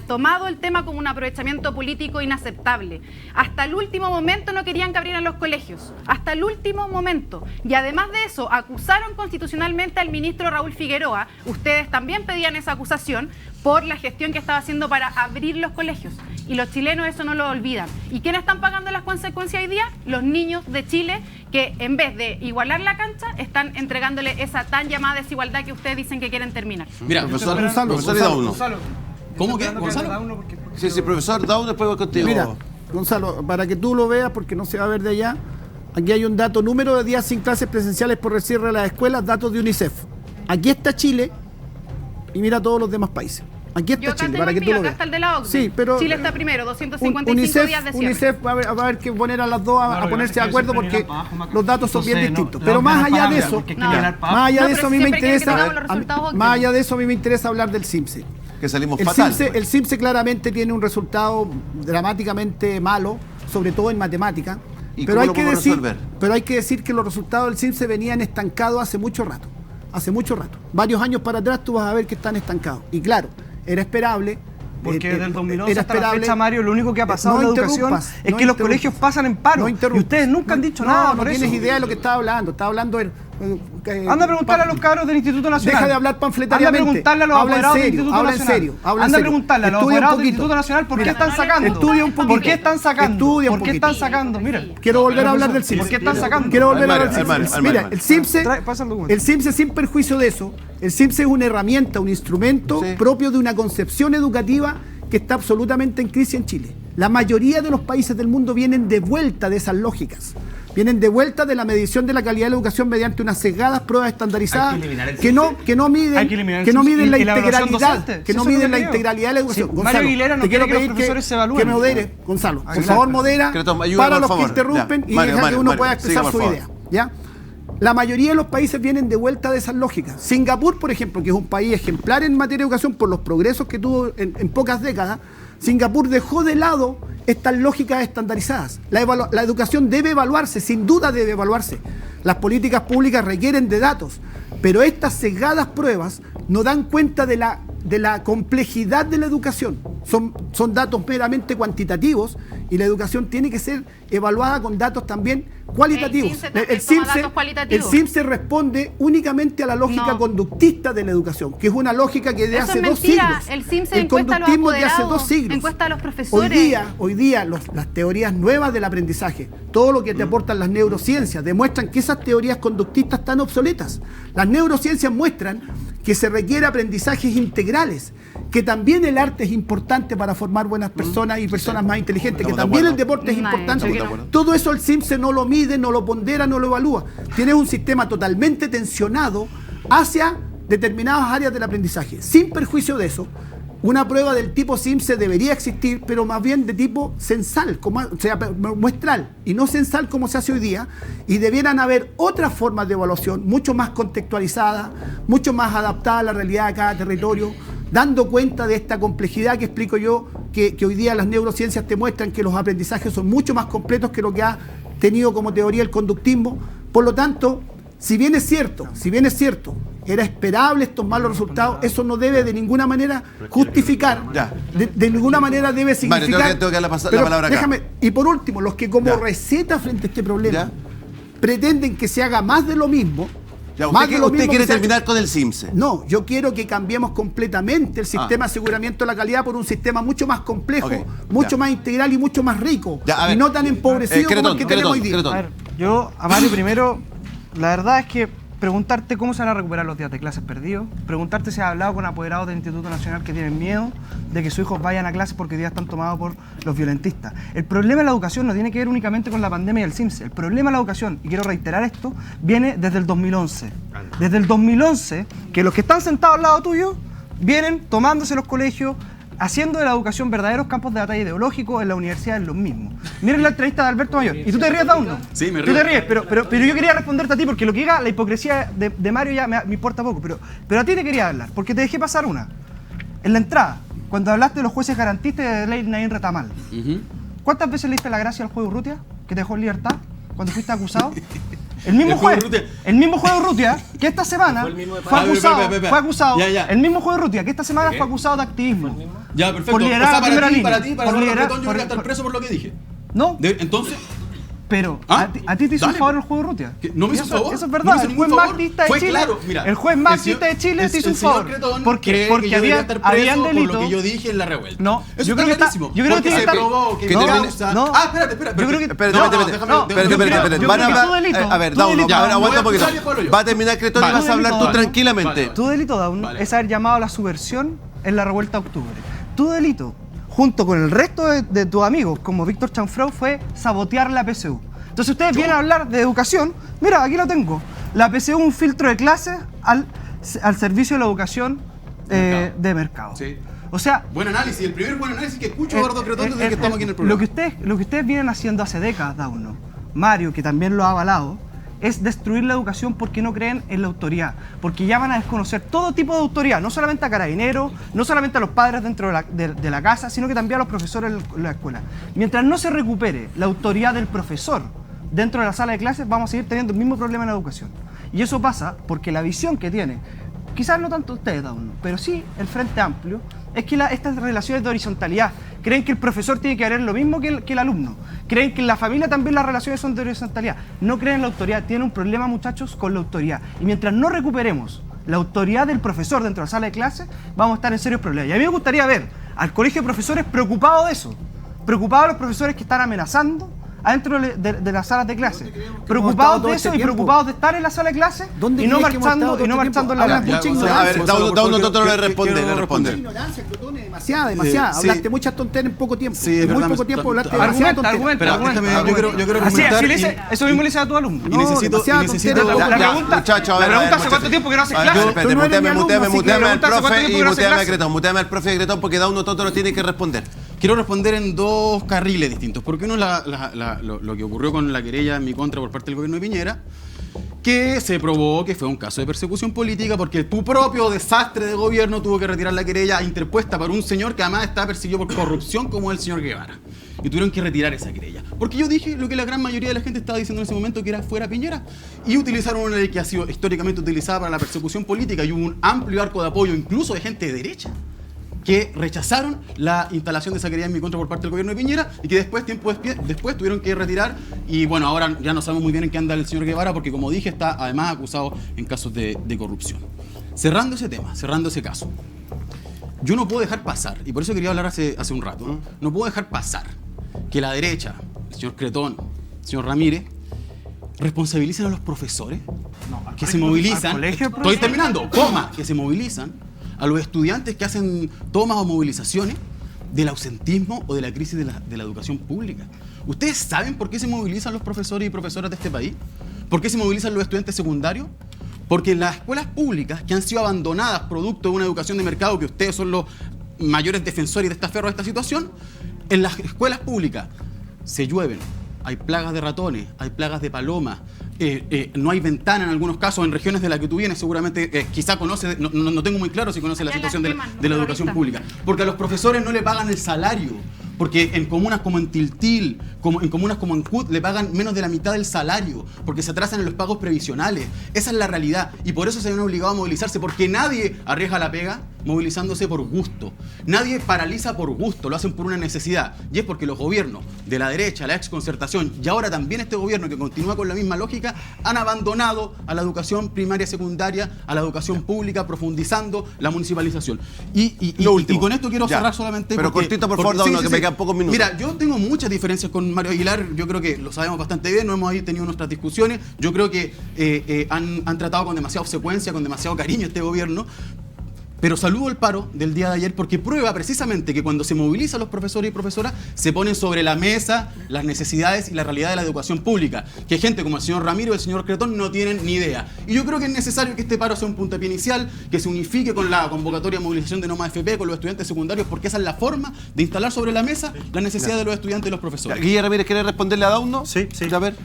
[SPEAKER 8] tomado el tema como un aprovechamiento político inaceptable. Hasta el último momento no querían que abrieran los colegios, hasta el último momento. Y además de eso, acusaron constitucionalmente al ministro Raúl Figueroa. Ustedes también pedían esa acusación por la gestión que estaba haciendo para abrir los colegios. Y los chilenos eso no lo olvidan. ¿Y quiénes están pagando las consecuencias hoy día? Los niños de Chile, que en vez de igualar la cancha, están entregándole esa tan llamada desigualdad que ustedes dicen que quieren terminar.
[SPEAKER 2] Mira, profesor Dauno.
[SPEAKER 11] ¿Cómo que? ¿Gonzalo?
[SPEAKER 2] Sí, profesor Dauno, después voy contigo.
[SPEAKER 11] Mira, Gonzalo, para que tú lo veas, porque no se va a ver de allá, aquí hay un dato, número de días sin clases presenciales por el cierre de las escuelas, datos de UNICEF. Aquí está Chile y mira todos los demás países. Aquí está Chile, para que tú lo veas.
[SPEAKER 8] Acá está el de la OCDE.
[SPEAKER 11] Sí, pero
[SPEAKER 8] Chile está primero, 255 días de cierre.
[SPEAKER 11] UNICEF va a haber que poner a las dos a ponerse de acuerdo, porque los datos son bien distintos. Pero más allá de eso, a mí me interesa hablar del CIMSE.
[SPEAKER 2] Que salimos fatal.
[SPEAKER 11] El CIMSE claramente tiene un resultado dramáticamente malo, sobre todo en matemática. Pero hay que decir que los resultados del CIMSE venían estancados hace mucho rato. Varios años para atrás tú vas a ver que están estancados. Y claro, era esperable.
[SPEAKER 23] Porque desde el 2011 hasta la fecha, Mario, lo único que ha pasado en la educación es que los colegios pasan en paro. Y ustedes nunca han dicho nada por eso.
[SPEAKER 11] No tienes idea de lo que estaba hablando. Estaba hablando
[SPEAKER 23] anda a preguntarle a los cabros del Instituto Nacional.
[SPEAKER 11] Deja de hablar panfletariamente.
[SPEAKER 23] Anda a preguntarle a los apoderados del Instituto Nacional. Anda a preguntarle a los apoderados del Instituto Nacional por qué están sacando.
[SPEAKER 11] Estudia un poquito.
[SPEAKER 23] ¿Por qué están sacando? ¿Por qué están sacando? Mira.
[SPEAKER 11] Quiero volver a hablar del CIMSE.
[SPEAKER 23] ¿Por qué están sacando?
[SPEAKER 11] Quiero volver a hablar del CIMSE. Mira, el CIMSE, sin perjuicio de eso, el CIMSE es una herramienta, un instrumento propio de una concepción educativa que está absolutamente en crisis en Chile. La mayoría de los países del mundo vienen de vuelta de esas lógicas. Vienen de vuelta de la medición de la calidad de la educación mediante unas sesgadas pruebas estandarizadas que no miden la integralidad, que no miden la integralidad de la educación. Gonzalo,
[SPEAKER 23] Mario Aguilera no quiere que los profesores se evalúen.
[SPEAKER 11] Que modere, Gonzalo. Por favor, modera para los que interrumpen y deja que uno pueda expresar su idea. ¿Ya? La mayoría de los países vienen de vuelta de esas lógicas. Singapur, por ejemplo, que es un país ejemplar en materia de educación por los progresos que tuvo en pocas décadas, Singapur dejó de lado estas lógicas estandarizadas. La educación debe evaluarse, sin duda debe evaluarse. Las políticas públicas requieren de datos, pero estas sesgadas pruebas no dan cuenta de la complejidad de la educación. Son datos meramente cuantitativos y la educación tiene que ser evaluada con datos también cualitativos. El CIMSE responde únicamente a la lógica conductista de la educación, que es una lógica que de hace 2 siglos.
[SPEAKER 8] El CIMSE encuesta a los
[SPEAKER 11] conductismo de hace 2 siglos.
[SPEAKER 8] Encuesta a los profesores.
[SPEAKER 11] Hoy día las teorías nuevas del aprendizaje, todo lo que te aportan las neurociencias, demuestran que esas teorías conductistas están obsoletas. Las neurociencias muestran que se requiere aprendizajes integrales, que también el arte es importante para formar buenas personas y personas más inteligentes, que también el deporte es importante. Todo eso el CIMSE no lo mide, no lo pondera, no lo evalúa. Tienes un sistema totalmente tensionado hacia determinadas áreas del aprendizaje. Sin perjuicio de eso, una prueba del tipo CIMSE debería existir, pero más bien de tipo censal, o sea, muestral, y no censal como se hace hoy día, y debieran haber otras formas de evaluación, mucho más contextualizadas, mucho más adaptadas a la realidad de cada territorio, dando cuenta de esta complejidad que explico yo, que hoy día las neurociencias te muestran que los aprendizajes son mucho más completos que lo que ha tenido como teoría el conductismo. Por lo tanto, si bien es cierto, era esperable estos malos resultados, eso no debe de ninguna manera justificar, de ninguna manera debe significar.
[SPEAKER 2] Vale, tengo que dar la palabra acá.
[SPEAKER 11] Y por último, los que como receta frente a este problema pretenden que se haga más de lo mismo.
[SPEAKER 2] ¿Usted quiere terminar con el CIMSE?
[SPEAKER 11] No, yo quiero que cambiemos completamente el sistema de aseguramiento de la calidad por un sistema mucho más complejo, mucho más integral y mucho más rico, y no tan empobrecido como el que tenemos hoy día.
[SPEAKER 23] A ver, yo, a Mario, primero, la verdad es que preguntarte cómo se van a recuperar los días de clases perdidos, preguntarte si has hablado con apoderados del Instituto Nacional que tienen miedo de que sus hijos vayan a clases porque hoy día están tomados por los violentistas. El problema de la educación no tiene que ver únicamente con la pandemia y el CIMSE. El problema de la educación, y quiero reiterar esto, viene desde el 2011. Desde el 2011, que los que están sentados al lado tuyo vienen tomándose los colegios, haciendo de la educación verdaderos campos de batalla ideológicos en la universidad es lo mismo. Miren la entrevista de Alberto Mayor. ¿Y tú te ríes de uno?
[SPEAKER 5] Sí, me río.
[SPEAKER 23] Tú te ríes, pero yo quería responderte a ti, porque lo que diga la hipocresía de Mario ya me importa poco, pero a ti te quería hablar, porque te dejé pasar una. En la entrada, cuando hablaste de los jueces garantistas y de ley Naín Retamal, ¿cuántas veces le diste la gracia al juez Urrutia, que te dejó en libertad cuando fuiste acusado? El mismo juez Urrutia, que esta semana fue acusado. El mismo juez Urrutia, que esta semana fue acusado de activismo.
[SPEAKER 5] Ya, perfecto.
[SPEAKER 23] Por liderar la primera línea.
[SPEAKER 5] Para Bretón, yo voy a estar preso por lo que dije.
[SPEAKER 23] No.
[SPEAKER 5] Entonces.
[SPEAKER 23] Pero a ti te hizo un favor el juez Urrutia.
[SPEAKER 5] No me hizo un favor.
[SPEAKER 23] Eso es verdad. El juez más lista de Chile. El juez más lista de Chile te hizo un favor. Porque habían delitos.
[SPEAKER 5] Por lo que yo dije en la revuelta.
[SPEAKER 23] No.
[SPEAKER 5] Eso está clarísimo.
[SPEAKER 23] Yo creo que
[SPEAKER 5] se probó que
[SPEAKER 23] no.
[SPEAKER 5] Ah, espérate.
[SPEAKER 23] Yo creo que
[SPEAKER 2] Espérate. A ver, Dauno, aguanta un poquito. Va a terminar Cretón y vas a hablar tú tranquilamente.
[SPEAKER 23] Tu delito, Dauno, es haber llamado a la subversión en la revuelta de octubre. Tu delito, junto con el resto de tus amigos, como Víctor Chanfrau, fue sabotear la PSU. Entonces ustedes vienen a hablar de educación. Mira, aquí lo tengo. La PSU, un filtro de clases al servicio de la educación de mercado. Sí. O sea...
[SPEAKER 5] Buen análisis. El primer buen análisis que escucho, Eduardo Cretón, desde que estamos aquí en el programa.
[SPEAKER 23] Lo que ustedes vienen haciendo hace décadas, Dauno, Mario, que también lo ha avalado, es destruir la educación porque no creen en la autoridad, porque ya van a desconocer todo tipo de autoridad, no solamente a carabineros, no solamente a los padres dentro de la casa, sino que también a los profesores en la escuela. Mientras no se recupere la autoridad del profesor dentro de la sala de clases, vamos a seguir teniendo el mismo problema en la educación. Y eso pasa porque la visión que tiene, quizás no tanto ustedes, Dauno, pero sí el Frente Amplio, es que estas relaciones de horizontalidad, creen que el profesor tiene que hacer lo mismo que el alumno, creen que en la familia también las relaciones son de horizontalidad, no creen en la autoridad, tienen un problema, muchachos, con la autoridad. Y mientras no recuperemos la autoridad del profesor dentro de la sala de clases, vamos a estar en serios problemas. Y a mí me gustaría ver al colegio de profesores preocupado de eso, preocupado de los profesores que están amenazando adentro de las salas de clase. Preocupados de eso y preocupados de estar en la sala de clase y no marchando en la calle.
[SPEAKER 2] A ver, Dauno Totoro le responde.
[SPEAKER 11] Ignorancia, Crotone, demasiada. Hablaste muchas tonterías en poco tiempo.
[SPEAKER 14] Sí,
[SPEAKER 11] en muy poco tiempo hablaste demasiada tontería.
[SPEAKER 14] Yo quiero comentar.
[SPEAKER 23] Eso mismo le dice a tu alumno.
[SPEAKER 14] Y necesito
[SPEAKER 23] la pregunta hace cuánto tiempo que no haces clase.
[SPEAKER 2] Muteame al profe de Cretón porque Dauno Totoro tiene que responder.
[SPEAKER 9] Quiero responder en dos carriles distintos. Porque uno es lo que ocurrió con la querella en mi contra por parte del gobierno de Piñera, que se probó que fue un caso de persecución política porque tu propio desastre de gobierno tuvo que retirar la querella interpuesta por un señor que además está perseguido por corrupción como el señor Guevara. Y tuvieron que retirar esa querella. Porque yo dije lo que la gran mayoría de la gente estaba diciendo en ese momento, que era fuera Piñera. Y utilizaron una ley que ha sido históricamente utilizada para la persecución política y hubo un amplio arco de apoyo, incluso de gente de derecha, que rechazaron la instalación de esa querella en mi contra por parte del gobierno de Piñera y que tiempo después tuvieron que retirar. Y bueno, ahora ya no sabemos muy bien en qué anda el señor Guevara porque, como dije, está además acusado en casos de corrupción. Cerrando ese tema, cerrando ese caso, yo no puedo dejar pasar, y por eso quería hablar hace un rato, no puedo dejar pasar que la derecha, el señor Cretón, el señor Ramírez, responsabilicen a los profesores que se movilizan. Estoy terminando, que se movilizan, a los estudiantes que hacen tomas o movilizaciones del ausentismo o de la crisis de la educación pública. ¿Ustedes saben por qué se movilizan los profesores y profesoras de este país? ¿Por qué se movilizan los estudiantes secundarios? Porque en las escuelas públicas que han sido abandonadas producto de una educación de mercado, que ustedes son los mayores defensores de esta ferro de esta situación, en las escuelas públicas se llueven, hay plagas de ratones, hay plagas de palomas, no hay ventana en algunos casos, en regiones de las que tú vienes seguramente, quizá conoce, no tengo muy claro si conoce la situación de la educación pública, porque a los profesores no le pagan el salario, porque en comunas como en Tiltil, en comunas como en Cut, le pagan menos de la mitad del salario, porque se atrasan en los pagos previsionales. Esa es la realidad, y por eso se ven obligados a movilizarse, porque nadie arriesga la pega movilizándose por gusto. Nadie paraliza por gusto, lo hacen por una necesidad, y es porque los gobiernos de la derecha, la exconcertación, y ahora también este gobierno que continúa con la misma lógica, han abandonado a la educación primaria y secundaria, a la educación pública, profundizando la municipalización. Y con esto quiero cerrar solamente.
[SPEAKER 2] Pero cortito, por favor, Dauno, que me quedan pocos minutos.
[SPEAKER 9] Mira, yo tengo muchas diferencias con Mario Aguilar, yo creo que lo sabemos bastante bien, no hemos ahí tenido nuestras discusiones, yo creo que han tratado con demasiada obsecuencia, con demasiado cariño este gobierno. Pero saludo el paro del día de ayer porque prueba precisamente que cuando se movilizan los profesores y profesoras se ponen sobre la mesa las necesidades y la realidad de la educación pública, que gente como el señor Ramiro y el señor Cretón no tienen ni idea. Y yo creo que es necesario que este paro sea un puntapié inicial, que se unifique con la convocatoria de movilización de Noma FP, con los estudiantes secundarios, porque esa es la forma de instalar sobre la mesa la necesidad de los estudiantes y los profesores.
[SPEAKER 2] Guille Ramírez, ¿quiere responderle a Dauno?
[SPEAKER 10] Sí.
[SPEAKER 2] A ver.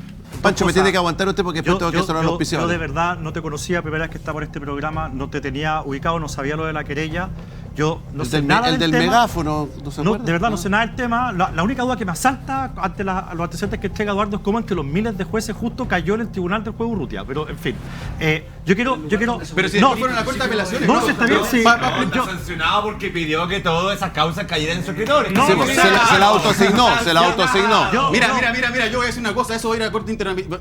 [SPEAKER 2] Pancho, me tiene que aguantar usted porque después tengo que cerrar los auspiciadores.
[SPEAKER 10] Yo de verdad no te conocía, primera vez que estaba en este programa, no te tenía ubicado, no sabía lo de la querella. Yo no sé nada del tema.
[SPEAKER 2] Megáfono, ¿no se acuerda?
[SPEAKER 10] De verdad no sé nada del tema. La única duda que me asalta ante los antecedentes que entrega Eduardo es cómo entre los miles de jueces justo cayó en el tribunal del juego Urrutia. Pero, en fin, yo quiero...
[SPEAKER 9] Pero si no fueron a la corte de apelaciones.
[SPEAKER 10] No, está bien, sí.
[SPEAKER 7] Está sancionado porque pidió que todas esas causas cayeran en su escritorio.
[SPEAKER 2] Se la autoasignó.
[SPEAKER 9] Mira, yo voy a decir una cosa, eso va a ir a la Corte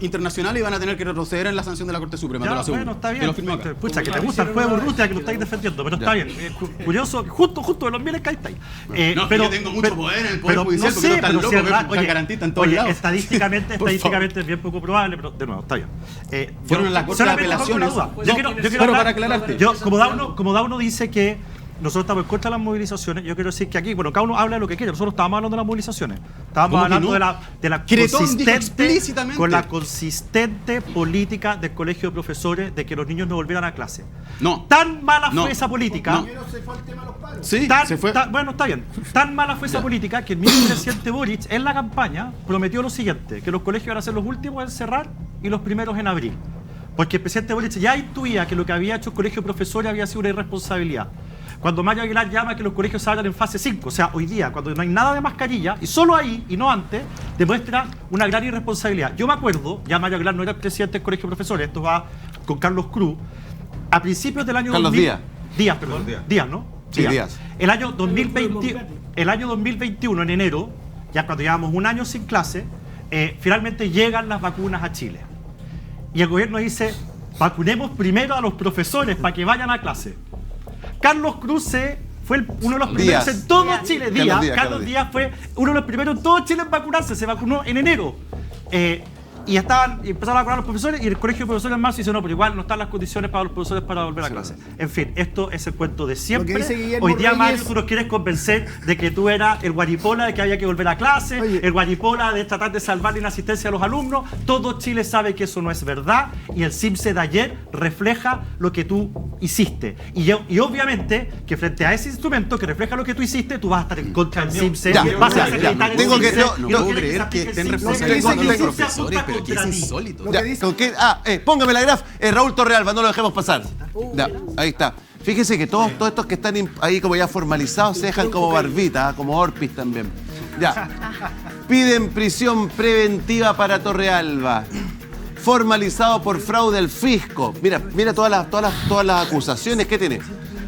[SPEAKER 9] Internacional y van a tener que retroceder en la sanción de la Corte Suprema.
[SPEAKER 10] Bueno, está bien. Pucha, que te gusta el juego Urrutia, que lo estáis defendiendo, pero está bien. Curioso, justo de los miles que ahí.
[SPEAKER 9] Pero yo tengo mucho poder en el Poder Judicial, porque no están locos, están garantistas en todos lados.
[SPEAKER 10] Estadísticamente es bien poco probable, pero de nuevo, está bien.
[SPEAKER 9] Fueron en la Corte de Apelaciones.
[SPEAKER 10] Yo quiero para aclararte. Como Dauno dice que nosotros estamos en contra de las movilizaciones, yo quiero decir que aquí, bueno, cada uno habla de lo que quiere, nosotros estábamos hablando de las movilizaciones, estábamos hablando de la consistente política del colegio de profesores de que los niños no volvieran a clase. Tan mala fue esa política. Bueno, está bien. Tan mala fue esa política que el mismo presidente Boric en la campaña prometió lo siguiente, que los colegios iban a ser los últimos en cerrar y los primeros en abrir. Porque el presidente Boric ya intuía que lo que había hecho el colegio de profesores había sido una irresponsabilidad. Cuando Mario Aguilar llama a que los colegios se abran en fase 5, o sea, hoy día, cuando no hay nada de mascarilla, y solo ahí, y no antes, demuestra una gran irresponsabilidad. Yo me acuerdo, ya Mario Aguilar no era el presidente del colegio de profesores, esto va con Carlos Cruz, a principios del año 2000... Díaz, ¿no?
[SPEAKER 2] Sí, Díaz.
[SPEAKER 10] El año 2021, en enero, ya cuando llevamos un año sin clase, finalmente llegan las vacunas a Chile. Y el gobierno dice, vacunemos primero a los profesores para que vayan a clase. Carlos Cruz fue uno de los primeros en todo Chile. Carlos Díaz fue uno de los primeros en todo Chile en vacunarse. Se vacunó en enero. Y empezaron a cobrar los profesores y el colegio de profesores en marzo dice, no, pero igual no están las condiciones para los profesores para volver a clase. En fin, esto es el cuento de siempre. Hoy día, Mario, tú nos quieres convencer de que tú eras el guaripola de que había que volver a clase, el guaripola de tratar de salvar la inasistencia a los alumnos. Todo Chile sabe que eso no es verdad y el CIMSE de ayer refleja lo que tú hiciste. Y obviamente que frente a ese instrumento que refleja lo que tú hiciste, tú vas a estar en contra del CIMSE, vas a secretar el CIMSE.
[SPEAKER 9] No puedo creer que estén responsabilizando a los profesores, pero que es insólito.
[SPEAKER 2] Póngame la graf, Raúl Torrealba, no lo dejemos pasar. Ya, ahí está. Fíjese que todos estos que están ahí como ya formalizados se dejan como barbita, como Orpis también. Ya. Piden prisión preventiva para Torrealba. Formalizado por fraude al fisco. Mira todas las acusaciones que tiene.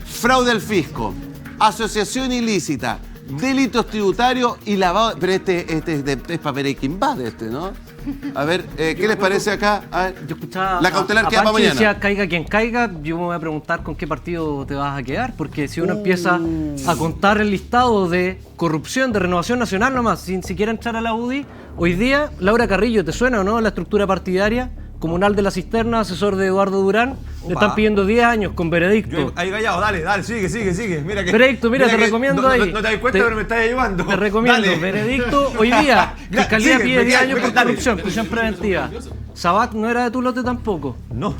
[SPEAKER 2] Fraude al fisco, asociación ilícita, delitos tributarios y lavado. Pero este es para Breaking Bad, ¿no? A ver, ¿qué les parece acá? A ver,
[SPEAKER 12] yo escuchaba
[SPEAKER 2] la cautelar queda para mañana.
[SPEAKER 12] Decía, caiga quien caiga, yo me voy a preguntar con qué partido te vas a quedar, porque si uno empieza a contar el listado de corrupción de Renovación Nacional nomás, sin siquiera entrar a la UDI, hoy día, Laura Carrillo, ¿te suena o no la estructura partidaria? Comunal de la Cisterna, asesor de Eduardo Durán, le están pidiendo 10 años con veredicto.
[SPEAKER 7] Ahí callado, dale, sigue. Mira que,
[SPEAKER 12] veredicto, mira te recomiendo ahí.
[SPEAKER 7] No te das cuenta, pero me estás ayudando.
[SPEAKER 12] Te recomiendo, dale. Veredicto, hoy día, Fiscalía pide 10 años por corrupción, prisión preventiva. Sabat no era de tu lote tampoco.
[SPEAKER 7] No.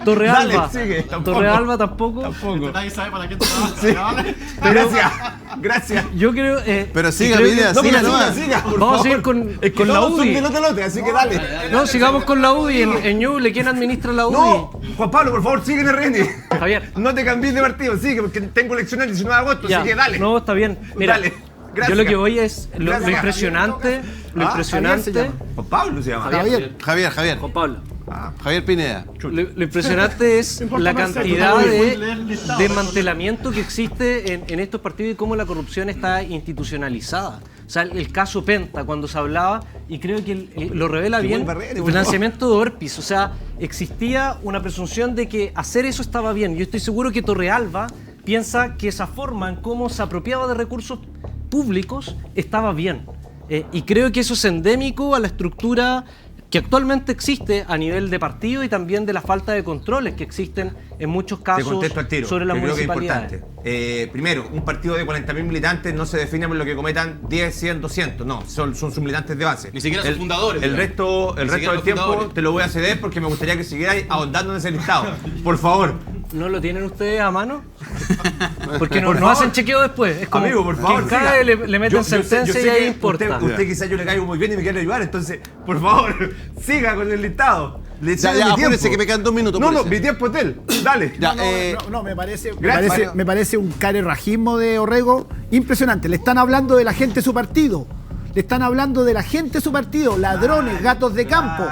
[SPEAKER 12] Torrealba. Torrealba tampoco.
[SPEAKER 9] Nadie sabe para qué te
[SPEAKER 7] Gracias.
[SPEAKER 12] Yo creo.
[SPEAKER 2] Pero siga, siga.
[SPEAKER 12] Vamos a seguir con la UDI.
[SPEAKER 7] Así que dale.
[SPEAKER 12] No, sigamos con la UDI. En Ñuble, ¿quién administra la UDI?
[SPEAKER 7] No, Juan Pablo, por favor, sigue en RN.
[SPEAKER 12] Javier.
[SPEAKER 7] No te cambies de partido, sigue, porque tengo elecciones el 19 de agosto, así que dale.
[SPEAKER 12] No, está bien. Mira,
[SPEAKER 7] dale. Gracias.
[SPEAKER 12] Yo lo que voy es lo impresionante.
[SPEAKER 7] Juan Pablo se llama.
[SPEAKER 2] Javier.
[SPEAKER 12] Juan Pablo.
[SPEAKER 2] Javier Pineda.
[SPEAKER 12] Lo impresionante es la cantidad de desmantelamiento que existe en estos partidos y cómo la corrupción está institucionalizada. O sea, el caso Penta, cuando se hablaba, y creo que lo revela bien, el financiamiento de Orpis. O sea, existía una presunción de que hacer eso estaba bien. Yo estoy seguro que Torrealba piensa que esa forma en cómo se apropiaba de recursos públicos estaba bien. Y creo que eso es endémico a la estructura que actualmente existe a nivel de partido y también de la falta de controles que existen en muchos casos sobre las municipalidades.
[SPEAKER 7] Creo que es importante. Primero, un partido de 40.000 militantes no se define por lo que cometan 10, 100, 200. No, son sus militantes de base.
[SPEAKER 9] Ni siquiera sus fundadores.
[SPEAKER 7] El resto del tiempo te lo voy a ceder porque me gustaría que siguierais ahondando en ese listado. Por favor.
[SPEAKER 12] ¿No lo tienen ustedes a mano? Porque no hacen chequeo después. Es como
[SPEAKER 7] amigo, por favor,
[SPEAKER 12] que cae, le meten sentencia y ahí importa.
[SPEAKER 7] Usted quizás yo le caigo muy bien y me quiere ayudar, entonces, por favor, siga con el listado.
[SPEAKER 2] Ya, apúrese que me quedan 2 minutos.
[SPEAKER 7] No, mi tiempo es él. Dale.
[SPEAKER 11] Me parece un carerrajismo de Orrego impresionante. Le están hablando de la gente de su partido. Le están hablando de la gente de su partido, ladrones, gatos de campo.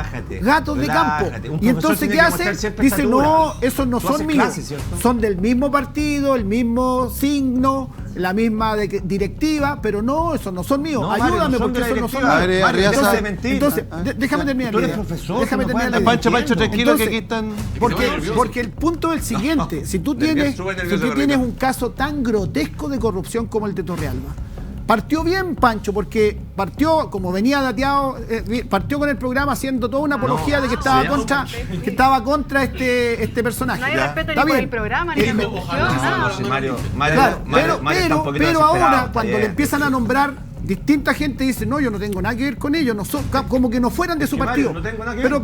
[SPEAKER 11] Gatos de campo. Y entonces, ¿qué hace? Dice, no, esos no son míos. Son del mismo partido, el mismo signo, la misma directiva, pero no, esos no son míos. Ayúdame, porque esos no son míos. Entonces, déjame terminar.
[SPEAKER 7] Tú eres profesor.
[SPEAKER 11] Déjame terminar.
[SPEAKER 2] Pancho, tranquilo, que aquí están.
[SPEAKER 11] Porque el punto es el siguiente. Si tú tienes un caso tan grotesco de corrupción como el de Torrealba, partió bien Pancho, porque partió, como venía dateado, partió con el programa haciendo toda una apología de que estaba contra este personaje.
[SPEAKER 8] No hay respeto ni por el programa, ni la constitución,
[SPEAKER 11] nada. Pero ahora, cuando le empiezan a nombrar, distinta gente dice, no, yo no tengo nada que ver con ellos, no son, como que no fueran de su partido.
[SPEAKER 7] Mario, no tengo nada que ver.
[SPEAKER 11] Pero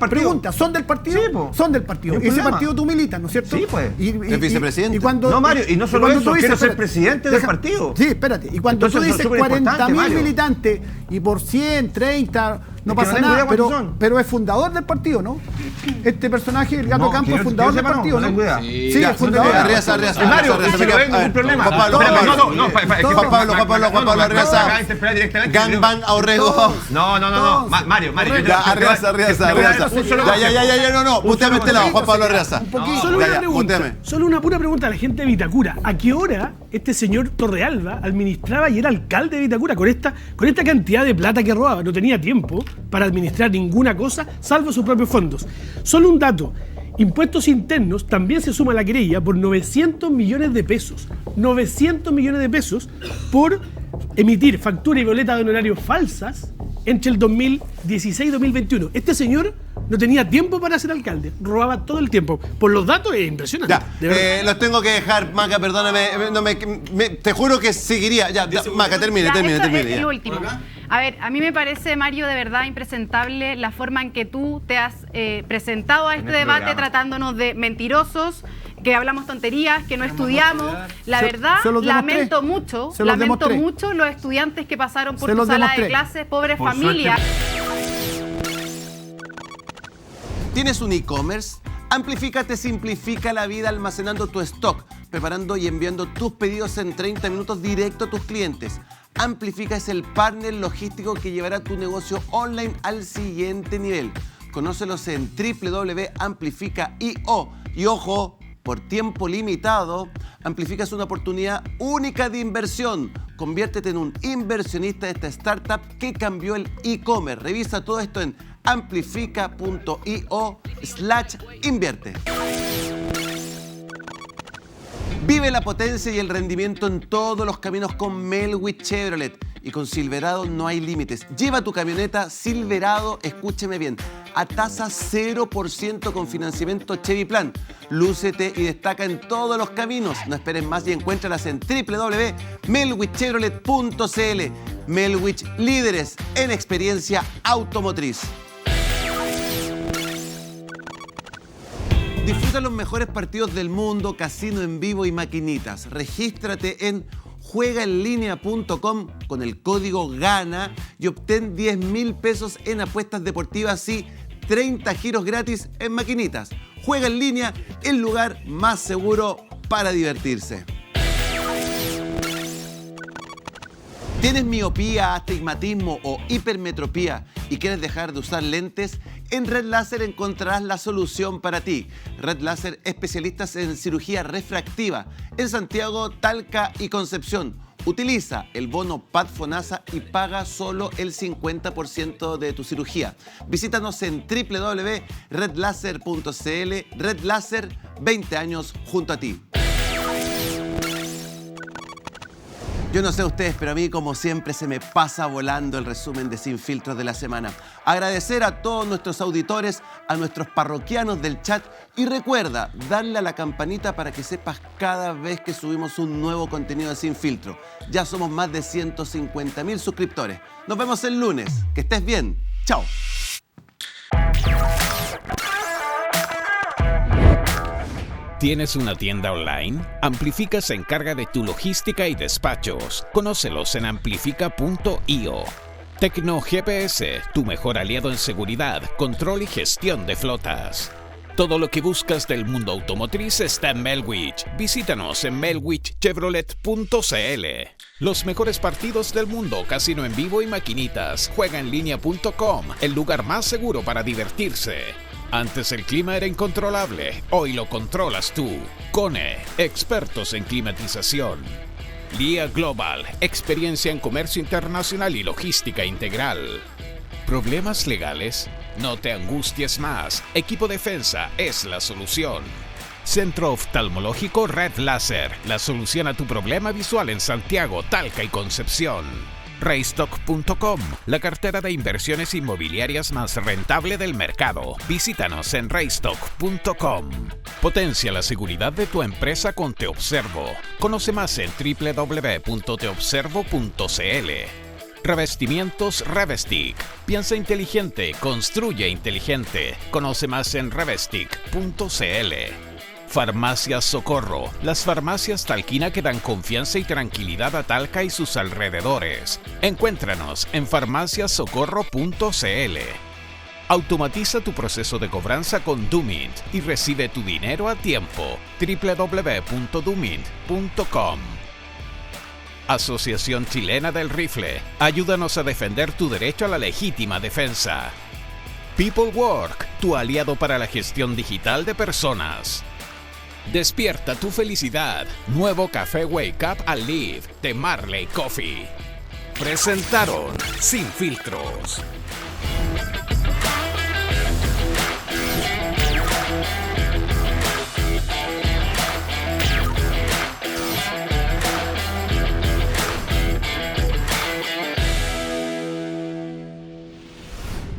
[SPEAKER 11] pregunta, ¿son del partido? Sí, son del partido. Ese partido tú militas, ¿no es cierto?
[SPEAKER 7] Sí, pues.
[SPEAKER 2] ¿Es vicepresidente?
[SPEAKER 7] No, Mario, y no solo eso, quiero ser presidente del partido.
[SPEAKER 11] Sí, espérate. Y cuando tú dices 40.000 militantes y por 100, 30... No pasa nada, pero es fundador del partido, ¿no? Este personaje, el Gato Campo, es fundador del partido, ¿no? Sí, es fundador.
[SPEAKER 7] Mario, no hay ningún problema.
[SPEAKER 2] Juan Pablo Arreaza. Gangbang a Orrego.
[SPEAKER 7] No. Mario.
[SPEAKER 2] Arreaza. No. Puteame este lado, Juan Pablo Arreaza.
[SPEAKER 6] Solo una pura pregunta a la gente de Vitacura. ¿A qué hora este señor Torrealba administraba y era alcalde de Vitacura con esta cantidad de plata que robaba? No tenía tiempo para administrar ninguna cosa salvo sus propios fondos. Solo un dato: impuestos internos también se suma a la querella por 900 millones de pesos. 900 millones de pesos por emitir factura y boleta de honorarios falsas entre el 2016 y 2021. Este señor no tenía tiempo para ser alcalde, robaba todo el tiempo. Por los datos es impresionante.
[SPEAKER 2] Ya, los tengo que dejar, Maca, perdóname, te juro que seguiría. Ya, Maca, termine.
[SPEAKER 8] Es el último. A ver, a mí me parece, Mario, de verdad impresentable la forma en que tú te has presentado a este debate tratándonos de mentirosos, que hablamos tonterías, que no estudiamos. La verdad, lamento mucho los estudiantes que pasaron por tu sala de clases, pobres familias.
[SPEAKER 2] ¿Tienes un e-commerce? Amplifica te simplifica la vida almacenando tu stock, preparando y enviando tus pedidos en 30 minutos directo a tus clientes. Amplifica es el partner logístico que llevará tu negocio online al siguiente nivel. Conócelos en www.amplifica.io. Y ojo, por tiempo limitado, Amplifica es una oportunidad única de inversión. Conviértete en un inversionista de esta startup que cambió el e-commerce. Revisa todo esto en amplifica.io/invierte. Vive la potencia y el rendimiento en todos los caminos con Melwich Chevrolet. Y con Silverado no hay límites. Lleva tu camioneta Silverado, escúcheme bien, a tasa 0% con financiamiento Chevy Plan. Lúcete y destaca en todos los caminos. No esperes más y encuéntralas en www.melwichchevrolet.cl. Melwich, líderes en experiencia automotriz. Disfruta los mejores partidos del mundo, casino en vivo y maquinitas. Regístrate en juegaenlinea.com con el código GANA y obtén 10.000 pesos en apuestas deportivas y 30 giros gratis en maquinitas. Juega en línea, el lugar más seguro para divertirse. ¿Tienes miopía, astigmatismo o hipermetropía y quieres dejar de usar lentes? En Red Láser encontrarás la solución para ti. Red Láser, especialistas en cirugía refractiva en Santiago, Talca y Concepción. Utiliza el bono PAD-FONASA y paga solo el 50% de tu cirugía. Visítanos en www.redlaser.cl. Red Láser, 20 años junto a ti. Yo no sé ustedes, pero a mí, como siempre, se me pasa volando el resumen de Sin Filtros de la semana. Agradecer a todos nuestros auditores, a nuestros parroquianos del chat y recuerda darle a la campanita para que sepas cada vez que subimos un nuevo contenido de Sin Filtro. Ya somos más de 150.000 suscriptores. Nos vemos el lunes. Que estés bien. Chao.
[SPEAKER 16] ¿Tienes una tienda online? Amplifica se encarga de tu logística y despachos. Conócelos en amplifica.io. TecnoGPS, tu mejor aliado en seguridad, control y gestión de flotas. Todo lo que buscas del mundo automotriz está en Melwich. Visítanos en melwichchevrolet.cl. Los mejores partidos del mundo, casino en vivo y maquinitas. Juegaenlinea.com, el lugar más seguro para divertirse. Antes el clima era incontrolable, hoy lo controlas tú. Kone, expertos en climatización. LIA Global, experiencia en comercio internacional y logística integral. ¿Problemas legales? No te angusties más, Equipo Defensa es la solución. Centro Oftalmológico Red Láser, la solución a tu problema visual en Santiago, Talca y Concepción. Raystock.com, la cartera de inversiones inmobiliarias más rentable del mercado. Visítanos en raystock.com. Potencia la seguridad de tu empresa con Te Observo. Conoce más en www.teobservo.cl. Revestimientos Revestic. Piensa inteligente, construye inteligente. Conoce más en revestic.cl. Farmacias Socorro, las farmacias talquina que dan confianza y tranquilidad a Talca y sus alrededores. Encuéntranos en farmaciasocorro.cl. Automatiza tu proceso de cobranza con Doomint y recibe tu dinero a tiempo. www.doomint.com. Asociación Chilena del Rifle, ayúdanos a defender tu derecho a la legítima defensa. People Work, tu aliado para la gestión digital de personas. Despierta tu felicidad. Nuevo café Wake Up and Live de Marley Coffee. Presentaron Sin Filtros.